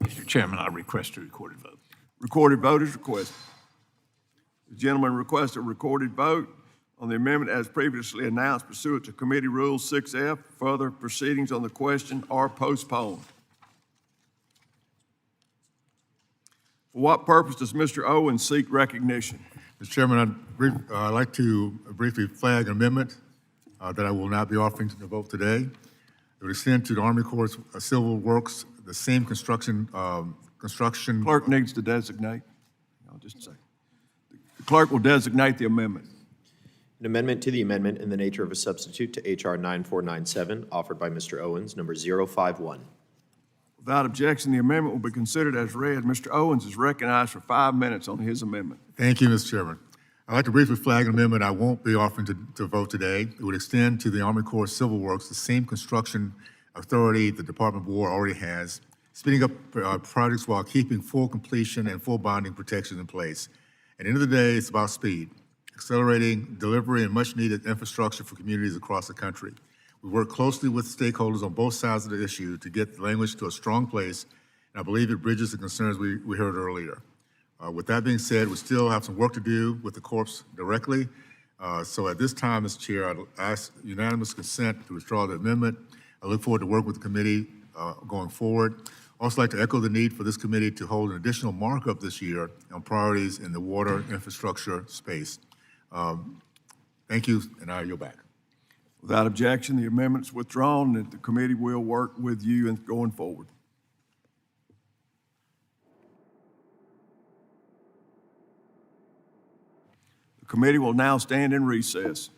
Mr. Chairman, I request a recorded vote. Recorded vote is requested. The gentleman requests a recorded vote on the amendment as previously announced pursuant to Committee Rule 6F. Further proceedings on the question are postponed. For what purpose does Mr. Owens seek recognition? Mr. Chairman, I'd like to briefly flag an amendment that I will not be offering to the vote today. It would extend to the Army Corps Civil Works the same construction. Clerk needs to designate. Just a second. The clerk will designate the amendment. An amendment to the amendment in the nature of a substitute to H.R. 9497, offered by Mr. Owens, number 051. Without objection, the amendment will be considered as read. Mr. Owens is recognized for 5 minutes on his amendment. Thank you, Mr. Chairman. I'd like to briefly flag an amendment I won't be offering to vote today. It would extend to the Army Corps Civil Works the same construction authority the Department of War already has, speeding up projects while keeping full completion and full bonding protections in place. At the end of the day, it's about speed, accelerating delivery and much-needed infrastructure for communities across the country. We work closely with stakeholders on both sides of the issue to get the language to a strong place, and I believe it bridges the concerns we heard earlier. With that being said, we still have some work to do with the Corps directly. So at this time, Mr. Chair, I'd ask unanimous consent to withdraw the amendment. I look forward to working with the committee going forward. Also like to echo the need for this committee to hold an additional markup this year on priorities in the water infrastructure space. Thank you, and I yield back. Without objection, the amendment is withdrawn, and the committee will work with you in going forward. The committee will now stand in recess.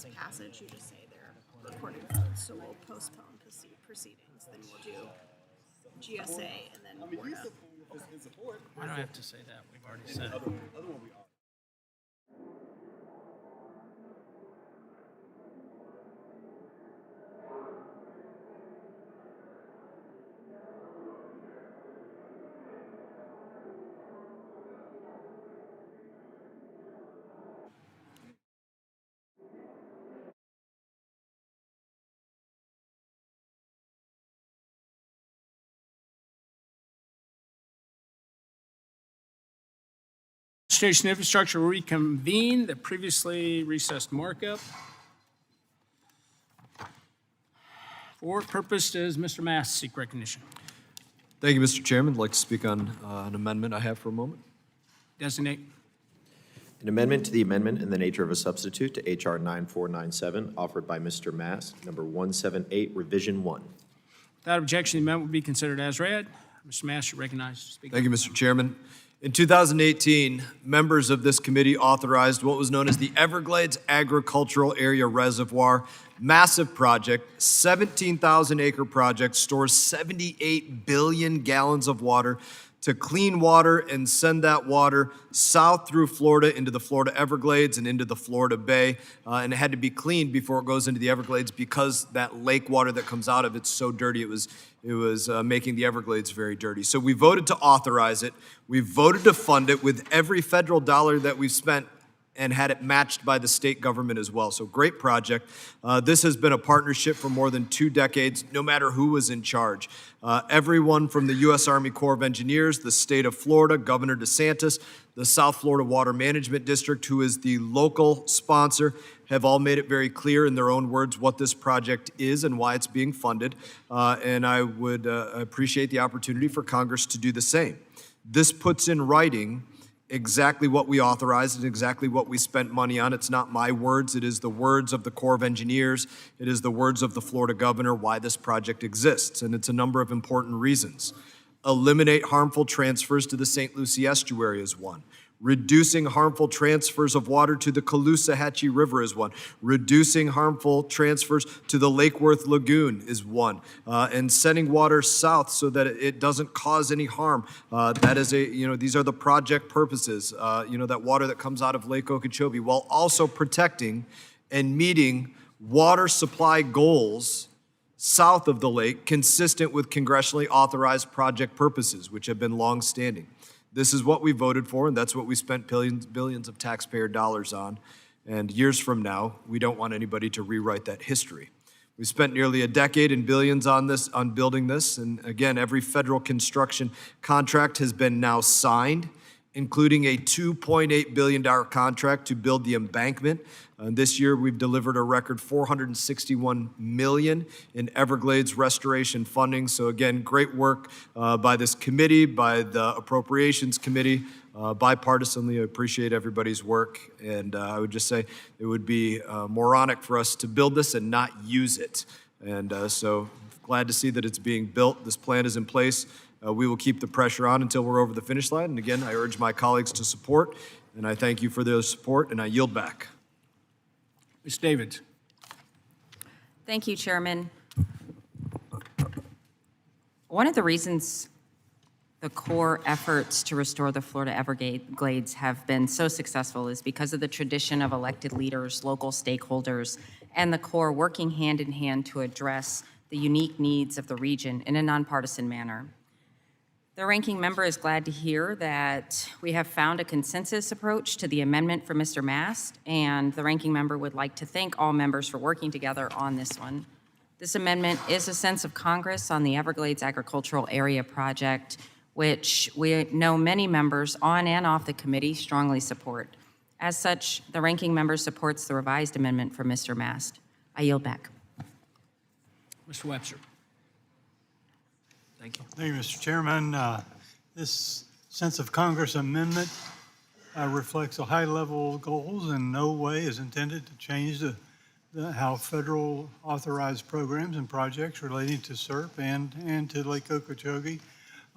request passage, you just say they're recorded votes, so we'll postpone proceedings, then we'll do GSA and then WARDA. Why do I have to say that? We've already said it. Station Infrastructure will reconvene the previously recessed markup. For what purpose does Mr. Mass seek recognition? Thank you, Mr. Chairman. I'd like to speak on an amendment I have for a moment. Designate. An amendment to the amendment in the nature of a substitute to H.R. 9497, offered by Mr. Mast, number 178, revision 1. Without objection, the amendment will be considered as read. Mr. Mass, you're recognized to speak. Thank you, Mr. Chairman. In 2018, members of this committee authorized what was known as the Everglades Agricultural Area Reservoir. Massive project, 17,000-acre project, stores 78 billion gallons of water to clean water and send that water south through Florida into the Florida Everglades and into the Florida Bay. And it had to be cleaned before it goes into the Everglades because that lake water that comes out of it's so dirty, it was making the Everglades very dirty. So we voted to authorize it. We voted to fund it with every federal dollar that we've spent and had it matched by the state government as well. So great project. This has been a partnership for more than 2 decades, no matter who was in charge. Everyone from the U.S. Army Corps of Engineers, the state of Florida, Governor DeSantis, the South Florida Water Management District, who is the local sponsor, have all made it very clear in their own words what this project is and why it's being funded. And I would appreciate the opportunity for Congress to do the same. This puts in writing exactly what we authorized and exactly what we spent money on. It's not my words. It is the words of the Corps of Engineers. It is the words of the Florida governor why this project exists, and it's a number of important reasons. Eliminate harmful transfers to the St. Lucie estuary is one. Reducing harmful transfers of water to the Caloosahatchee River is one. Reducing harmful transfers to the Lake Worth Lagoon is one. And sending water south so that it doesn't cause any harm. That is these are the project purposes, that water that comes out of Lake Okeechobee, while also protecting and meeting water supply goals south of the lake, consistent with congressionally authorized project purposes, which have been longstanding. This is what we voted for, and that's what we spent billions of taxpayer dollars on. And years from now, we don't want anybody to rewrite that history. We spent nearly a decade and billions on building this. And again, every federal construction contract has been now signed, including a $2.8 billion contract to build the embankment. This year, we've delivered a record $461 million in Everglades restoration funding. So again, great work by this committee, by the Appropriations Committee, bipartisanly. I appreciate everybody's work. And I would just say it would be moronic for us to build this and not use it. And so glad to see that it's being built. This plan is in place. We will keep the pressure on until we're over the finish line. And again, I urge my colleagues to support, and I thank you for their support, and I yield back. Ms. Davids. Thank you, Chairman. One of the reasons the Corps efforts to restore the Florida Everglades have been so successful is because of the tradition of elected leaders, local stakeholders, and the Corps working hand in hand to address the unique needs of the region in a nonpartisan manner. The ranking member is glad to hear that we have found a consensus approach to the amendment for Mr. Mast, and the ranking member would like to thank all members for working together on this one. This amendment is a sense of Congress on the Everglades Agricultural Area Project, which we know many members on and off the committee strongly support. As such, the ranking member supports the revised amendment for Mr. Mast. I yield back. Mr. Webster. Thank you. Thank you, Mr. Chairman. This sense of Congress amendment reflects a high level of goals and in no way is intended to change how federal authorized programs and projects relating to SERP and to Lake Okeechobee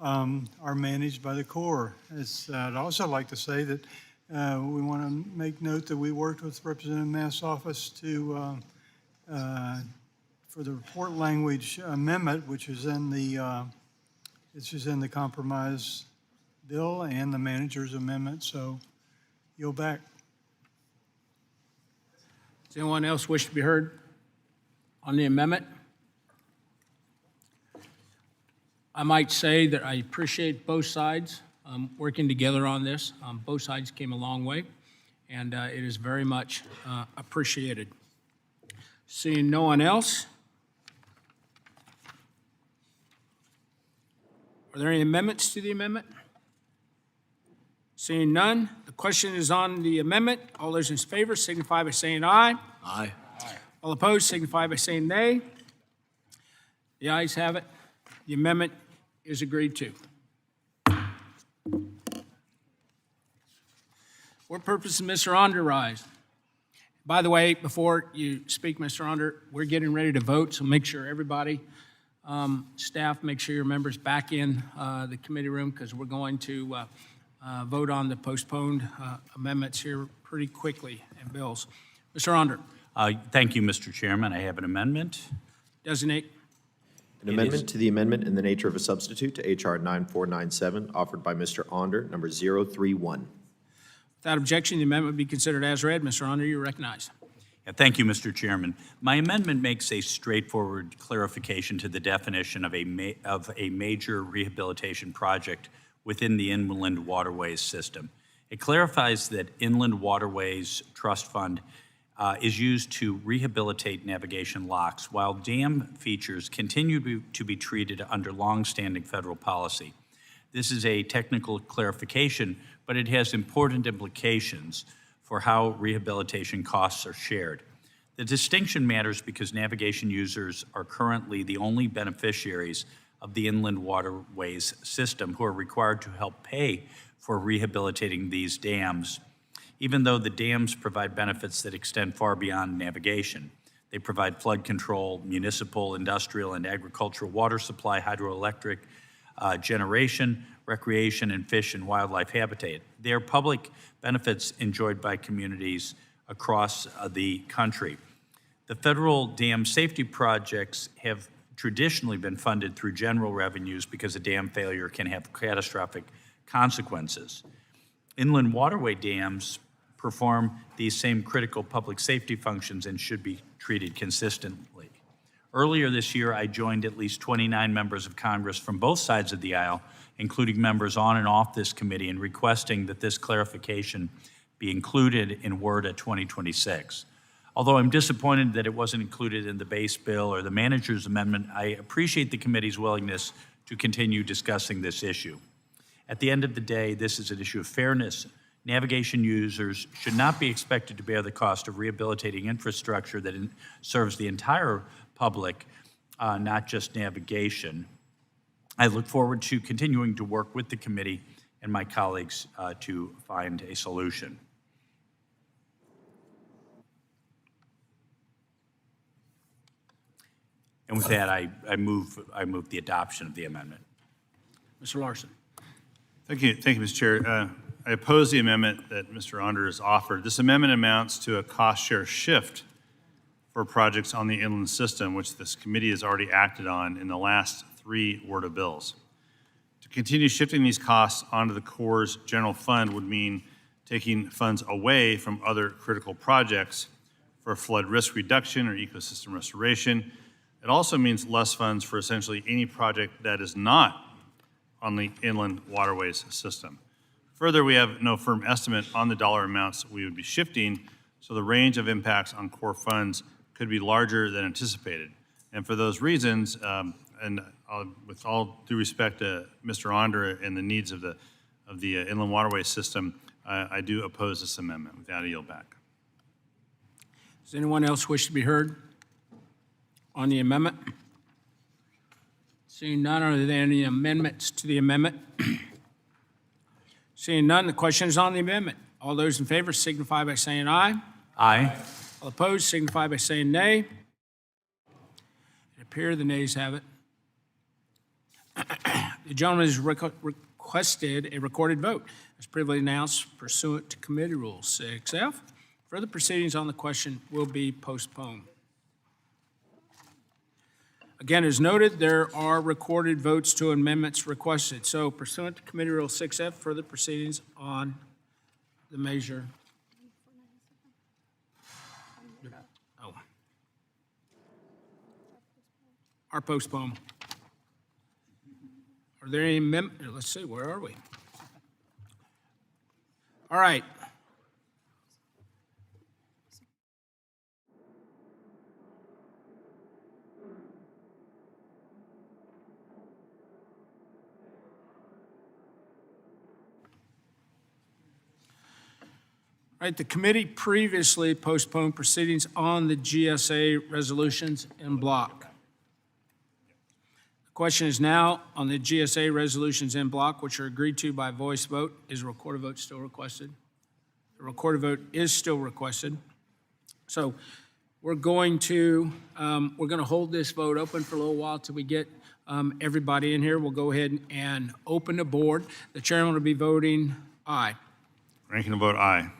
are managed by the Corps. I'd also like to say that We want to make note that we worked with Representative Mass' office to, for the report language amendment, which is in the compromise bill and the manager's amendment, so yield back. Does anyone else wish to be heard on the amendment? I might say that I appreciate both sides working together on this. Both sides came a long way, and it is very much appreciated. Seeing no one else, are there any amendments to the amendment? Seeing none, the question is on the amendment. All those in favor signify by saying aye. Aye. All opposed signify by saying nay. The ayes have it. The amendment is agreed to. What purpose does Mr. Onder rise? By the way, before you speak, Mr. Onder, we're getting ready to vote, so make sure everybody, staff, make sure your members back in the committee room because we're going to vote on the postponed amendments here pretty quickly and bills. Mr. Onder. Thank you, Mr. Chairman. I have an amendment. Designate. An amendment to the amendment in the nature of a substitute to H.R. 9497, offered by Mr. Onder, number 031. Without objection, the amendment will be considered as read. Mr. Onder, you're recognized. Thank you, Mr. Chairman. My amendment makes a straightforward clarification to the definition of a major rehabilitation project within the Inland Waterways system. It clarifies that Inland Waterways Trust Fund is used to rehabilitate navigation locks, while dam features continue to be treated under longstanding federal policy. This is a technical clarification, but it has important implications for how rehabilitation costs are shared. The distinction matters because navigation users are currently the only beneficiaries of the Inland Waterways system who are required to help pay for rehabilitating these dams, even though the dams provide benefits that extend far beyond navigation. They provide flood control, municipal, industrial, and agricultural water supply, hydroelectric generation, recreation, and fish and wildlife habitat. They are public benefits enjoyed by communities across the country. The federal dam safety projects have traditionally been funded through general revenues because a dam failure can have catastrophic consequences. Inland waterway dams perform these same critical public safety functions and should be treated consistently. Earlier this year, I joined at least 29 members of Congress from both sides of the aisle, including members on and off this committee, in requesting that this clarification be included in WRDA 2026. Although I'm disappointed that it wasn't included in the base bill or the manager's amendment, I appreciate the committee's willingness to continue discussing this issue. At the end of the day, this is an issue of fairness. Navigation users should not be expected to bear the cost of rehabilitating infrastructure that serves the entire public, not just navigation. I look forward to continuing to work with the committee and my colleagues to find a solution. And with that, I move the adoption of the amendment. Mr. Larson. Thank you, Mr. Chair. I oppose the amendment that Mr. Onder has offered. This amendment amounts to a cost share shift for projects on the inland system, which this committee has already acted on in the last 3 WRDA bills. To continue shifting these costs onto the Corps' general fund would mean taking funds away from other critical projects for flood risk reduction or ecosystem restoration. It also means less funds for essentially any project that is not on the inland waterways system. Further, we have no firm estimate on the dollar amounts we would be shifting, so the range of impacts on core funds could be larger than anticipated. And for those reasons, with all due respect to Mr. Onder and the needs of the inland waterways system, I do oppose this amendment. With that, I yield back. Does anyone else wish to be heard on the amendment? Seeing none, are there any amendments to the amendment? Seeing none, the question is on the amendment. All those in favor signify by saying aye. Aye. All opposed signify by saying nay. It appears the nays have it. The gentleman has requested a recorded vote. as previously announced pursuant to Committee Rule 6F. Further proceedings on the question will be postponed. Again, as noted, there are recorded votes to amendments requested. So pursuant to Committee Rule 6F, further proceedings on the measure. Oh. Are postponed. Are there any let's see, where are we? All right. Right, the committee previously postponed proceedings on the GSA resolutions in block. The question is now on the GSA resolutions in block, which are agreed to by voice vote. Is a recorded vote still requested? The recorded vote is still requested. So we're going to hold this vote open for a little while till we get everybody in here. We'll go ahead and open the board. The chairman will be voting aye. Ranking will vote aye.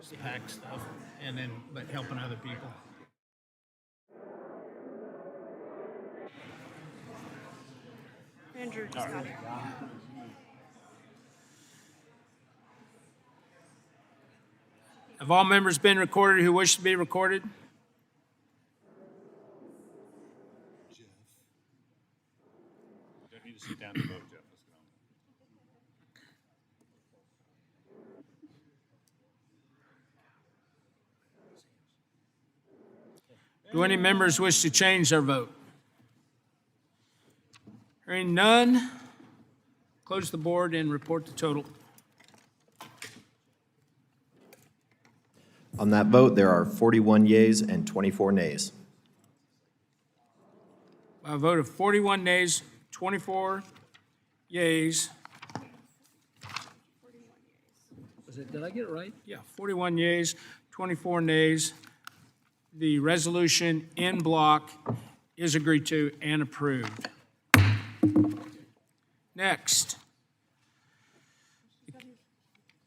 Just pack stuff and then, but helping other people. Andrew just got it. Have all members been recorded who wish to be recorded? Don't need to sit down to vote, Jeff. Let's get on. Do any members wish to change their vote? Hearing none, close the board and report the total. On that vote, there are 41 yeas and 24 nays. By a vote of 41 nays, 24 yeas. Did I get it right? Yeah, 41 yeas, 24 nays. The resolution in block is agreed to and approved. Next.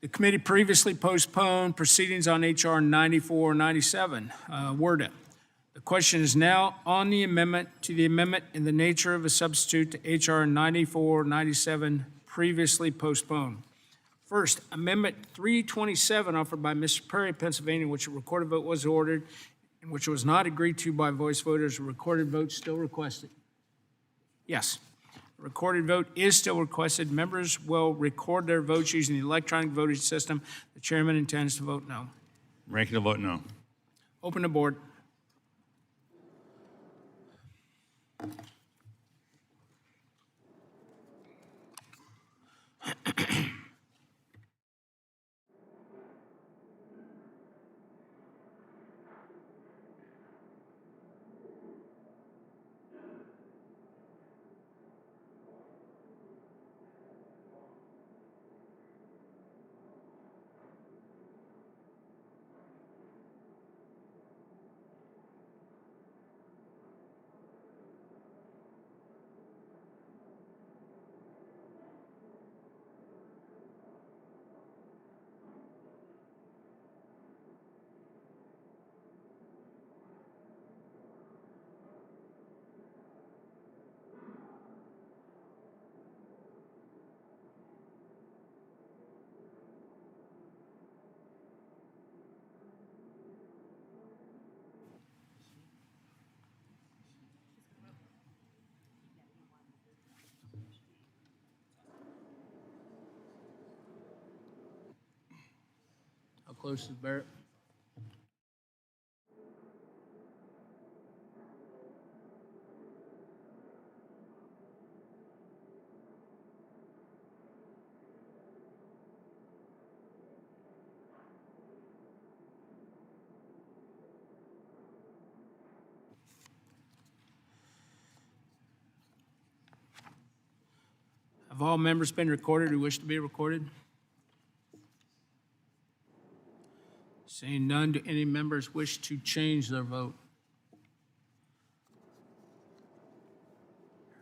The committee previously postponed proceedings on H.R. 9497, WRDA. The question is now on the amendment to the amendment in the nature of a substitute to H.R. 9497, previously postponed. First, Amendment 327 offered by Mr. Perry, Pennsylvania, which a recorded vote was ordered and which was not agreed to by voice voters. A recorded vote still requested. Yes. A recorded vote is still requested. Members will record their votes using the electronic voting system. The chairman intends to vote no. Ranking to vote no. Open the board. How close is Barrett? Have all members been recorded who wish to be recorded? Seeing none, do any members wish to change their vote?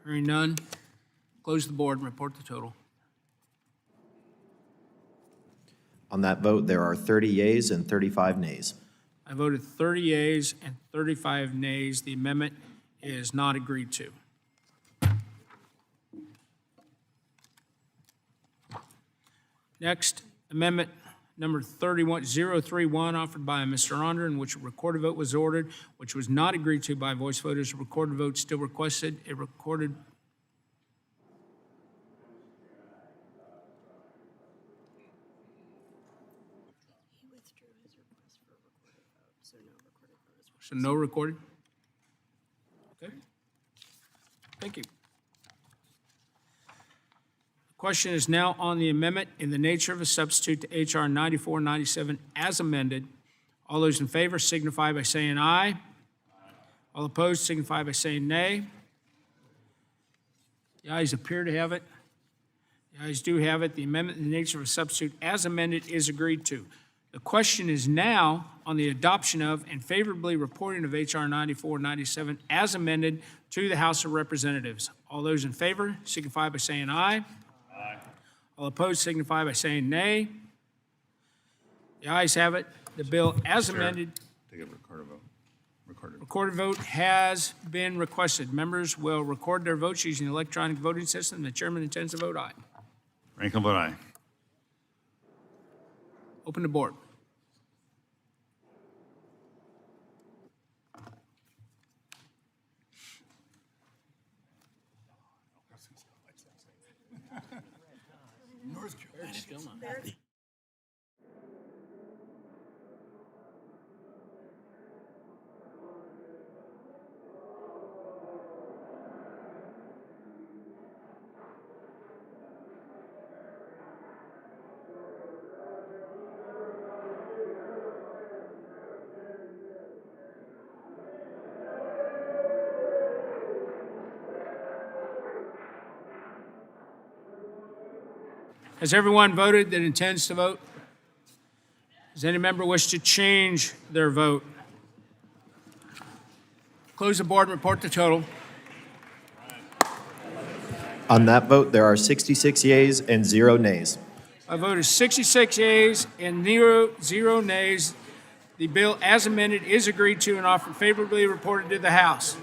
Hearing none, close the board and report the total. On that vote, there are 30 yeas and 35 nays. I voted 30 yeas and 35 nays. The amendment is not agreed to. Next, amendment number 31031 offered by Mr. Onder, in which a recorded vote was ordered, which was not agreed to by voice voters. A recorded vote still requested. A recorded He withdrew his request for a recorded vote, so no recorded vote is So no recorded? Okay. Thank you. The question is now on the amendment in the nature of a substitute to H.R. 9497 as amended. All those in favor signify by saying aye. All opposed signify by saying nay. The ayes appear to have it. The ayes do have it. The amendment in the nature of a substitute as amended is agreed to. The question is now on the adoption of and favorably reporting of H.R. 9497 as amended to the House of Representatives. All those in favor signify by saying aye. Aye. All opposed signify by saying nay. The ayes have it. the bill as amended. Take a recorded vote. Recorded vote has been requested. Members will record their votes using the electronic voting system. The chairman intends to vote aye. Rankin will vote aye. Open the board. Has everyone voted that intends to vote? Does any member wish to change their vote? Close the board and report the total. On that vote, there are 66 yeas and 0 nays. My vote is 66 yeas and zero nays. The bill as amended is agreed to and offered favorably reported to the House.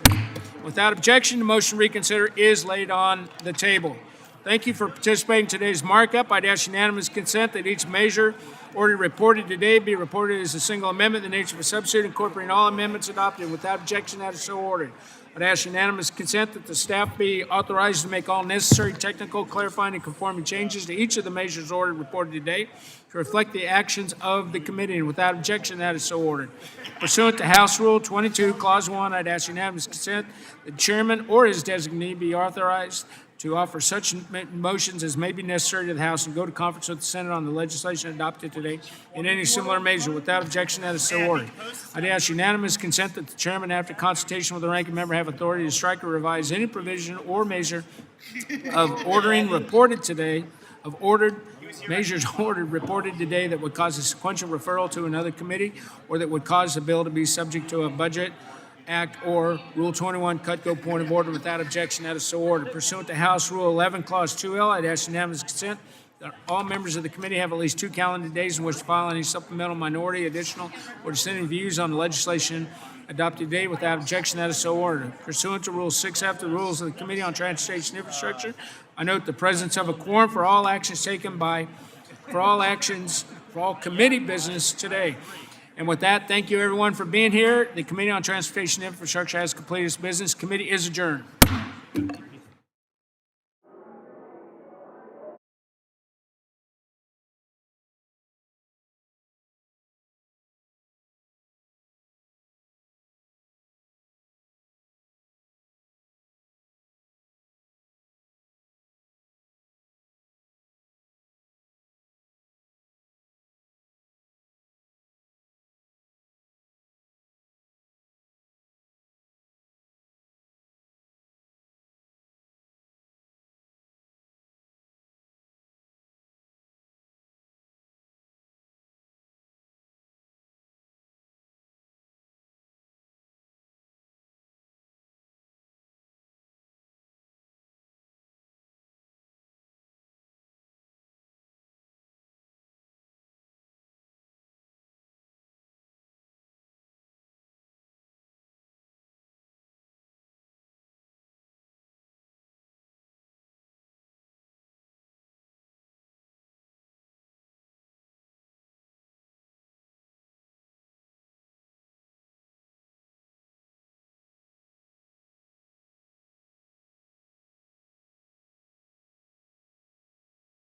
Without objection, the motion to reconsider is laid on the table. Thank you for participating in today's markup. I'd ask unanimous consent that each measure ordered reported today be reported as a single amendment in the nature of a substitute incorporating all amendments adopted. Without objection, that is so ordered. I'd ask unanimous consent that the staff be authorized to make all necessary technical, clarifying, and conforming changes to each of the measures ordered reported today to reflect the actions of the committee. And without objection, that is so ordered. Pursuant to House Rule 22, Clause 1, I'd ask unanimous consent that the chairman or his designee be authorized to offer such motions as may be necessary to the House and go to conference with the Senate on the legislation adopted today in any similar measure. Without objection, that is so ordered. I'd ask unanimous consent that the chairman, after consultation with the ranking member, have authority to strike or revise any provision or measure of ordering reported today, measures ordered reported today that would cause a sequential referral to another committee or that would cause the bill to be subject to a budget Act or Rule 21, cut-go point of order. Without objection, that is so ordered. Pursuant to House Rule 11, Clause 2L, I'd ask unanimous consent that all members of the committee have at least 2 calendar days in which to file any supplemental, minority, additional, or dissenting views on the legislation adopted today. Without objection, that is so ordered. Pursuant to Rule 6F, the rules of the Committee on Transportation Infrastructure, I note the presence of a quorum for all actions for all committee business today. And with that, thank you everyone for being here. The Committee on Transportation Infrastructure has completed its business. Committee is adjourned.